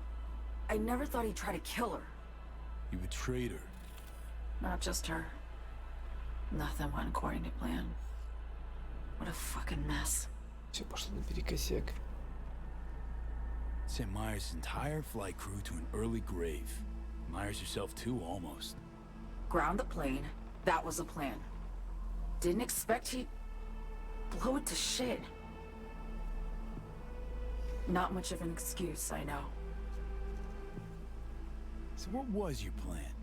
never thought he'd try to kill her. You betrayed her. Not just her. Nothing went according to plan. What a fucking mess. Все пошло наперекосяк. Sent Myers' entire flight crew to an early grave. Myers herself too, almost. Ground the plane. That was the plan. Didn't expect he'd blow it to shit. Not much of an excuse, I know. So what was your plan?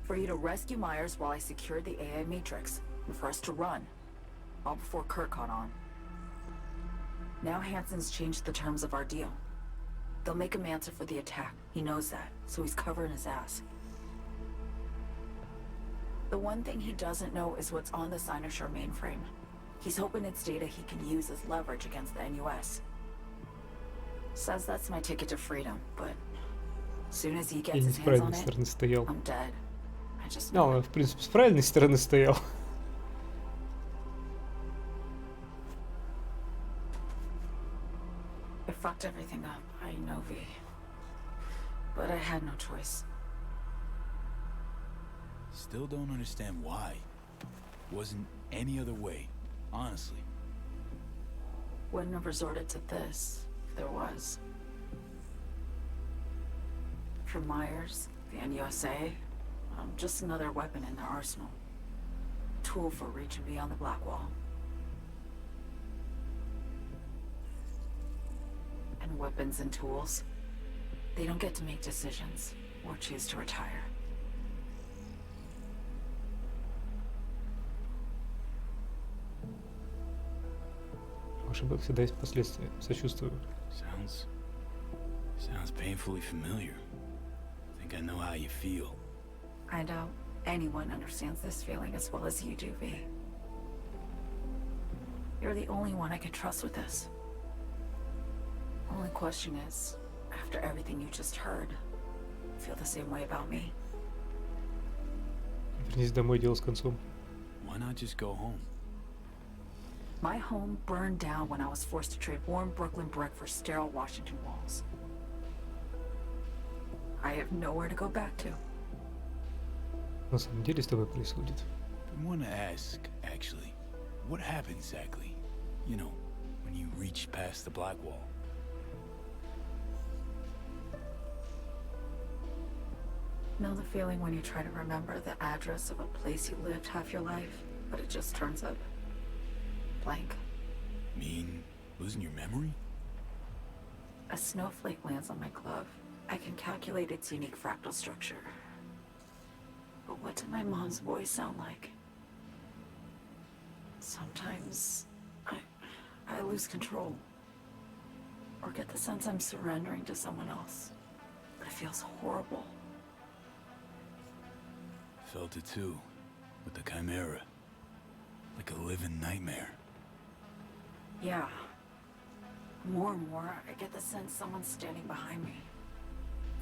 For you to rescue Myers while I secured the AI Matrix, and for us to run. All before Kurt caught on. Now Hansen's changed the terms of our deal. They'll make him answer for the attack. He knows that, so he's covering his ass. The one thing he doesn't know is what's on the Cynosure mainframe. He's hoping it's data he can use as leverage against the NUS. Says that's my ticket to freedom, but as soon as he gets his hands on it, I'm dead. I just know. Он, в принципе, с правильной стороны стоял. I fucked everything up, I know, V. But I had no choice. Still don't understand why. Wasn't any other way, honestly. Wouldn't have resorted to this if there was. For Myers, the NUSA, I'm just another weapon in their arsenal. Tool for reaching beyond the Black Wall. And weapons and tools, they don't get to make decisions or choose to retire. ошибок всегда есть последствия. Сочувствую. Sounds painfully familiar. I think I know how you feel. I doubt anyone understands this feeling as well as you do, V. You're the only one I can trust with this. Only question is, after everything you just heard, feel the same way about me? Вернись домой, дело с концом. Why not just go home? My home burned down when I was forced to trade warm Brooklyn brick for sterile Washington walls. I have nowhere to go back to. На самом деле с тобой происходит. I want to ask, actually, what happened exactly? You know, when you reached past the black wall. Know the feeling when you try to remember the address of a place you lived half your life, but it just turns up blank? Mean losing your memory? A snowflake lands on my glove. I can calculate its unique fractal structure. But what did my mom's voice sound like? Sometimes I lose control. Or get the sense I'm surrendering to someone else. But it feels horrible. Felt it too, with the Chimera. Like a living nightmare. Yeah. More and more, I get the sense someone's standing behind me.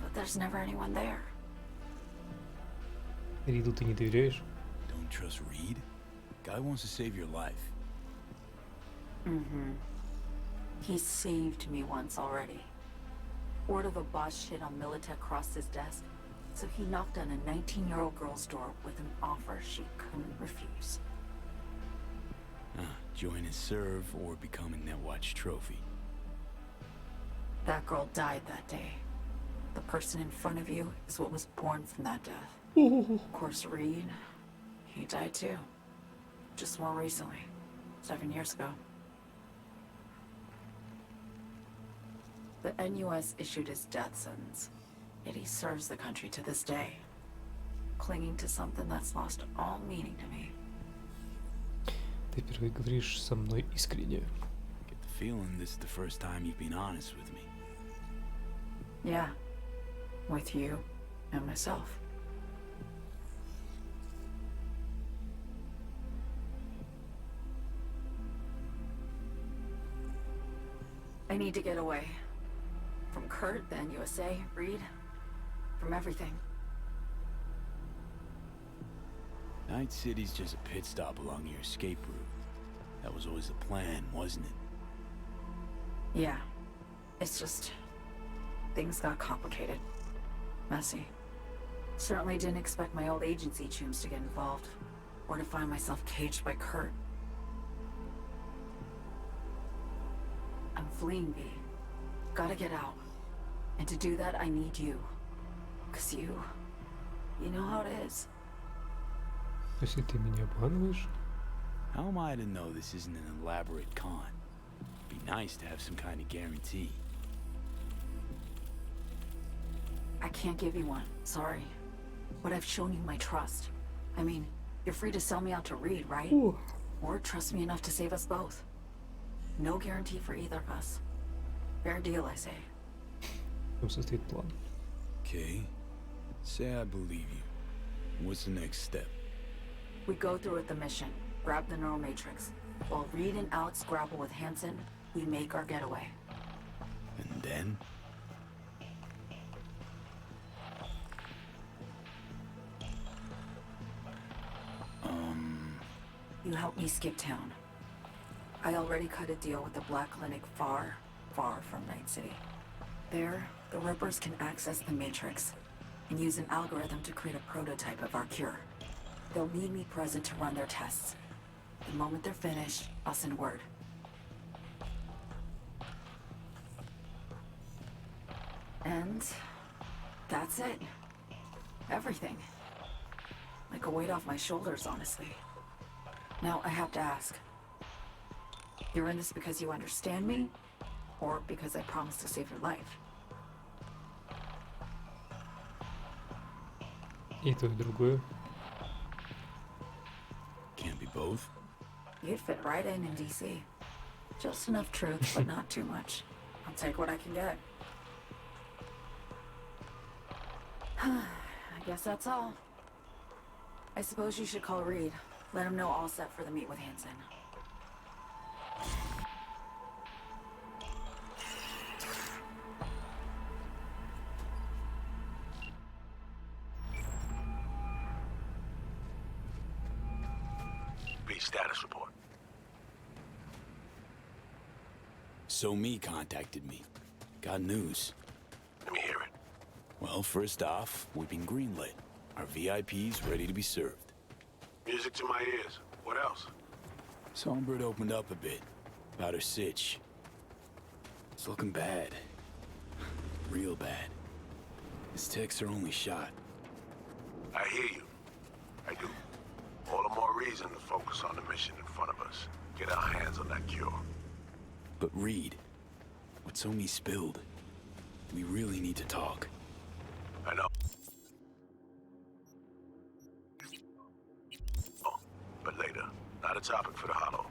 But there's never anyone there. Риду ты не доверяешь? Don't trust Reed? Guy wants to save your life. Mm-hmm. He saved me once already. Word of a boss shit on Militech crossed his desk, so he knocked on a 19-year-old girl's door with an offer she couldn't refuse. Join and serve or become a Netwatch trophy. That girl died that day. The person in front of you is what was born from that death. Of course, Reed, he died too. Just more recently, 7 years ago. The NUS issued his death sentence, yet he serves the country to this day, clinging to something that's lost all meaning to me. Ты впервые говоришь со мной искренне. Get the feeling this is the first time you've been honest with me. Yeah, with you and myself. I need to get away. From Kurt, the NUSA, Reed, from everything. Night City's just a pit stop along your escape route. That was always the plan, wasn't it? Yeah. It's just... things got complicated. Messy. Certainly didn't expect my old agency chooms to get involved. Or to find myself caged by Kurt. I'm fleeing, V. Gotta get out. And to do that, I need you. 'Cause you know how it is. Если ты меня обманываешь? How am I to know this isn't an elaborate con? It'd be nice to have some kind of guarantee. I can't give you one, sorry. But I've shown you my trust. I mean, you're free to sell me out to Reed, right? Ooh. Or trust me enough to save us both. No guarantee for either of us. Fair deal, I say. В чем состоит план? Okay. Say I believe you. What's the next step? We go through with the mission, grab the neural matrix. While Reed and Alex grapple with Hansen, we make our getaway. And then? You help me skip town. I already cut a deal with the Black Clinic far, far from Night City. There, the Rippers can access the Matrix and use an algorithm to create a prototype of our cure. They'll need me present to run their tests. The moment they're finished, I'll send word. And that's it. Everything. Like a weight off my shoulders, honestly. Now, I have to ask. You're in this because you understand me? Or because I promised to save your life? И то, и другое. Can't be both. You'd fit right in DC. Just enough truth, but not too much. I'll take what I can get. I guess that's all. I suppose you should call Reed. Let him know all set for the meet with Hansen. B, status report. So me contacted me. Got news. Let me hear it. Well, first off, we've been greenlit. Our VIP's ready to be served. Music to my ears. What else? Songbird opened up a bit about her sitch. It's looking bad. Real bad. His tech's her only shot. I hear you. I do. All the more reason to focus on the mission in front of us. Get our hands on that cure. But Reed, what Somi spilled, we really need to talk. I know. Oh, but later. Not a topic for the Hollow.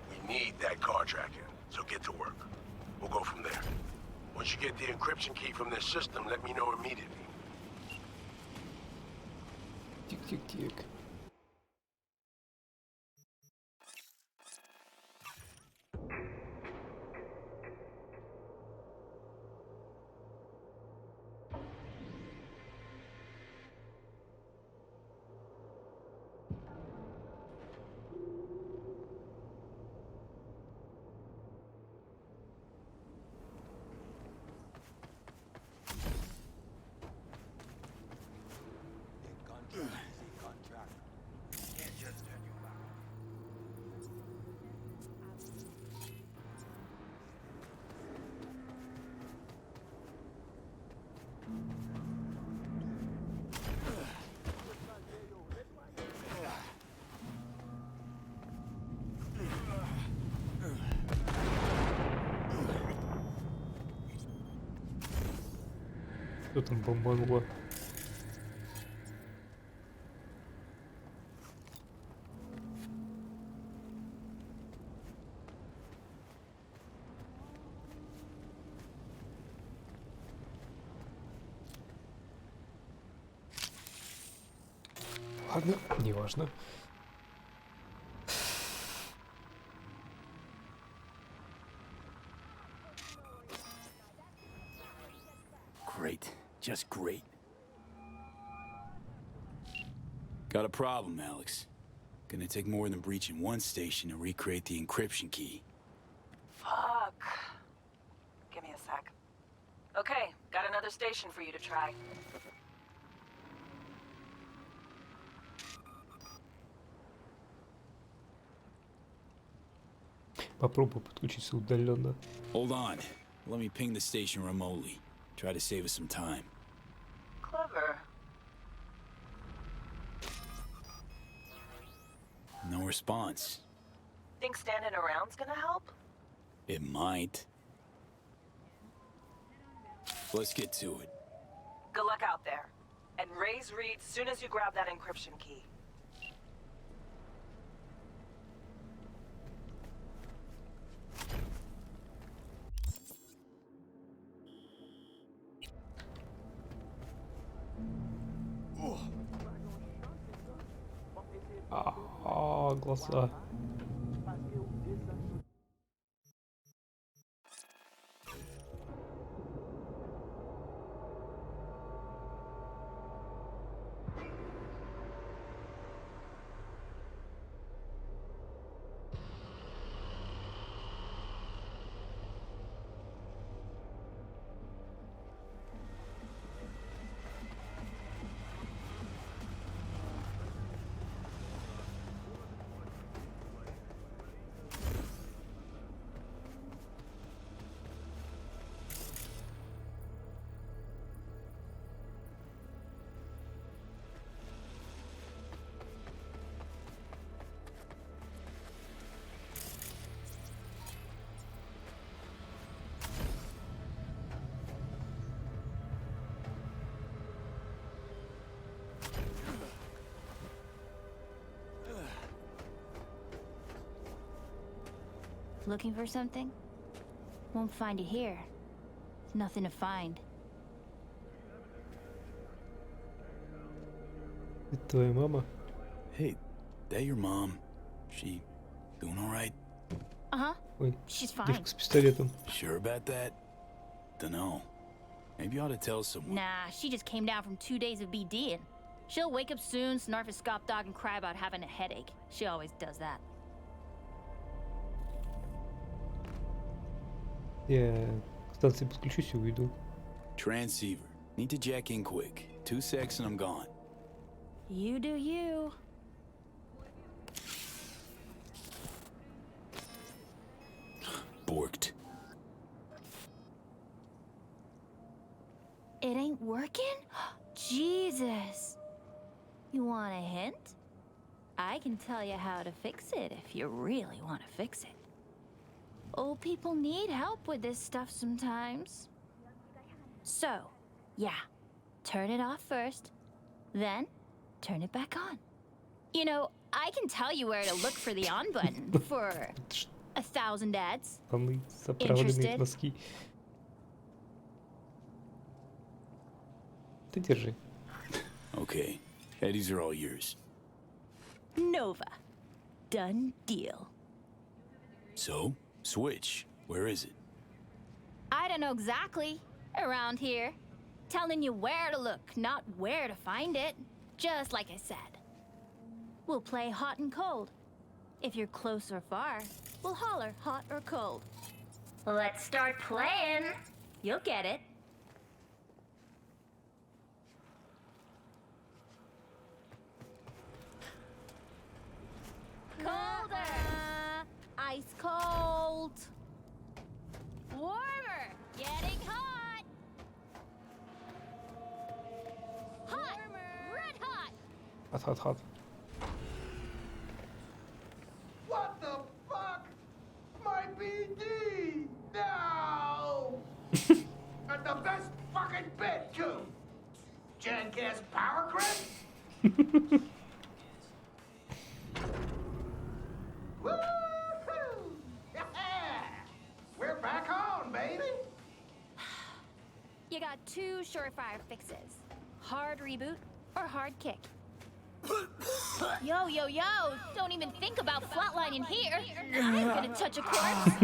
We need that car tracking, so get to work. We'll go from there. Once you get the encryption key from this system, let me know immediately. Тик-тик-тик. Что там бомбануло? Ладно, неважно. Great. Just great. Got a problem, Alex. Gonna take more than breaching one station to recreate the encryption key. Fuck. Give me a sec. Okay, got another station for you to try. Попробую подключиться удаленно. Hold on. Let me ping the station remotely. Try to save us some time. Clever. No response. Think standing around's gonna help? It might. Let's get to it. Good luck out there. And raise Reed soon as you grab that encryption key. Глаза. Looking for something? Won't find it here. There's nothing to find. Это твоя мама? Hey, that your mom? She doing all right? Uh-huh. Ой, She's fine. девка с пистолетом. Sure about that? Dunno. Maybe you ought to tell someone. Nah, she just came down from 2 days of BDing. She'll wake up soon, snarf a scop dog, and cry about having a headache. She always does that. Я к станции подключусь и уйду. Transceiver. Need to jack in quick. 2 secs and I'm gone. You do you. Borked. It ain't working? Jesus. You want a hint? I can tell you how to fix it if you really want to fix it. Old people need help with this stuff sometimes. So, yeah, turn it off first, then turn it back on. You know, I can tell you where to look for the on button for 1,000 ads. Самые заправленные носки. Ты держи. Okay. Eddies are all yours. Nova. Done deal. So, switch. Where is it? I don't know exactly. Around here. Telling you where to look, not where to find it. Just like I said. We'll play hot and cold. If you're close or far, we'll holler hot or cold. Let's start playing. You'll get it. Colder. Ice cold. Warmer. Getting hot. Hot. Red hot. Hot, hot, hot. What the fuck? My BD! No! And the best fucking bit, too! Jackass power grip? Woo-hoo! Yeah! We're back on, baby! You got 2 surefire fixes. Hard reboot or hard kick. Yo, yo, yo! Don't even think about flatlining here. I'm gonna touch a corpse.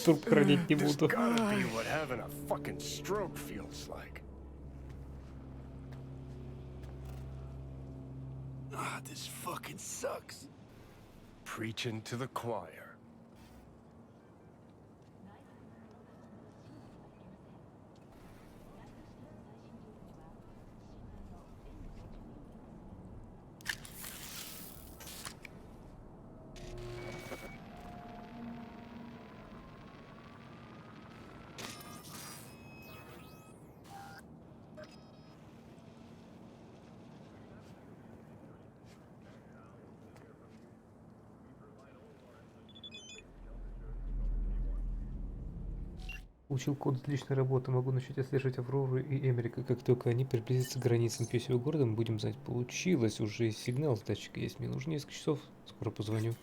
Тут хранить не This буду. gotta be what having a fucking stroke feels like. Ah, this fucking sucks. Preaching to the choir. Получил код отличной работы. Могу начать отслеживать Аврору и Эмерика. Как только они приблизятся к границам писего города, мы будем знать. Получилось. Уже сигнал с датчика есть. Мне нужно несколько часов. Скоро позвоню.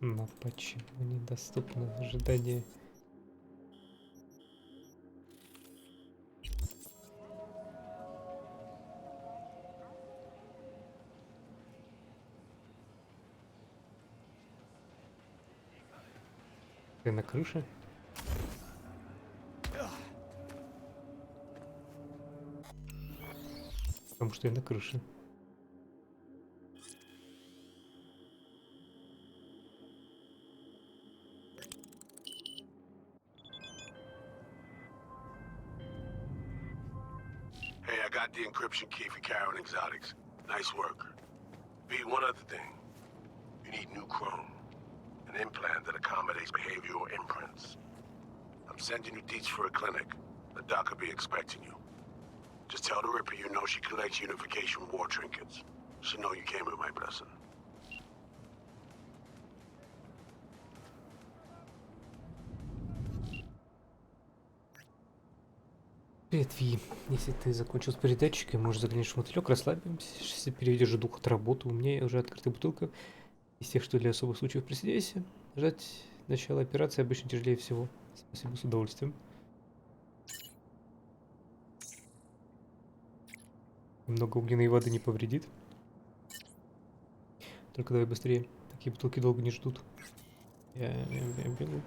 Но почему недоступно ожидание? Ты на крыше? Потому что я на крыше. Hey, I got the encryption key for Karen Exotics. Nice work. B, one other thing. You need new chrome. An implant that accommodates behavioral imprints. I'm sending you deets for a clinic. The doc will be expecting you. Just tell the Ripper you know she collects unification war trinkets. She'll know you came with my blessing. Привет, Ви. Если ты закончил с передатчиком, можешь заглянуть в мотылек, расслабимся, переведешь дух от работы. У меня уже открытая бутылка из тех, что для особых случаев присоединяйся. Ждать начала операции обычно тяжелее всего. Спасибо, с удовольствием. Немного огненной воды не повредит. Только давай быстрее. Такие бутылки долго не ждут. Я бегу.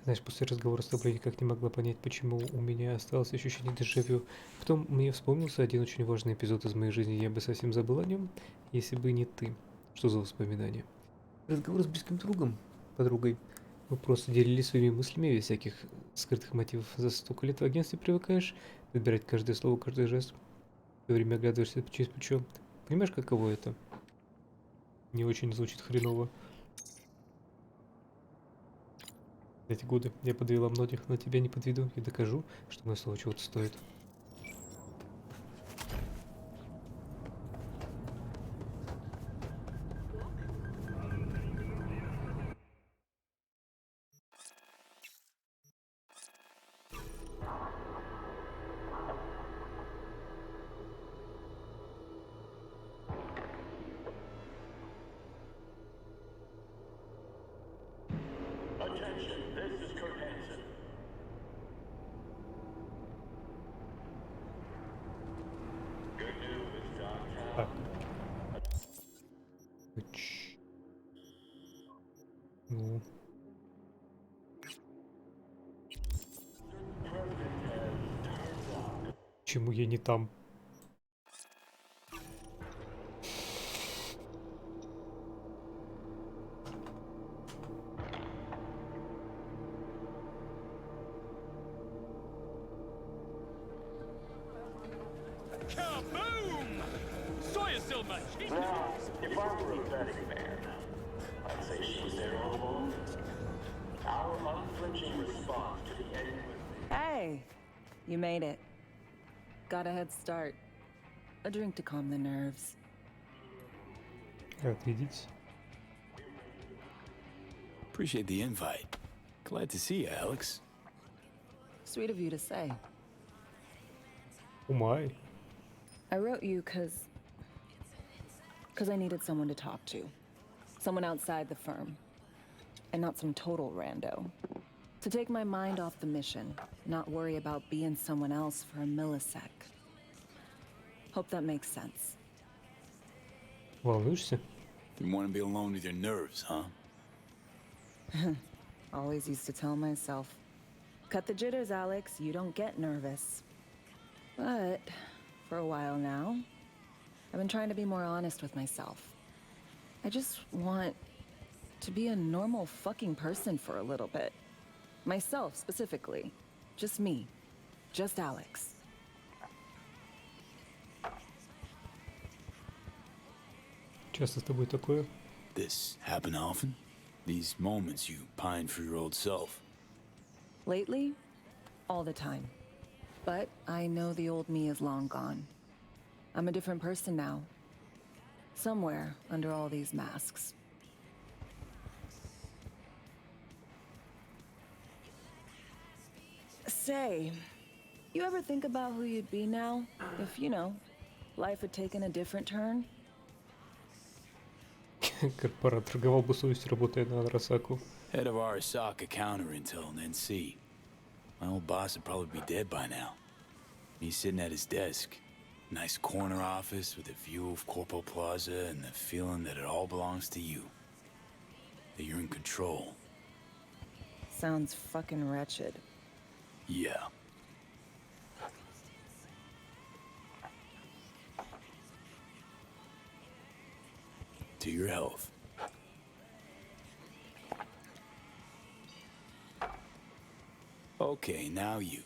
Знаешь, после разговора с тобой я никак не могла понять, почему у меня осталось ощущение дежавю. Потом мне вспомнился один очень важный эпизод из моей жизни, я бы совсем забыл о нем, если бы не ты. Что за воспоминания? Разговор с близким другом, подругой. Мы просто делились своими мыслями без всяких скрытых мотивов. За столько лет в агентстве привыкаешь выбирать каждое слово, каждый жест. В то время оглядываешься через плечо. Понимаешь, каково это? Не очень звучит хреново. Эти годы я подвела многих, но тебя не подведу и докажу, что мое слово чего-то стоит. Attention, this is Kurt Hansen. Good news, downtown. Ну. Почему я не там? Kaboom! Sawyer still much. Now, if I were a betting man, I'd say she was there all along. Our unflinching response to the end. Hey, you made it. Got a head start. A drink to calm the nerves. Рад видеть. Appreciate the invite. Glad to see you, Alex. Sweet of you to say. Oh my. I wrote you because I needed someone to talk to. Someone outside the firm. And not some total rando. To take my mind off the mission. Not worry about being someone else for a millisec. Hope that makes sense. Волнуешься? You want to be alone with your nerves, huh? Always used to tell myself, cut the jitters, Alex, you don't get nervous. But for a while now, I've been trying to be more honest with myself. I just want to be a normal fucking person for a little bit. Myself, specifically. Just me. Just Alex. Часто с тобой такое? This happen often? These moments you pine for your old self? Lately, all the time. But I know the old me is long gone. I'm a different person now. Somewhere under all these masks. Say, you ever think about who you'd be now? If, you know, life had taken a different turn? Корпорат торговал бы совестью, работая на Арасаку. Head of Arasaka Counterintel and NC. My old boss would probably be dead by now. He's sitting at his desk. Nice corner office with a view of Corpo Plaza and the feeling that it all belongs to you. That you're in control. Sounds fucking wretched. Yeah. To your health. Okay, now you.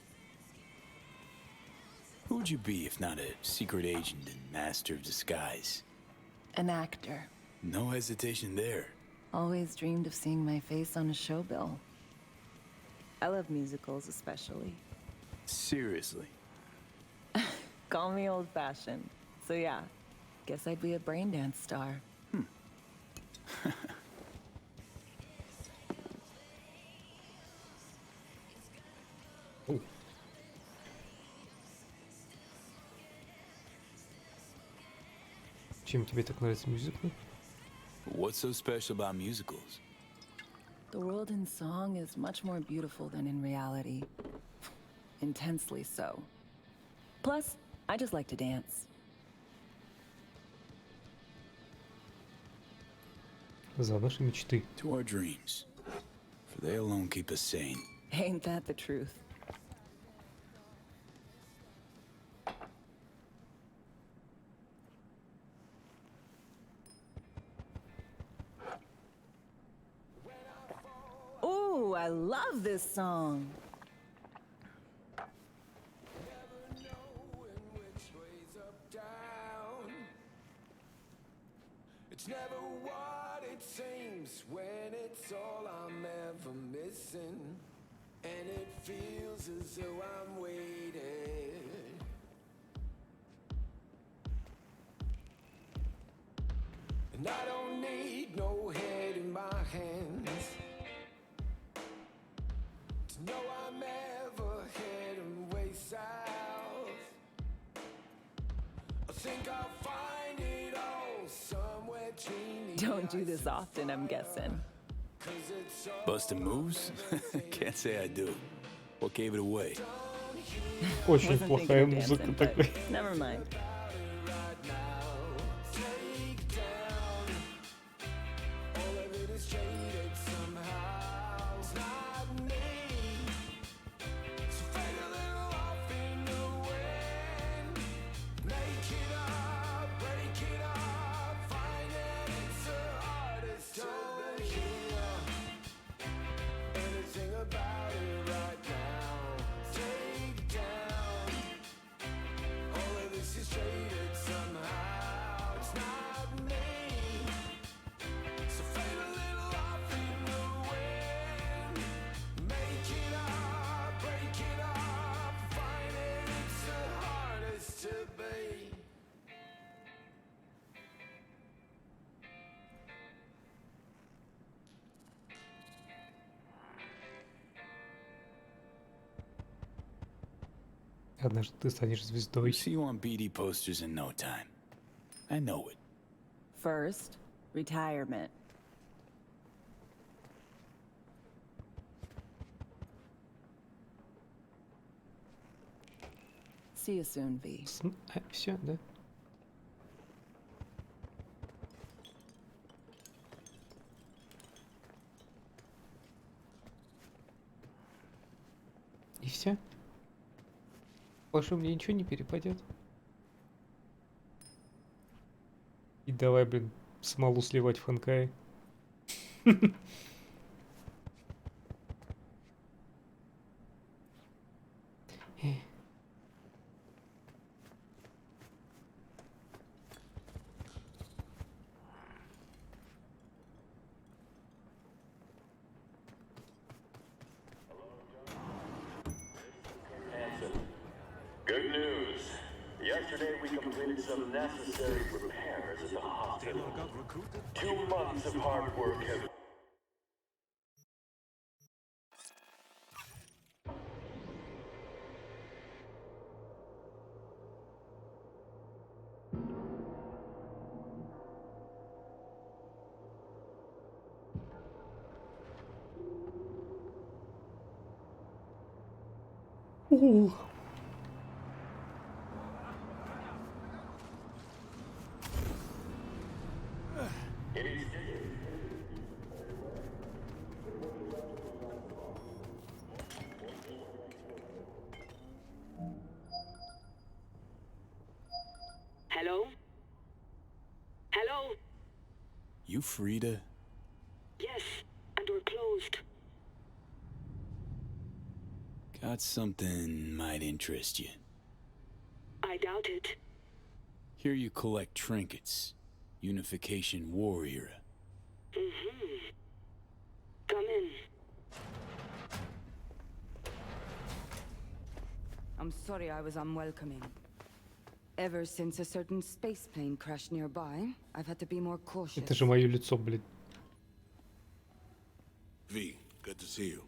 Who would you be if not a secret agent and master of disguise? An actor. No hesitation there. Always dreamed of seeing my face on a show bill. I love musicals especially. Seriously. Call me old-fashioned. So yeah, guess I'd be a braindance star. Oh. Чем тебе так нравятся мюзиклы? What's so special about musicals? The world in song is much more beautiful than in reality. Intensely so. Plus, I just like to dance. За наши мечты. To our dreams. For they alone keep us sane. Ain't that the truth? Ooh, I love this song. It's never what it seems when it's all I'm ever missing. And it feels as though I'm waiting. And I don't need no head in my hands to know I'm ever heading way south. I think I'll find it all somewhere dreamy. Don't do this often, I'm guessing. Bustin' moves? Can't say I do. What gave it away? Очень плохая музыка такой. Never mind. Однажды ты станешь звездой. See you on BD posters in no time. I know it. First, retirement. See you soon, V. Все, да? И все? Больше мне ничего не перепадет. И давай, блин, смолу сливать в Ханкае. Good news. Yesterday we completed some necessary repairs at the hospital. 2 months of hard work have... Hello? Hello? You Frida? Yes, and we're closed. Got something might interest you. I doubt it. Here you collect trinkets. Unification War era. Mm-hmm. I'm sorry I was unwelcoming. Ever since a certain space plane crashed nearby, I've had to be more cautious. Это же моё лицо, блин. V, good to see you.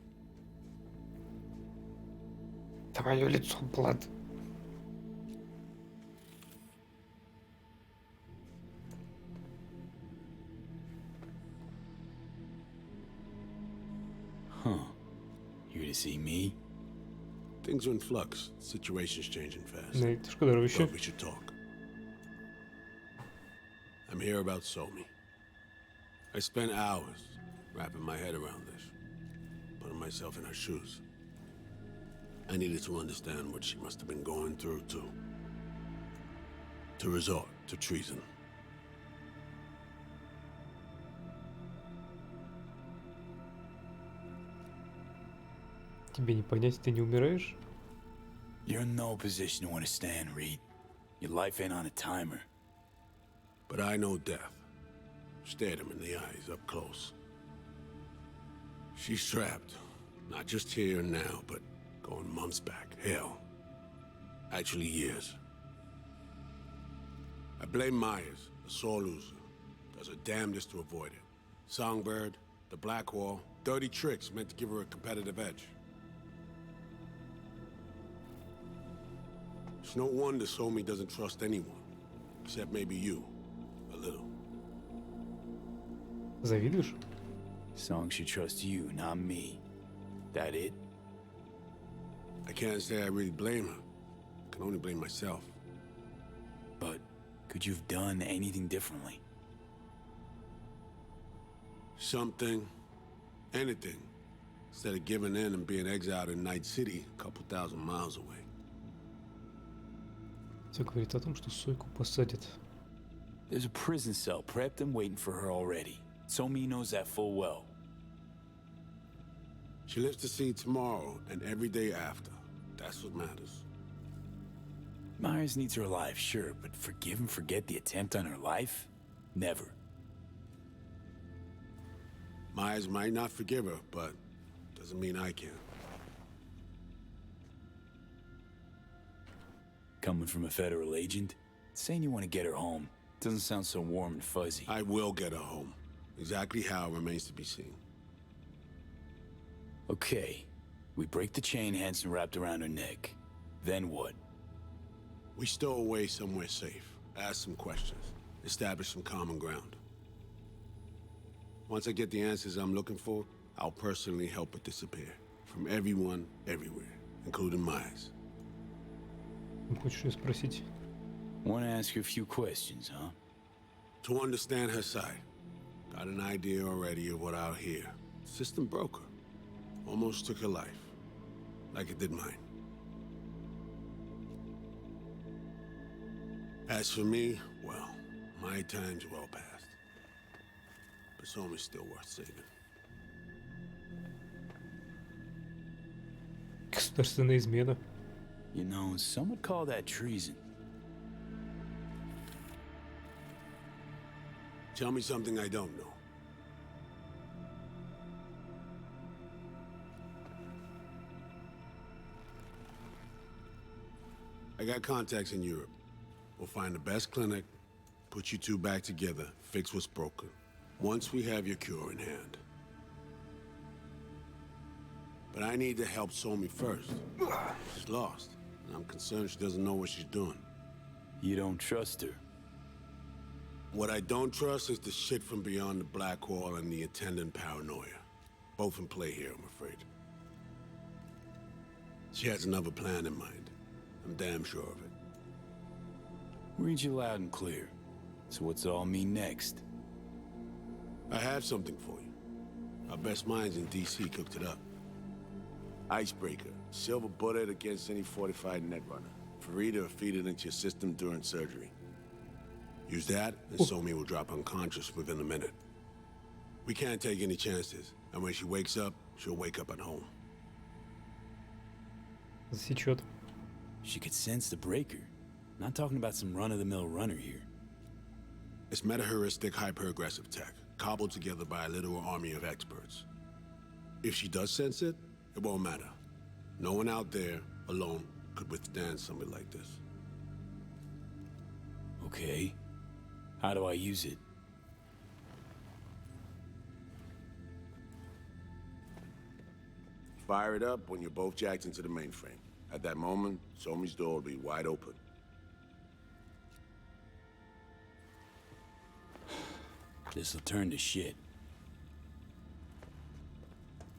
Это моё лицо, Влад. Huh. Here to see me? Things are in flux. Situation's changing fast. Ну, это ж здоровище. But we should talk. I'm here about Somi. I spent hours wrapping my head around this, putting myself in her shoes. I needed to understand what she must have been going through to resort to treason. Тебе не понять, ты не умираешь? You're in no position to understand, Reed. Your life ain't on a timer. But I know death. Stared him in the eyes up close. She's trapped, not just here and now, but going months back. Hell. Actually years. I blame Myers, a sore loser. Does her damnedest to avoid it. Songbird, the Black Wall, dirty tricks meant to give her a competitive edge. It's no wonder Somi doesn't trust anyone, except maybe you, a little. Завидуешь? Song should trust you, not me. That it? I can't say I really blame her. I can only blame myself. But could you have done anything differently? Something. Anything. Instead of giving in and being exiled in Night City, a couple thousand miles away. Все говорит о том, что Сойку посадят. There's a prison cell prepped and waiting for her already. Somi knows that full well. She lives to see tomorrow and every day after. That's what matters. Myers needs her alive, sure, but forgive and forget the attempt on her life? Never. Myers might not forgive her, but doesn't mean I can. Coming from a federal agent? Saying you want to get her home doesn't sound so warm and fuzzy. I will get her home. Exactly how remains to be seen. Okay. We break the chain Hansen wrapped around her neck. Then what? We stow away somewhere safe. Ask some questions. Establish some common ground. Once I get the answers I'm looking for, I'll personally help her disappear. From everyone, everywhere. Including Myers. Хочешь её спросить? Want to ask her a few questions, huh? To understand her side. Got an idea already of what I'll hear. System broke her. Almost took her life. Like it did mine. As for me, well, my time's well past. But Somi's still worth saving. Государственная измена. You know, some would call that treason. Tell me something I don't know. I got contacts in Europe. We'll find the best clinic, put you two back together, fix what's broken. Once we have your cure in hand. But I need to help Somi first. She's lost, and I'm concerned she doesn't know what she's doing. You don't trust her? What I don't trust is the shit from beyond the Black Wall and the attendant paranoia. Both in play here, I'm afraid. She has another plan in mind. I'm damn sure of it. Read you loud and clear. So what's it all mean next? I have something for you. Our best minds in DC cooked it up. Icebreaker. Silver bullet against any fortified netrunner. Free to feed it into your system during surgery. Use that, and Somi will drop unconscious within a minute. We can't take any chances, and when she wakes up, she'll wake up at home. Засечет. She could sense the breaker. Not talking about some run-of-the-mill runner here. It's meta-heuristic hyper-aggressive tech, cobbled together by a literal army of experts. If she does sense it, it won't matter. No one out there, alone, could withstand something like this. Okay. How do I use it? Fire it up when you're both jacked into the mainframe. At that moment, Somi's door will be wide open. This'll turn to shit.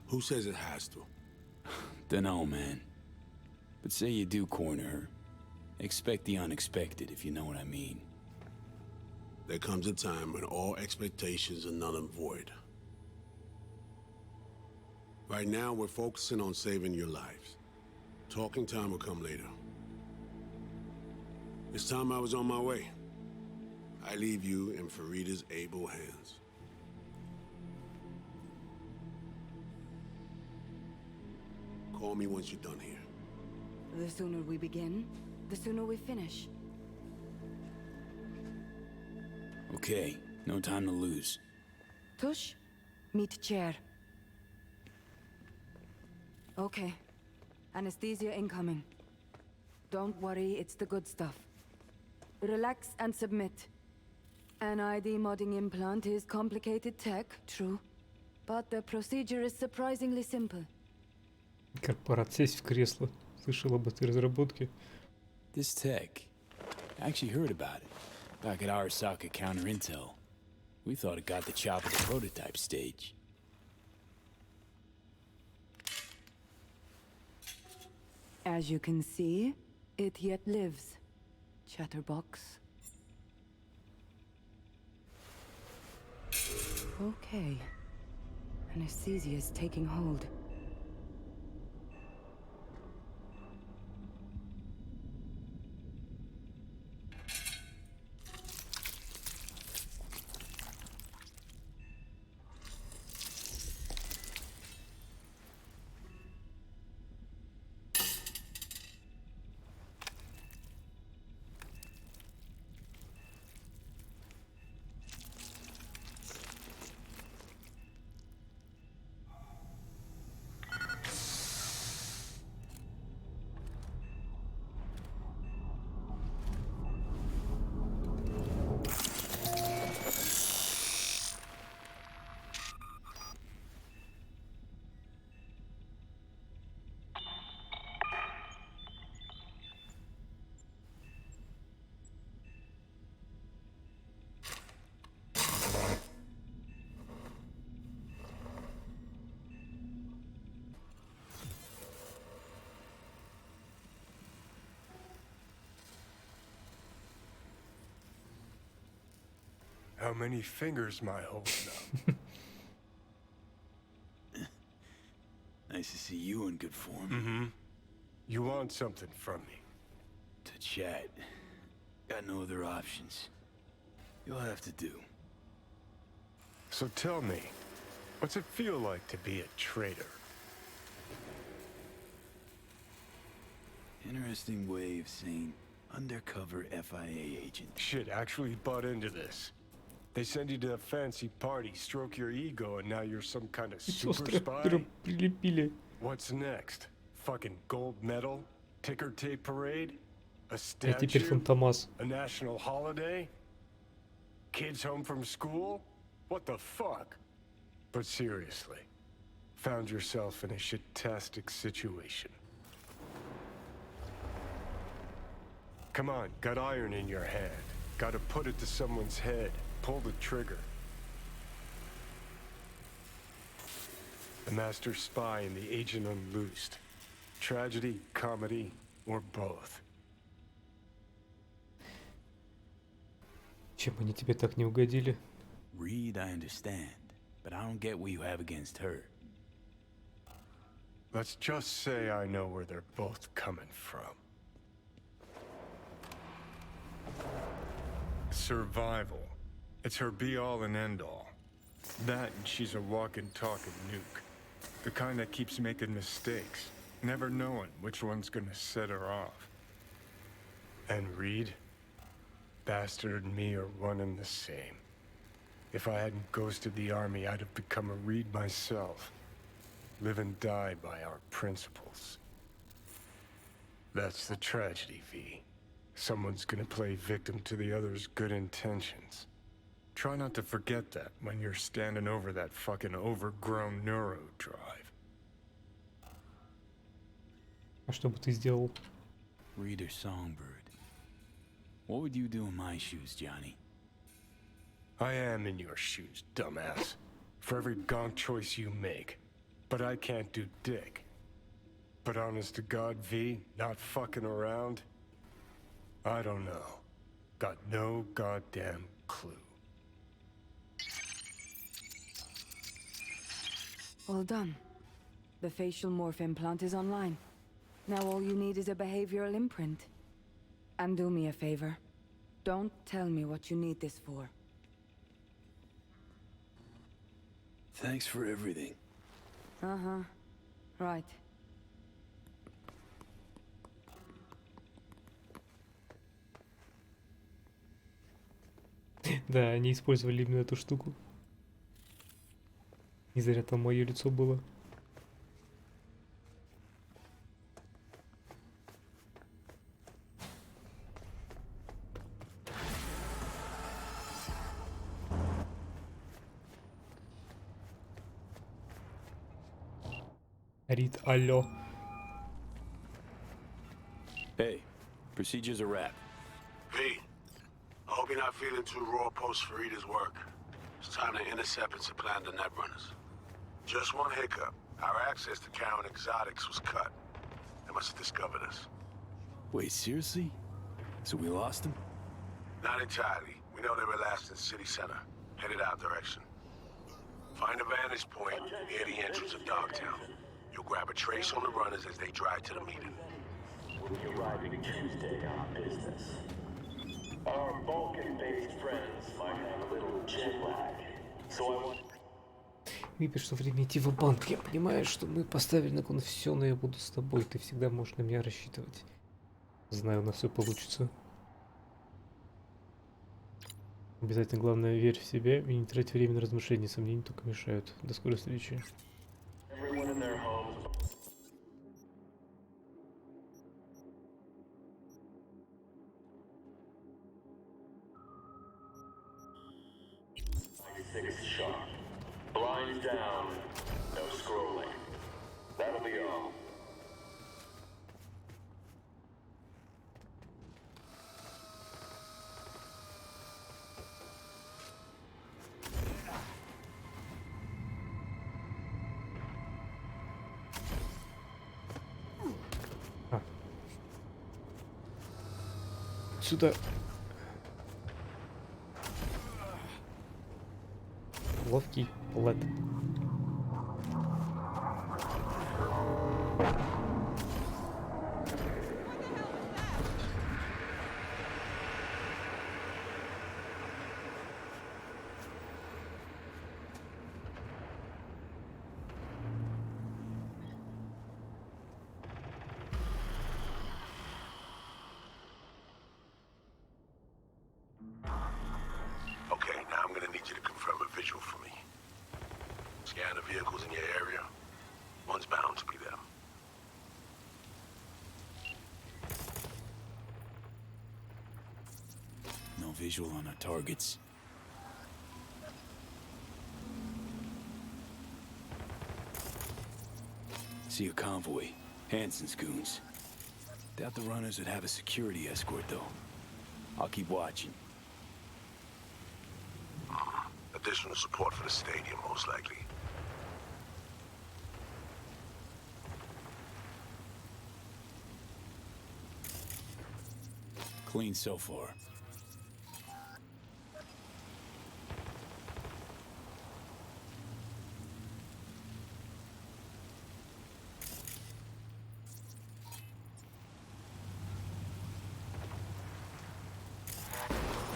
Who says it has to? Dunno, man. But say you do corner her. Expect the unexpected, if you know what I mean. There comes a time when all expectations are null and void. Right now, we're focusing on saving your lives. Talking time will come later. It's time I was on my way. I leave you in Farida's able hands. Call me once you're done here. The sooner we begin, the sooner we finish. Okay, no time to lose. Tush, meet chair. Okay. Anesthesia incoming. Don't worry, it's the good stuff. Relax and submit. An ID modding implant is complicated tech, true. But the procedure is surprisingly simple. Корпорат, сесть в кресло. Слышал об этой разработке. This tech. I actually heard about it. Back at Arasaka Counter Intel. We thought it got the chop at the prototype stage. As you can see, it yet lives. Chatterbox. Okay. Anesthesia is taking hold. How many fingers am I holding up? Nice to see you in good form. Mm-hmm. You want something from me? To chat. Got no other options. You'll have to do. So tell me, what's it feel like to be a traitor? Interesting way of saying undercover FIA agent. Shit, actually butt into this. They send you to a fancy party, stroke your ego, and now you're some kind of super spy? What's next? Fucking gold medal? Ticker tape parade? A statue? A national holiday? Kids home from school? What the fuck? But seriously, found yourself in a shit-tastic situation. Come on, got iron in your hand. Gotta put it to someone's head. Pull the trigger. The master spy and the agent unloosed. Tragedy, comedy, or both. Чем они тебе так не угодили? Reed, I understand, but I don't get what you have against her. Let's just say I know where they're both coming from. Survival. It's her be-all and end-all. That and she's a walking, talking nuke. The kind that keeps making mistakes, never knowing which one's gonna set her off. And Reed? Bastard and me are one and the same. If I hadn't ghosted the army, I'd have become a Reed myself. Live and die by our principles. That's the tragedy, V. Someone's gonna play victim to the other's good intentions. Try not to forget that when you're standing over that fucking overgrown neuro drive. А что бы ты сделал? Reader Songbird. What would you do in my shoes, Johnny? I am in your shoes, dumbass. For every gonk choice you make. But I can't do dick. But honest to God, V, not fucking around? I don't know. Got no goddamn clue. All done. The facial morph implant is online. Now all you need is a behavioral imprint. And do me a favor. Don't tell me what you need this for. Thanks for everything. Uh-huh. Right. Да, они использовали именно эту штуку. Не зря там мое лицо было. Рид, алло. Hey, procedures are wrapped. V, I hope you're not feeling too raw post Farida's work. It's time to intercept and supplant the netrunners. Just one hiccup. Our access to Karen Exotics was cut. They must have discovered us. Wait, seriously? So we lost them? Not entirely. We know they were last in City Center, headed our direction. Find a vantage point near the entrance of Dogtown. You'll grab a trace on the runners as they drive to the meeting. We'll be arriving Tuesday on business. Our Vulcan-based friends might have a little jet lag, so I want... Мне пришло время идти в банк. Я понимаю, что мы поставили на кон все, но я буду с тобой. Ты всегда можешь на меня рассчитывать. Знаю, у нас все получится. Обязательно, главное, верь в себя и не трать время на размышления. Сомнения только мешают. До скорой встречи. Blinds down, no scrolling. That'll be all. Сюда. Ловкий плед. Okay, now I'm gonna need you to confirm a visual for me. Scan the vehicles in your area. One's bound to be them. No visual on our targets. See a convoy. Hansen's goons. Doubt the runners would have a security escort, though. I'll keep watching. Additional support for the stadium, most likely. Clean so far.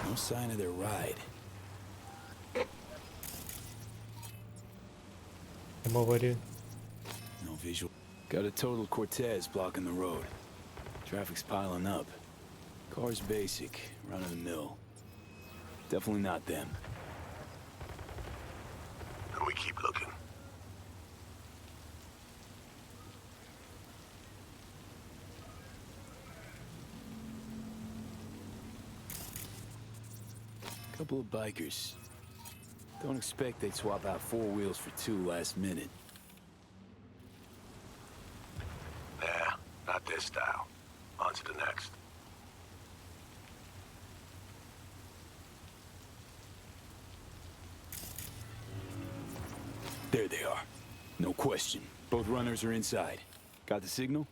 No sign of their ride. Авария. No visual. Got a total Cortez blocking the road. Traffic's piling up. Car's basic, run of the mill. Definitely not them. And we keep looking. Couple of bikers. Don't expect they'd swap out 4 wheels for 2 last minute. Nah, not this style. On to the next. There they are. No question. Both runners are inside. Got the signal?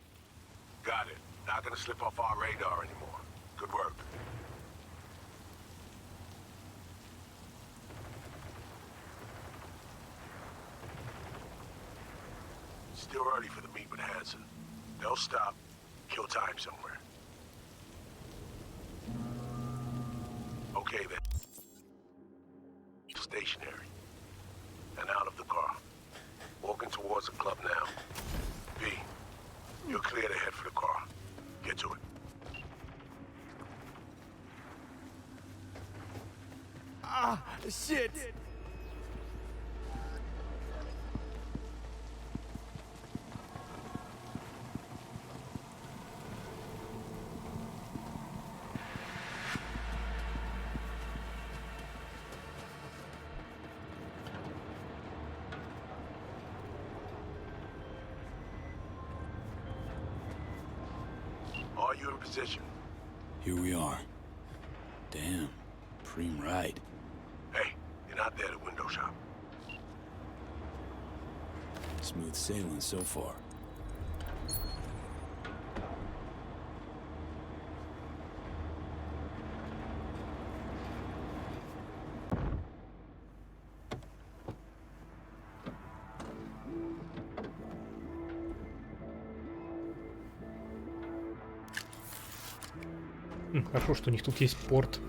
Got it. Not gonna slip off our radar anymore. Good work. Still early for the meet with Hansen. They'll stop, kill time somewhere. Okay then. Stationary. And out of the car. Walking towards the club now. V, you're clear to head for the car. Get to it. Ah, shit! Are you in position? Here we are. Damn. Preem ride. Hey, you're not there at window shop. Smooth sailing so far. Хорошо, что у них тут есть порт.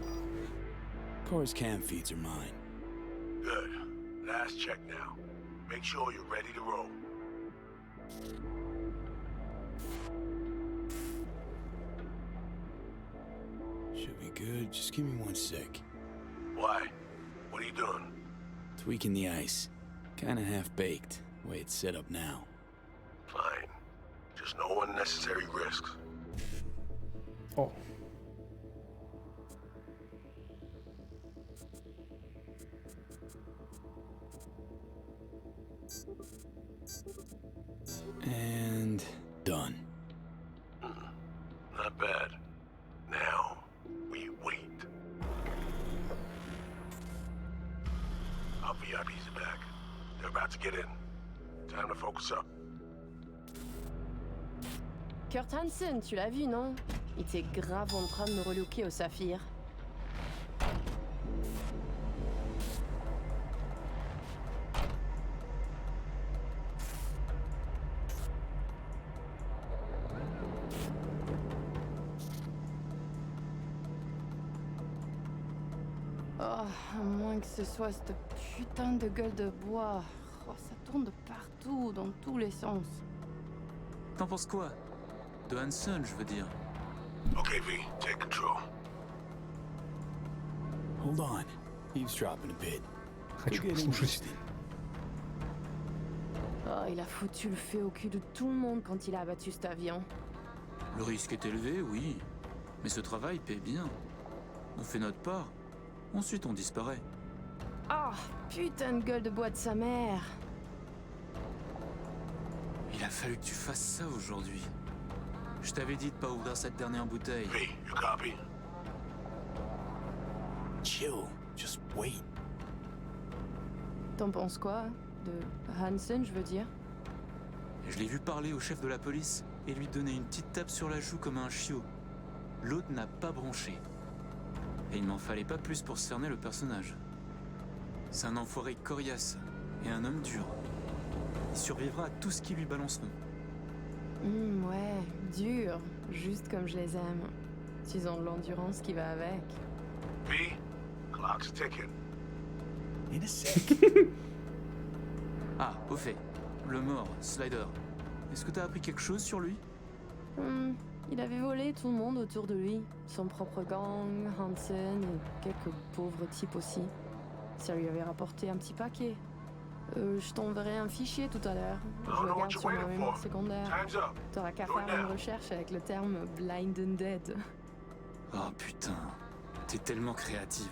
Car's cam feeds are mine. Good. Last check now. Make sure you're ready to roll. Should be good. Just give me 1 sec. Why? What are you doing? Tweaking the ice. Kinda half-baked, the way it's set up now. Fine. Just no unnecessary risks. Oh. And done. Not bad. Now, we wait. Our VIPs are back. They're about to get in. Time to focus up. Kurt Hansen, tu l'as vu, non? Il était grave en train de me relooker au saphir. Oh, à moins que ce soit cette putain de gueule de bois. Oh, ça tourne de partout, dans tous les sens. T'en penses quoi? De Hansen, je veux dire. Okay, V, take control. Hold on. Eavesdropping a bit. Хочу послушать. Oh, il a foutu le feu au cul de tout le monde quand il a abattu cet avion. Le risque est élevé, oui. Mais ce travail paie bien. On fait notre part. Ensuite, on disparaît. Oh, putain de gueule de bois de sa mère. Il a fallu que tu fasses ça aujourd'hui. Je t'avais dit de pas ouvrir cette dernière bouteille. V, you copy? Chill. Just wait. T'en penses quoi? De Hansen, je veux dire? Je l'ai vu parler au chef de la police et lui donner une petite tape sur la joue comme un chiot. L'autre n'a pas bronché. Et il n'en fallait pas plus pour cerner le personnage. C'est un enfoiré coriace et un homme dur. Il survivra à tout ce qui lui balanceront. Ouais, dur, juste comme je les aime. Ils ont de l'endurance qui va avec. V, clock's ticking. In a sec. Ah, au fait, le mort, Slider. Est-ce que t'as appris quelque chose sur lui? Il avait volé tout le monde autour de lui. Son propre gang, Hansen et quelques pauvres types aussi. Ça lui avait rapporté un petit paquet. Je t'enverrai un fichier tout à l'heure. Je le garde sur ma mémoire secondaire. T'auras qu'à faire une recherche avec le terme Blind and Dead. Oh putain, t'es tellement créative.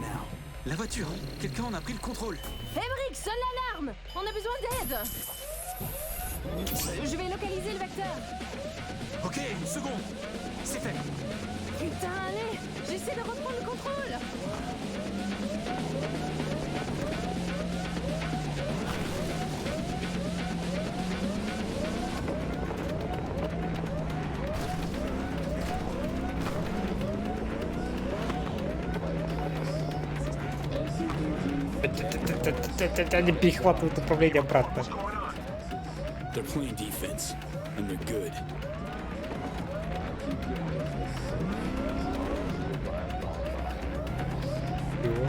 now. La voiture! Quelqu'un en a pris le contrôle! Emmerich, sonne l'alarme! On a besoin d'aide! Je vais localiser le vecteur. Ok, une seconde! C'est fait! Putain, allez! J'essaie de reprendre le contrôle! Они перехватывают управление обратно. They're playing defense, and they're good. Его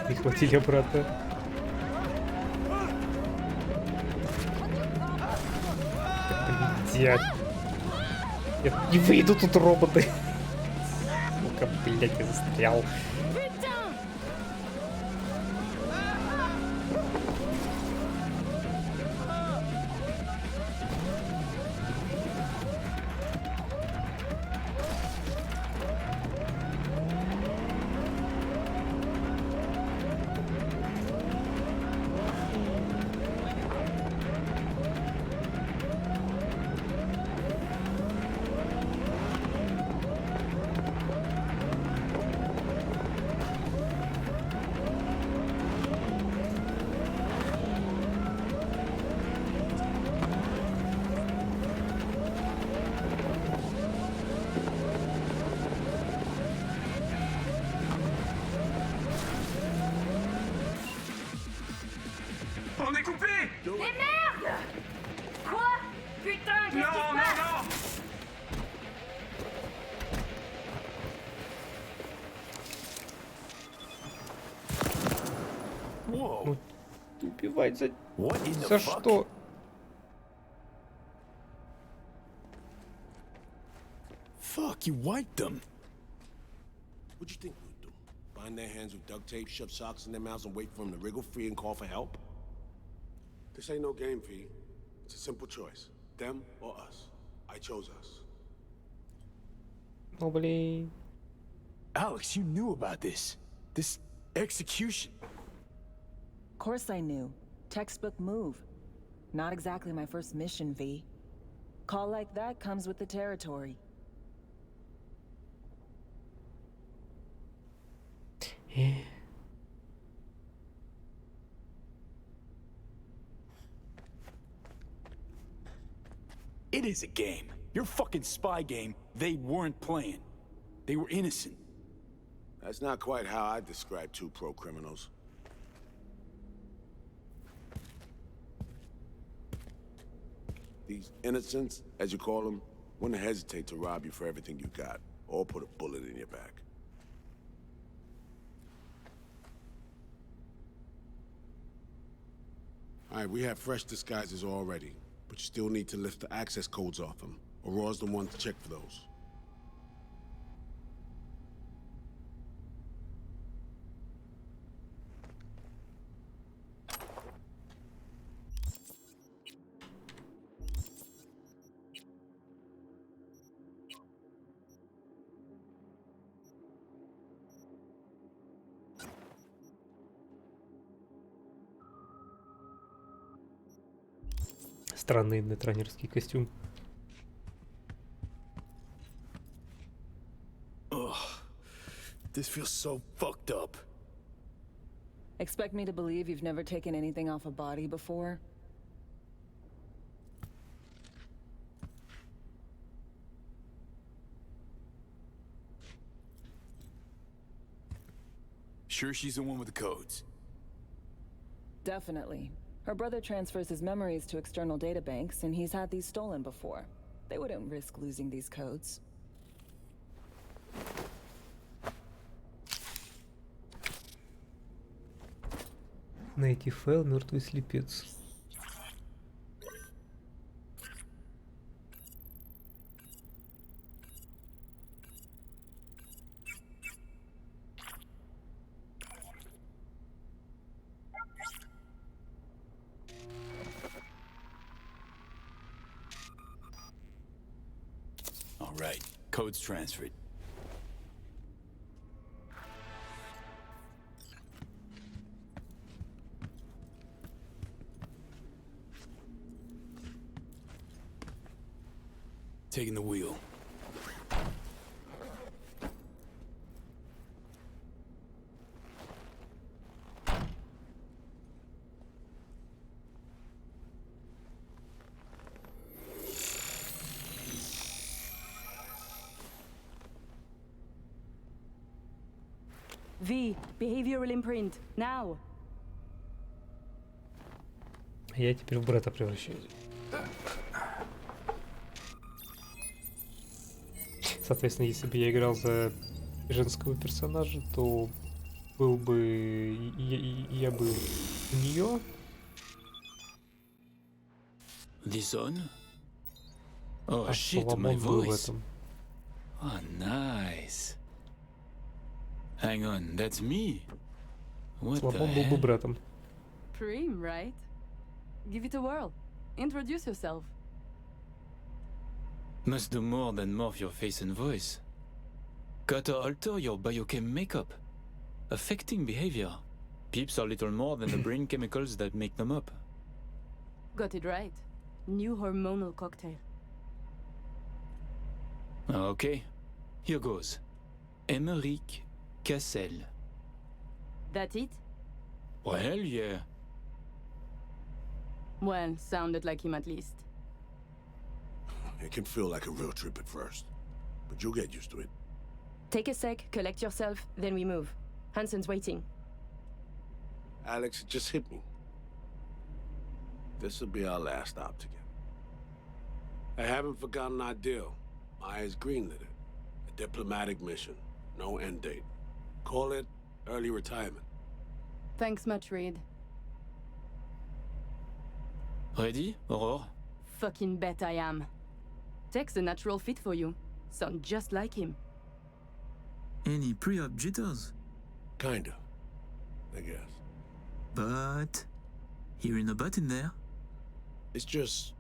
перехватили обратно. Блядь. Нет, не выйдут тут роботы. Сука, блядь, я застрял. On est coupé! Mais merde! Quoi? Putain, qu'est-ce qui se passe? Whoa! Убивать за... What in the За fuck? что? Fuck, you wiped them. What'd you think we'd do? Bind their hands with duct tape, shove socks in their mouths, and wait for them to wriggle free and call for help? This ain't no game, V. It's a simple choice. Them or us. I chose us. Ну, блин. Alex, you knew about this. This execution. Of course I knew. Textbook move. Not exactly my first mission, V. Call like that comes with the territory. It is a game. Your fucking spy game, they weren't playing. They were innocent. That's not quite how I describe two pro-criminals. These innocents, as you call them, wouldn't hesitate to rob you for everything you got, or put a bullet in your back. All right, we have fresh disguises already, but you still need to lift the access codes off them. Aurora's the one to check for those. Странный нетренерский костюм. Ugh. This feels so fucked up. Expect me to believe you've never taken anything off a body before? Sure she's the one with the codes? Definitely. Her brother transfers his memories to external databanks, and he's had these stolen before. They wouldn't risk losing these codes. Найти файл «Мертвый слепец». All right, codes transferred. taking the wheel. V, behavioral imprint, now. Я теперь в Бретта превращаюсь. Соответственно, если бы я играл за женского персонажа, то был бы... Я был у нее. This on? Oh А shit, my Соломон был в voice. этом. Oh, nice. Hang on, that's me. What the Соломон был бы hell? братом. Prim, right? Give it a whirl. Introduce yourself. Must do more than morph your face and voice. Gotta alter your biochem makeup, affecting behavior. Peeps are little more than the brain chemicals that make them up. Got it right. New hormonal cocktail. Okay, here goes. Emmerich Cassel. That it? Well, yeah. Well, sounded like him at least. It can feel like a real trip at first, but you'll get used to it. Take a sec, collect yourself, then we move. Hansen's waiting. Alex, it just hit me. This'll be our last stop together. I haven't forgotten our deal. Maya's greenlit it. A diplomatic mission. No end date. Call it early retirement. Thanks much, Reed. Ready, Aurore? Fucking bet I am. Tech's a natural fit for you. Sound just like him. Any pre-op jitters? Kinda, I guess. But hearing a but in there. It's just,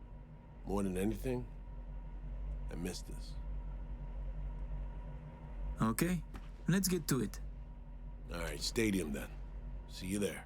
more than anything, I miss this. Okay, let's get to it. All right, stadium then. See you there.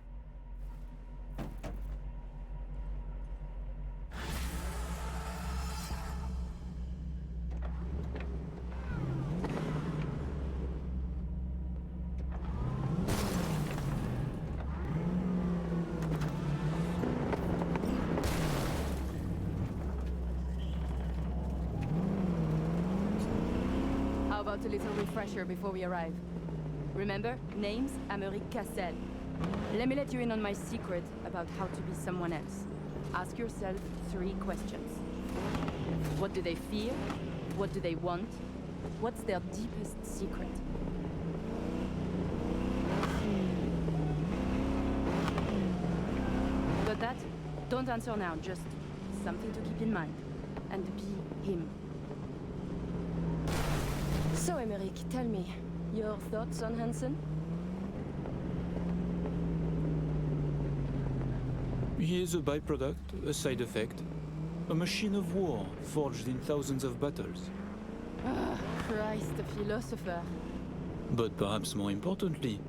How about a little refresher before we arrive? Remember, name's Emmerich Cassel. Let me let you in on my secret about how to be someone else. Ask yourself 3 questions. What do they fear? What do they want? What's their deepest secret? Got that? Don't answer now, just something to keep in mind. And be him. So, Emmerich, tell me, your thoughts on Hansen? He is a byproduct, a side effect. A machine of war, forged in thousands of battles. Ah, Christ, a philosopher. But perhaps more importantly,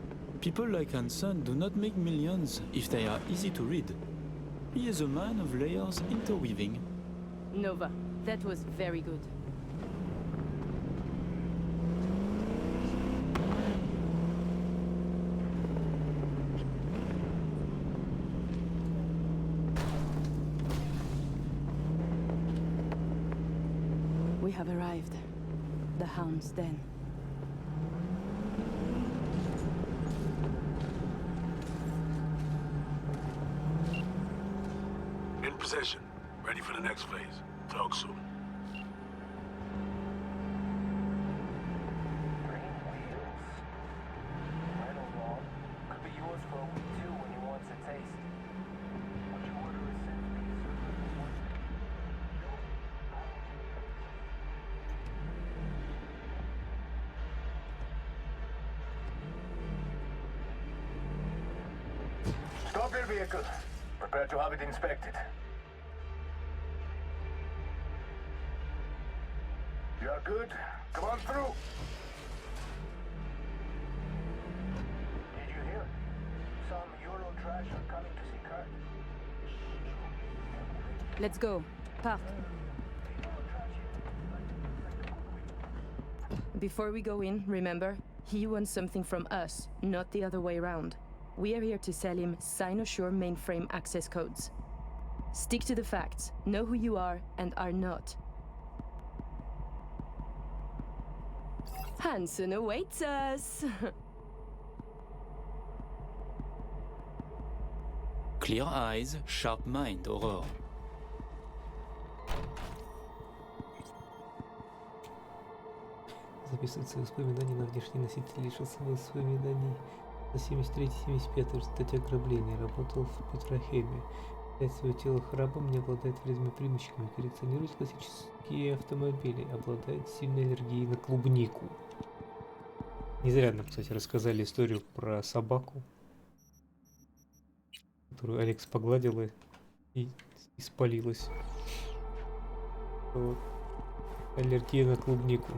people like Hansen do not make millions if they are easy to read. He is a man of layers interweaving. Nova, that was very good. We have arrived. The Hound's Den. In position. Ready for the next phase. Talk soon. Could be yours for a week too when he wants a taste. Would you order a Stop your vehicle. Prepare to have it inspected. You are good. Come on through. Did you hear? Some Euro trash are coming to see Kurt. Let's go. Park. Before we go in, remember, he wants something from us, not the other way around. We are here to sell him Cynosure mainframe access codes. Stick to the facts, know who you are and are not. Hansen awaits us! Clear eyes, sharp mind, Aurore. Записывать свои воспоминания на внешний носитель лишился воспоминаний на 73-75 в результате ограбления. Работал в Петрохеме. Считает свое тело храбрым, не обладает вредными привычками. Коллекционирует классические автомобили. Обладает сильной аллергией на клубнику. Не зря нам, кстати, рассказали историю про собаку, которую Алекс погладила и испалилась. Вот. Аллергия на клубнику.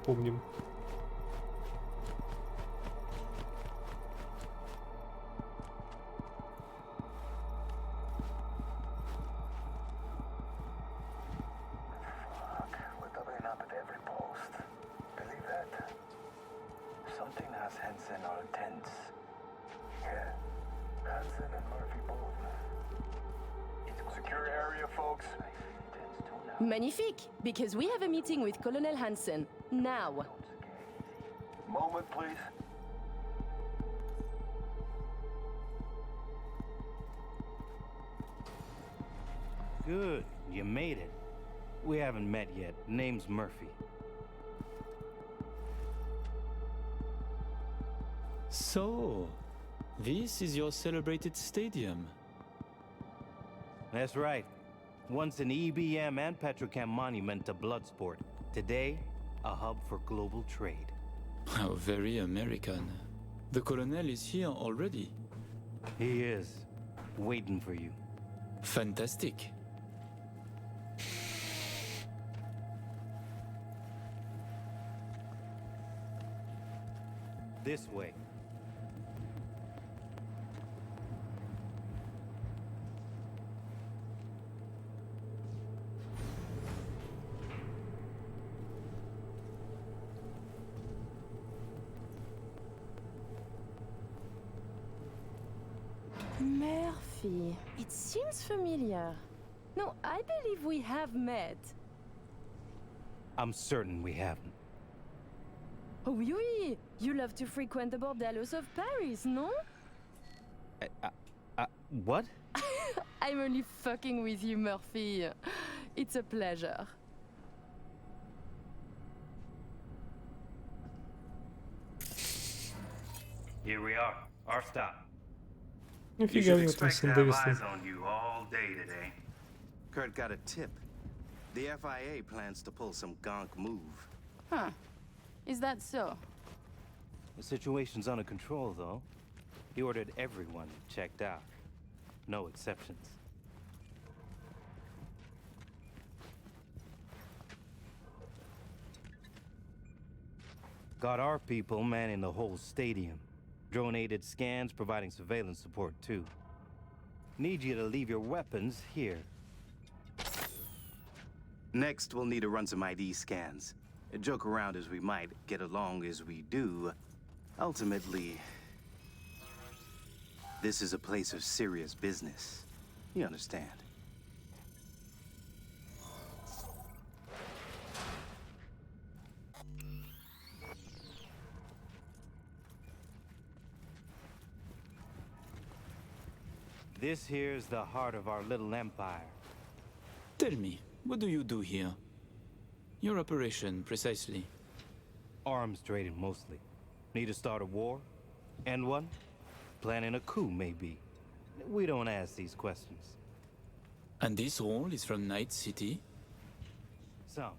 Помним. We're doubling up at every post. Believe that? Something has Hansen on tense. Yeah, Hansen and Murphy both. Secure area, folks. Magnifique! Because we have a meeting with Colonel Hansen. Now! Moment, please. Good, you made it. We haven't met yet. Name's Murphy. So, this is your celebrated stadium. That's right. Once an EBM and Petrochem monument to Bloodsport. Today, a hub for global trade. How very American. The Colonel is here already. He is. Waiting for you. Fantastic. This way. Murphy. It seems familiar. No, I believe we have met. I'm certain we haven't. Oh, oui! You love to frequent the bordellos of Paris, no? What? I'm only fucking with you, Murphy. It's a pleasure. Here we are. Our stop. You should expect to have eyes on you all day today. Kurt got a tip. The FIA plans to pull some gonk move. Huh. Is that so? The situation's under control, though. He ordered everyone checked out. No exceptions. Got our people manning the whole stadium. Drone-aided scans providing surveillance support, too. Need you to leave your weapons here. Next, we'll need to run some ID scans. Joke around as we might, get along as we do. Ultimately, this is a place of serious business. You understand? This here's the heart of our little empire. Tell me, what do you do here? Your operation, precisely. Arms trading, mostly. Need to start a war? End one? Planning a coup, maybe. We don't ask these questions. And this role is from Night City? Some.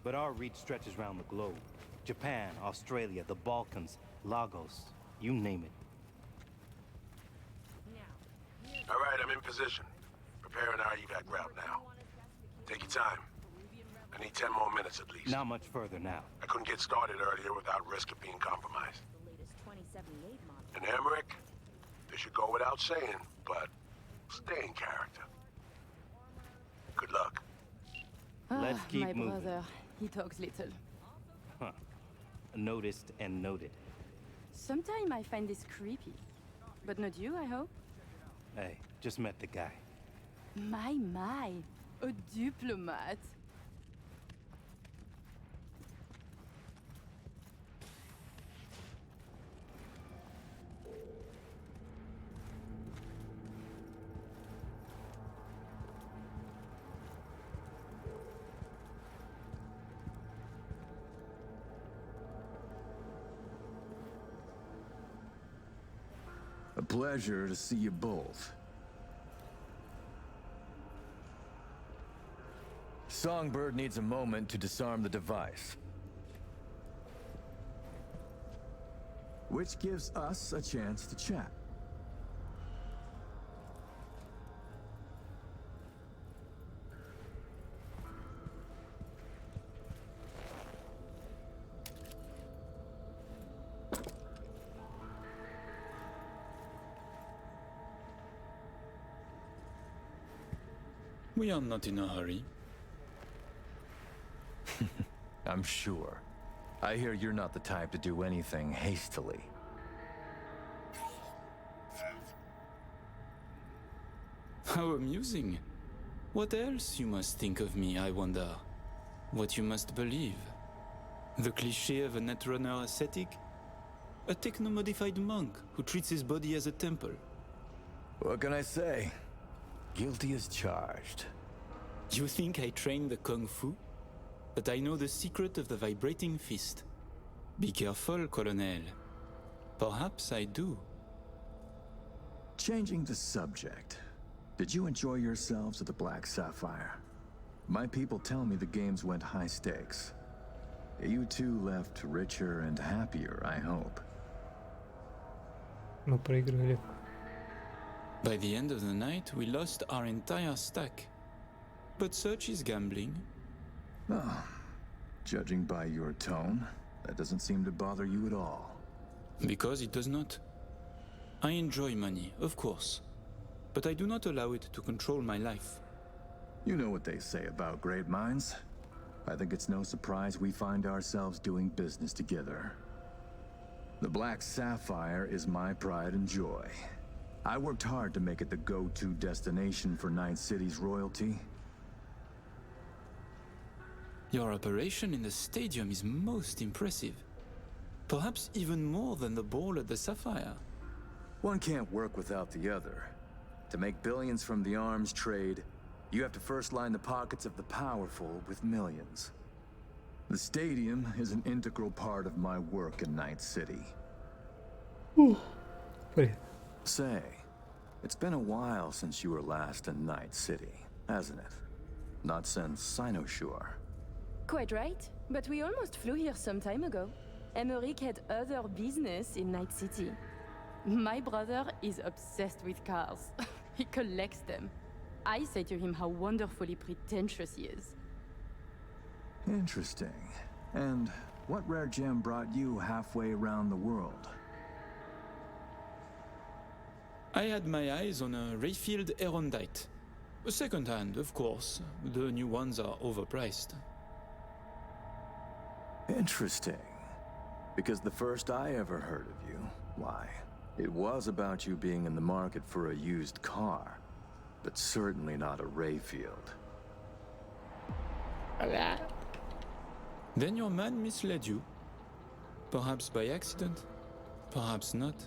But our reach stretches around the globe. Japan, Australia, the Balkans, Lagos, you name it. All right, I'm in position. Preparing our evac route now. Take your time. I need 10 more minutes at least. Not much further now. I couldn't get started earlier without risk of being compromised. And Emmerich, this should go without saying, but stay in character. Good luck. Let's keep my moving. brother. He talks little. Huh. Noticed and noted. Sometimes I find this creepy. But not you, I hope? Hey, just met the guy. My, a diplomat. A pleasure to see you both. Songbird needs a moment to disarm the device. Which gives us a chance to chat. We are not in a hurry. I'm sure. I hear you're not the type to do anything hastily. How amusing. What else you must think of me, I wonder? What you must believe? The cliché of a netrunner ascetic? A techno-modified monk who treats his body as a temple? What can I say? Guilty as charged. You think I train the kung fu? But I know the secret of the vibrating fist. Be careful, Colonel. Perhaps I do. Changing the subject. Did you enjoy yourselves at the Black Sapphire? My people tell me the games went high stakes. You two left richer and happier, I hope. Мы проиграли. By the end of the night, we lost our entire stack. But such is gambling. Oh, judging by your tone, that doesn't seem to bother you at all. Because it does not. I enjoy money, of course. But I do not allow it to control my life. You know what they say about great minds. I think it's no surprise we find ourselves doing business together. The Black Sapphire is my pride and joy. I worked hard to make it the go-to destination for Night City's royalty. Your operation in the stadium is most impressive. Perhaps even more than the ball at the Sapphire. One can't work without the other. To make billions from the arms trade, you have to first line the pockets of the powerful with millions. The stadium is an integral part of my work in Night City. Say, it's been a while since you were last in Night City, hasn't it? Not since Sinosure. Quite right, but we almost flew here some time ago. Emmerich had other business in Night City. My brother is obsessed with cars. He collects them. I say to him how wonderfully pretentious he is. Interesting. And what rare gem brought you halfway around the world? I had my eyes on a Rayfield Erondite. Second hand, of course. The new ones are overpriced. Interesting. Because the first I ever heard of you, why, it was about you being in the market for a used car. But certainly not a Rayfield. Then your man misled you. Perhaps by accident, perhaps not.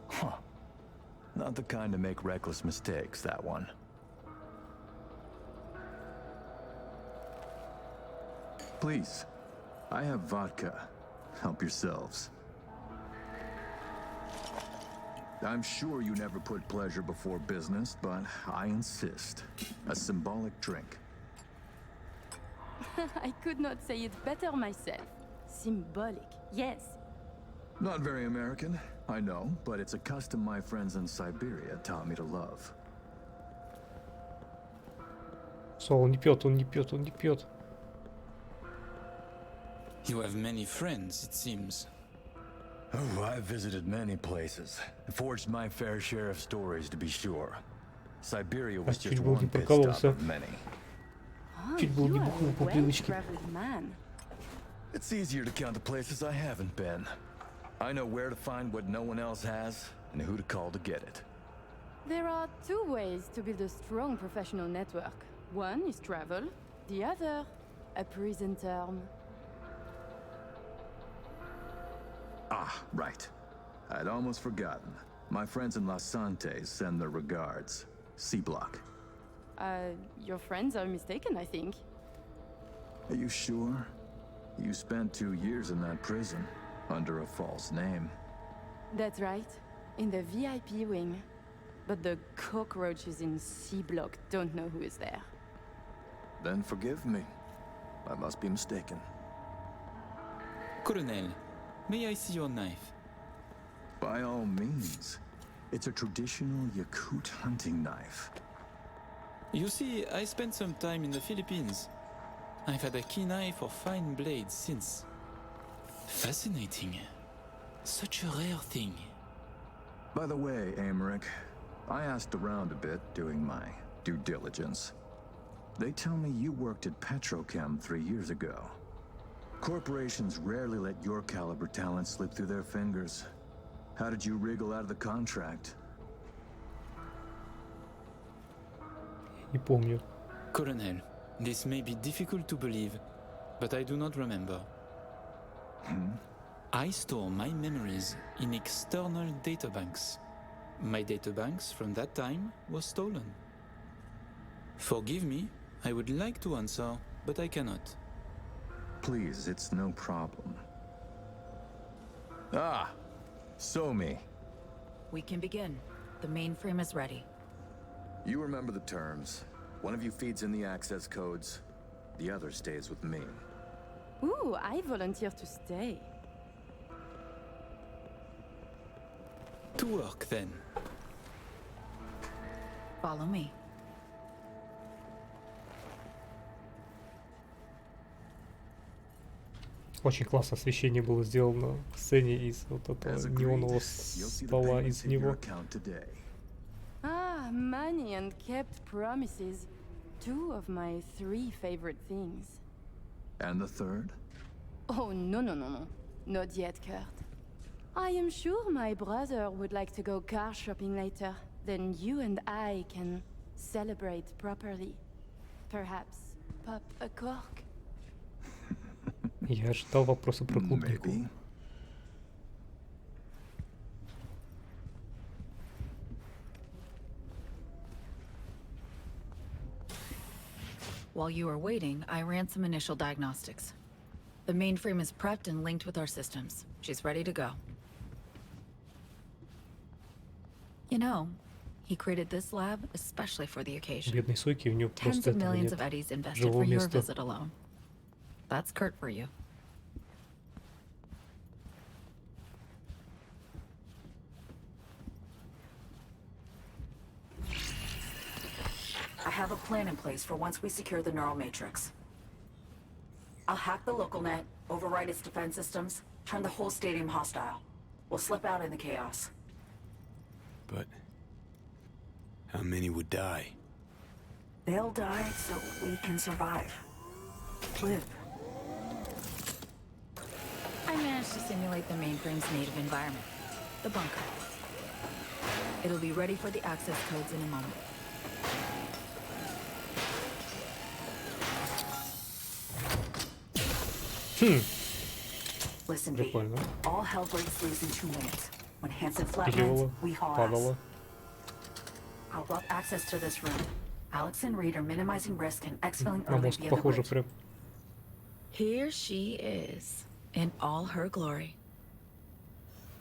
Huh. Not the kind to make reckless mistakes, that one. Please, I have vodka. Help yourselves. I'm sure you never put pleasure before business, but I insist. A symbolic drink. I could not say it better myself. Symbolic, yes. Not very American, I know, but it's a custom my friends in Siberia taught me to love. So, он не пьет, он не пьет, он не пьет. You have many friends, it seems. Oh, I've visited many places. Forged my fair share of stories, to be sure. Siberia was just one pit stop of many. Чуть было не бухнул по привычке. It's easier to count the places I haven't been. I know where to find what no one else has, and who to call to get it. There are two ways to build a strong professional network. One is travel, the other, a prison term. Ah, right. I'd almost forgotten. My friends in Los Santos send their regards. C-Block. Your friends are mistaken, I think. Are you sure? You spent 2 years in that prison, under a false name. That's right, in the VIP wing. But the cockroaches in C-Block don't know who is there. Then forgive me. I must be mistaken. Colonel, may I see your knife? By all means. It's a traditional Yakut hunting knife. You see, I spent some time in the Philippines. I've had a keen eye for fine blades since. Fascinating. Such a rare thing. By the way, Amric, I asked around a bit doing my due diligence. They tell me you worked at Petrochem 3 years ago. Corporations rarely let your caliber talent slip through their fingers. How did you wriggle out of the contract? Не помню. Colonel, this may be difficult to believe, but I do not remember. I store my memories in external databanks. My databanks from that time was stolen. Forgive me, I would like to answer, but I cannot. Please, it's no problem. Ah! Somi. We can begin. The mainframe is ready. You remember the terms. One of you feeds in the access codes. The other stays with me. Ooh, I volunteer to stay. To work, then. Follow me. Очень классно освещение было сделано в сцене из вот этого неонового стола из него. Ah, money and kept promises. 2 of my 3 favorite things. And the third? Oh, no. Not yet, Kurt. I am sure my brother would like to go car shopping later. Then you and I can celebrate properly. Perhaps pop a cork. Я ожидал вопроса про клубнику. While you are waiting, I ran some initial diagnostics. The mainframe is prepped and linked with our systems. She's ready to go. You know, he created this lab especially for the occasion. Бедный Сойки, у него Tens просто of этого millions нет of eddies invested живого for your места. visit alone. That's Kurt for you. I have a plan in place for once we secure the neural matrix. I'll hack the local net, override its defense systems, turn the whole stadium hostile. We'll slip out in the chaos. But how many would die? They'll die so we can survive. Live. I managed to simulate the mainframe's native environment, the bunker. It'll be ready for the access codes in a moment. Listen, V. All hell breaks loose in 2 minutes. When Hansen flatlands, we haul ass. I'll block access to this room. Alex and Reed are minimizing risk and exfilling early via the bridge. Here she is, in all her glory.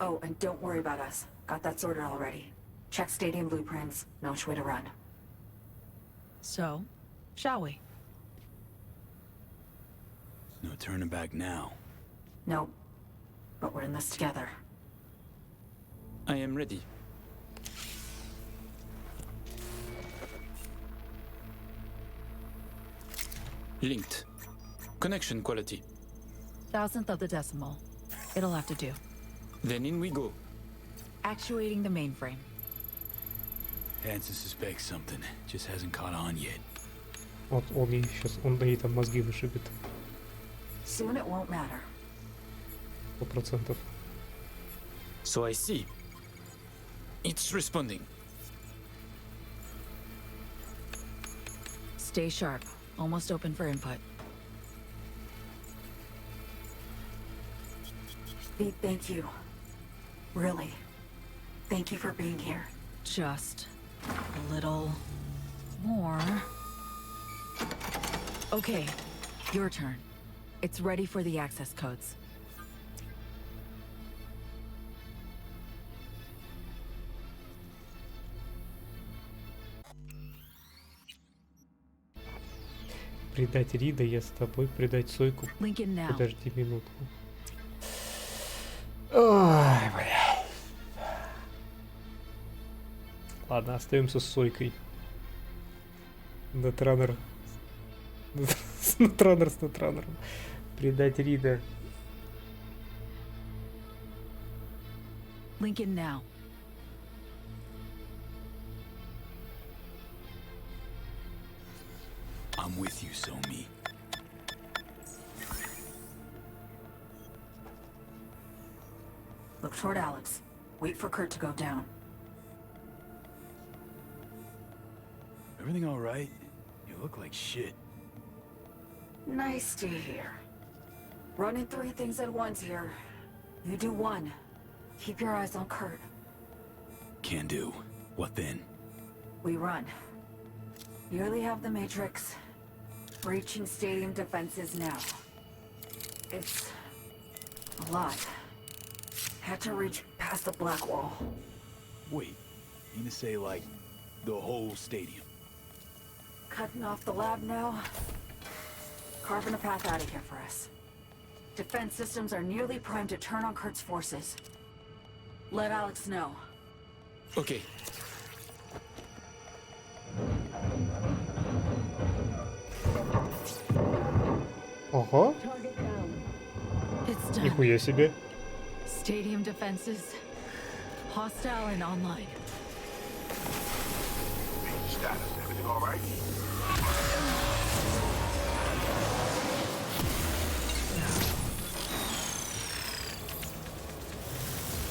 Oh, and don't worry about us. Got that sorted already. Check stadium blueprints, know which way to run. So, shall we? No turning back now. No, but we're in this together. I am ready. Linked. Connection quality. 1,000th of the decimal. It'll have to do. Then in we go. Actuating the mainframe. Hansen suspects something, just hasn't caught on yet. Вот он ей сейчас, он ей там мозги вышибет. Soon it won't matter. 100%. So I see. It's responding. Stay sharp. Almost open for input. Pete, thank you. Really. Thank you for being here. Just a little more. Okay, your turn. It's ready for the access codes. Предать Рида, я с тобой. Предать Сойку. Lincoln now. Подожди минутку. Ой, бля. Ладно, остаемся с Сойкой. Нетранер. Нетранер с Нетранером. Предать Рида. Lincoln now. I'm with you, Somi. Look toward Alex. Wait for Kurt to go down. Everything all right? You look like shit. Nice to hear. Running 3 things at once here. You do one. Keep your eyes on Kurt. Can do. What then? We run. Nearly have the Matrix. Breaching stadium defenses now. It's a lot. Had to reach past the black wall. Wait, you mean to say, like, the whole stadium? Cutting off the lab now. Carving a path out of here for us. Defense systems are nearly primed to turn on Kurt's forces. Let Alex know. Okay. Ого. It's done. Нихуя себе. Stadium defenses. Hostile and online. Status, everything all right?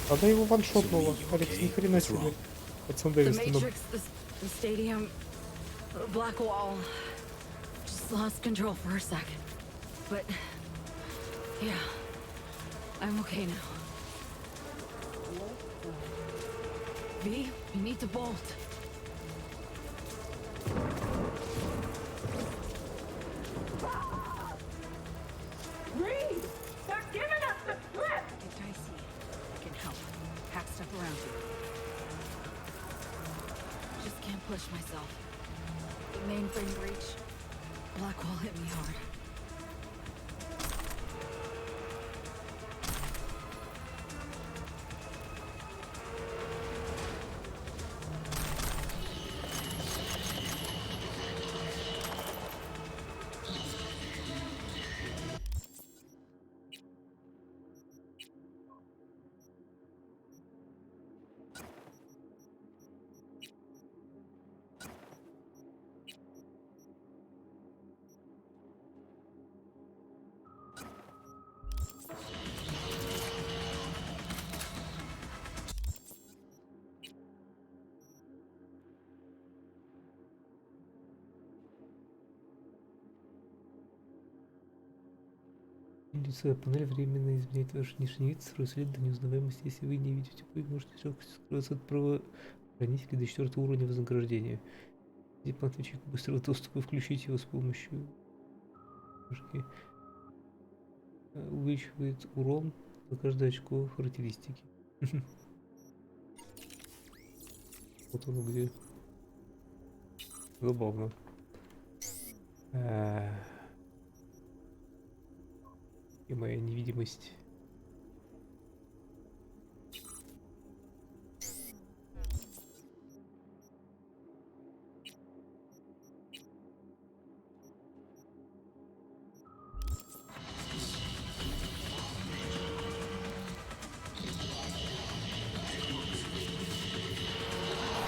Она его ваншотнула. Алекс, ни хрена себе. Пацан The Дэвис. Matrix, the stadium, the black wall. Just lost control for a sec. But yeah, I'm okay now. V, we need to bolt. Reed! They're giving us the slip! Get dicey. I can help. Pack stuff around you. Just can't push myself. The mainframe breach. Black wall hit me hard. Лицевая панель временно изменяет ваш внешний вид, строит след до неузнаваемости. Если вы не видите, вы можете с легкостью скрыться от правоохранителей до 4 уровня вознаграждения. Зипан отвечает быстрого доступа, включить его с помощью ножки. Увеличивает урон за каждое очко характеристики. Вот оно где. Забавно. И моя невидимость.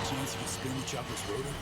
Chance you can spin the chopper's rotor?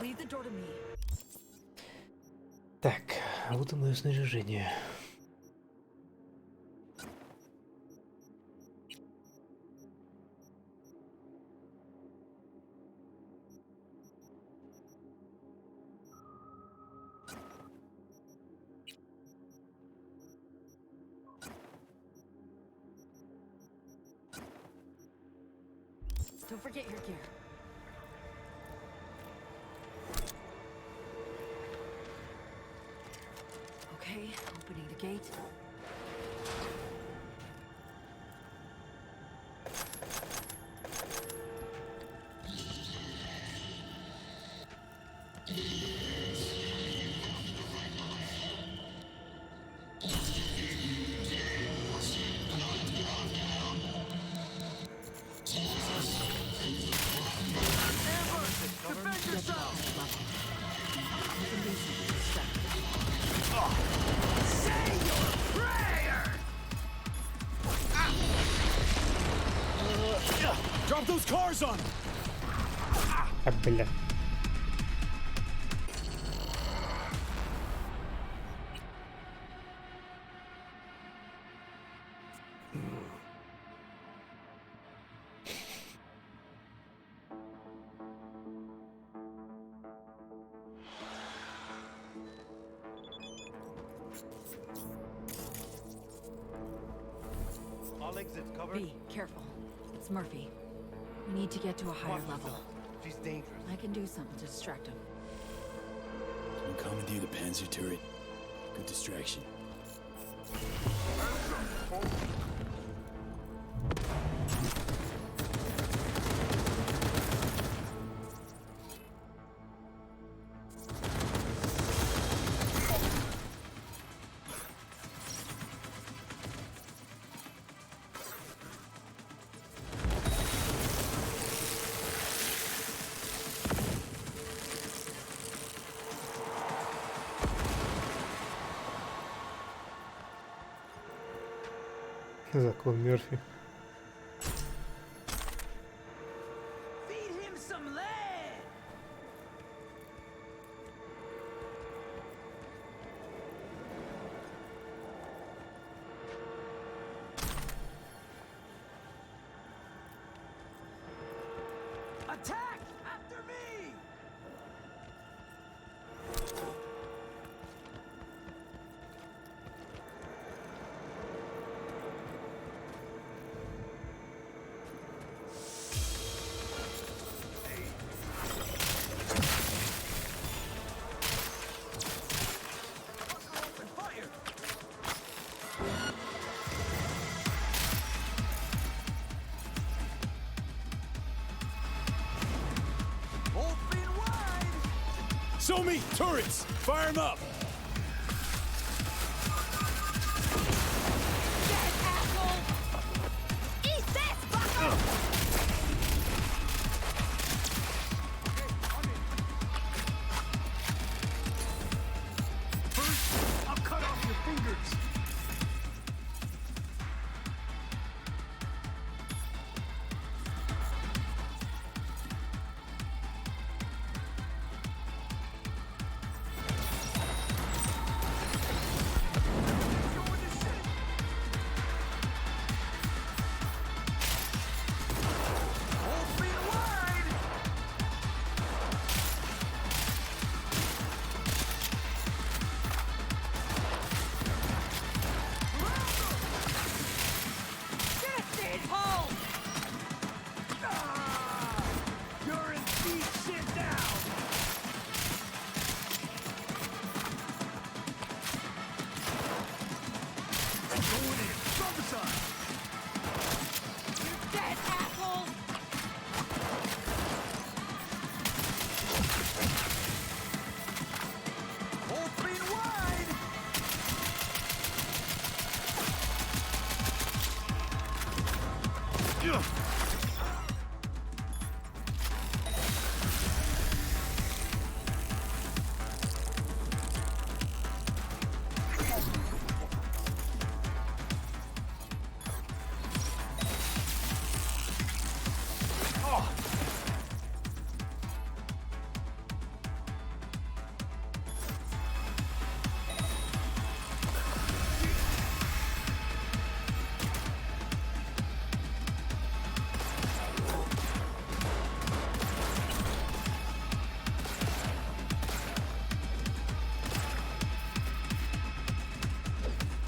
Leave the door to me. Так, вот и мое снаряжение. Don't forget your gear. Okay, opening the gate. Drop those cars on him! А, бля. All exits covered. Be careful. It's Murphy. We need to get to a higher level. She's dangerous. I can do something to distract him. Can you commandeer the Panzer turret? Good distraction. Закон Мерфи. Feed him some lead! Attack! After me! So me, turrets! Fire them up! Eat this, bucko! First, I'll cut off your fingers.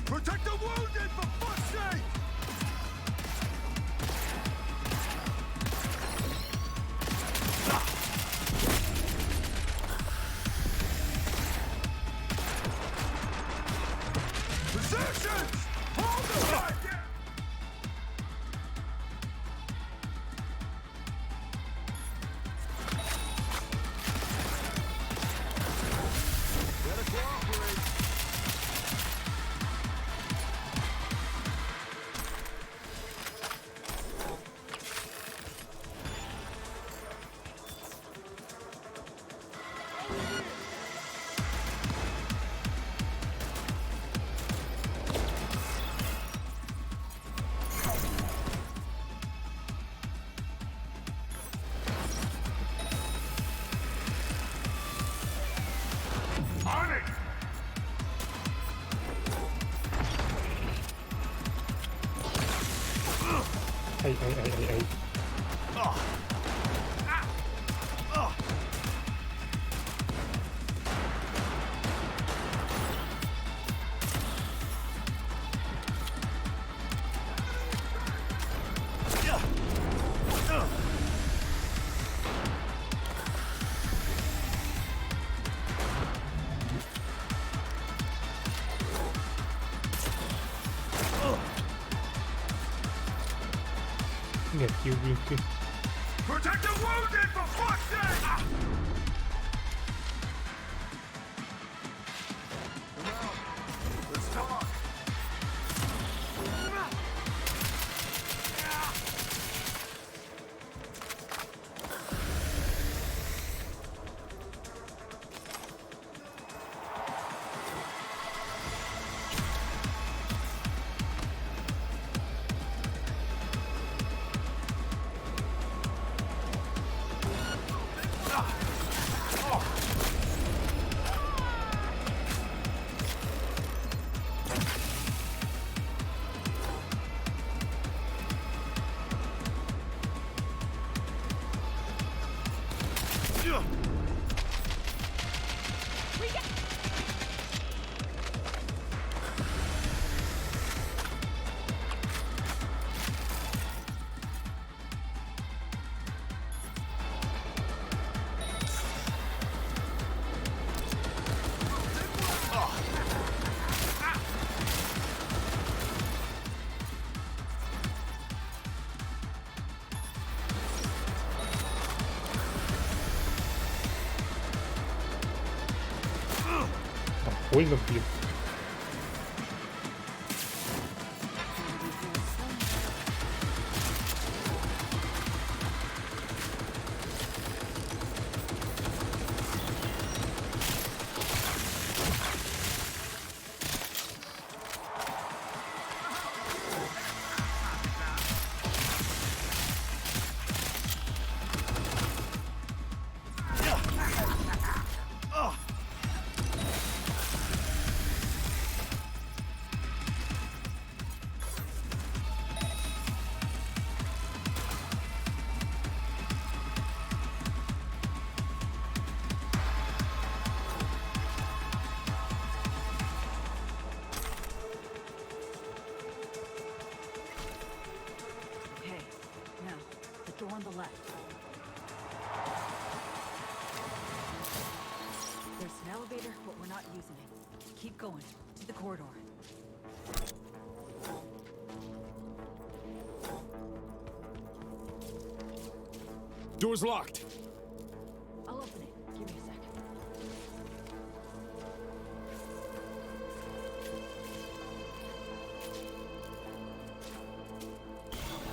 Protect the wounded, for fuck's sake! Positions! Hold the line! Better cooperate. On it! Ай. Меткие убивки. Protect the wounded, for fuck's sake! Come out. Let's talk. Больно, блин. Okay, now, the door on the left. There's an elevator, but we're not using it. Keep going, to the corridor. Door's locked. I'll open it. Give me a sec.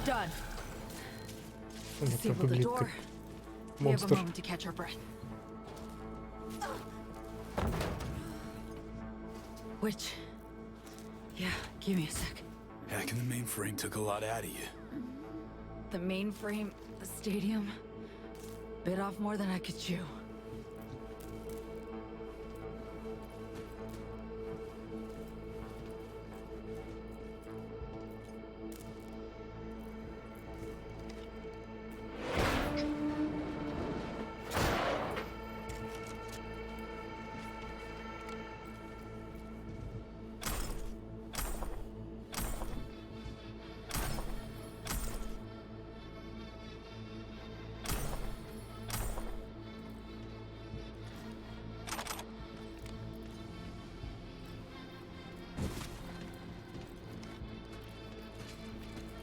Done. Она See так the выглядит door. как We have a монстр. moment to catch our breath. Which? Yeah, give me a sec. Hacking the mainframe took a lot out of you. The mainframe, the stadium, bit off more than I could chew.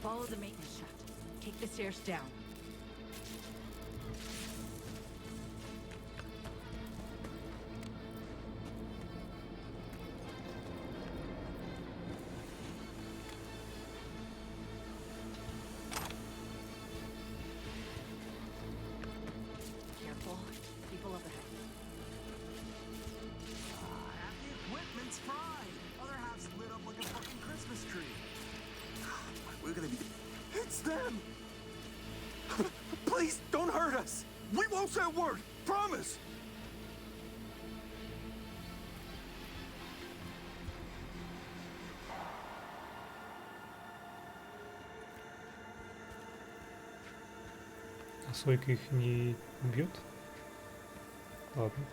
Follow the maintenance shaft. Take the stairs down. Careful. People up ahead. Half the equipment's fried. Other half's lit up like a fucking Christmas tree. We're gonna be... It's them! Please, don't hurt us! We won't say a word! Promise! А Сойка их не бьет? Ладно.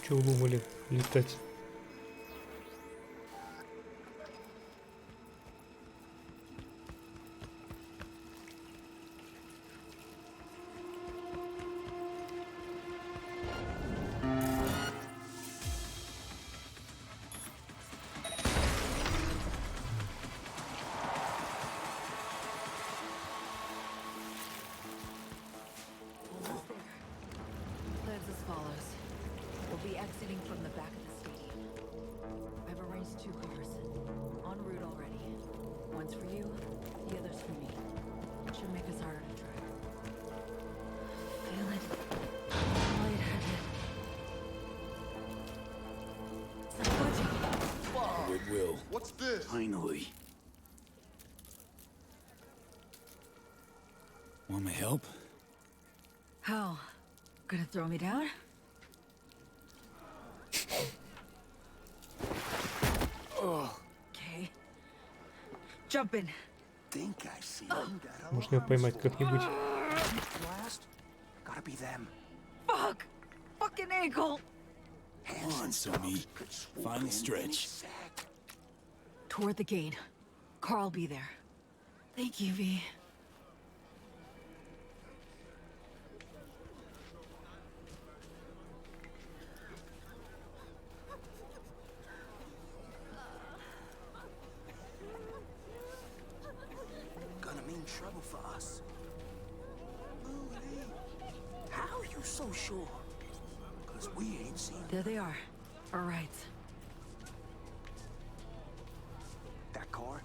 Что удумали летать? Almost there. Plans as follows. We'll be exiting from the back of the stadium. I've arranged 2 cars. En route already. One's for you, the other's for me. Should make us harder to track. Feel it. Lightheaded. It's not budging. It will. What's this? Finally. Want my help? How? Gonna throw me down? Okay. Jump in. Think I see them. Можно ее поймать как-нибудь. Last? Gotta be them. Fuck! Fucking ankle! Come on, Sumi. Final stretch. Toward the gate. Carl'll be there. Thank you, V. Gonna mean trouble for us. How are you so sure? Because we ain't seen There they are. All right. that car.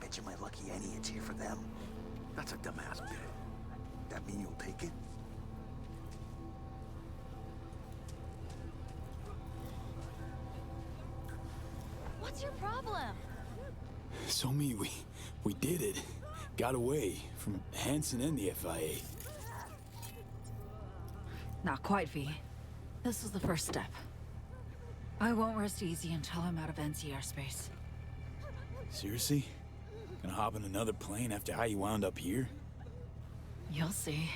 Bet you my lucky Annie it's here for them. That's a dumbass bit. That mean you'll take it? What's your problem? So we did it. Got away from Hansen and the FIA. Not quite, V. This was the first step. I won't rest easy until I'm out of NCR space. Seriously? Gonna hop in another plane after how you wound up here? You'll see.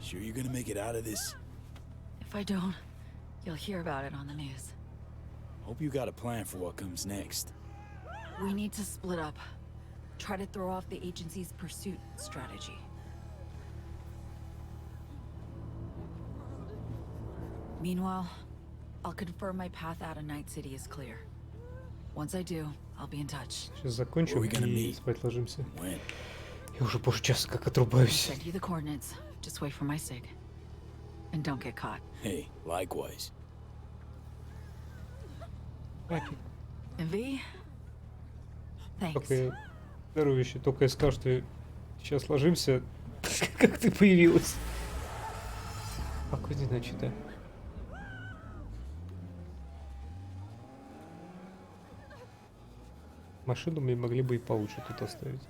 Sure you're gonna make it out of this? If I don't, you'll hear about it on the news. Hope you got a plan for what comes next. We need to split up. Try to throw off the agency's pursuit strategy. Meanwhile, I'll confirm my path out of Night City is clear. Once I do, I'll be in touch. Сейчас закончим и спать ложимся. Я уже больше часа как отрубаюсь. Send you the coordinates. Just wait for my sig. And don't get caught. Hey, likewise. And V? Thanks. Только здоровище. Только я сказал, что сейчас ложимся, как ты появилась. Погоди, значит, да. Машину мы могли бы и получше тут оставить.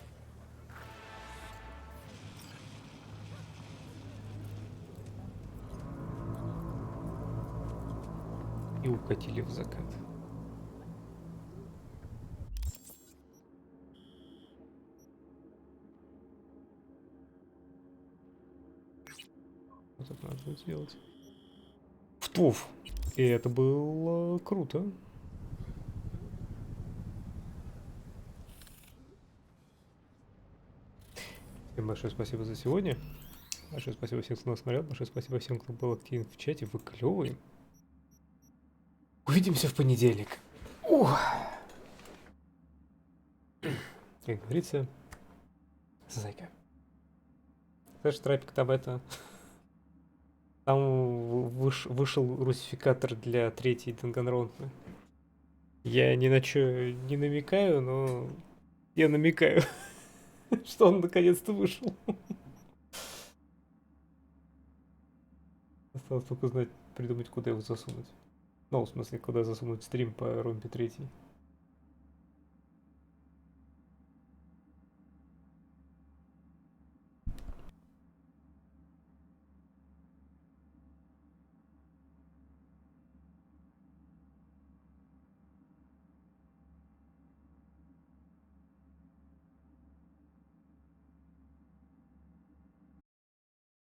И укатили в закат. Вот это надо будет сделать. Втуф! И это было круто. Всем большое спасибо за сегодня. Большое спасибо всем, кто нас смотрел. Большое спасибо всем, кто был активен в чате. Вы клевые. Увидимся в понедельник. Ух. Как говорится, зайка. Знаешь, Трапик, там это... Там вышел русификатор для третьей Данганронпы. Я ни на что не намекаю, но я намекаю, что он наконец-то вышел. Осталось только знать, придумать, куда его засунуть. Ну, в смысле, куда засунуть стрим по ромпе 3.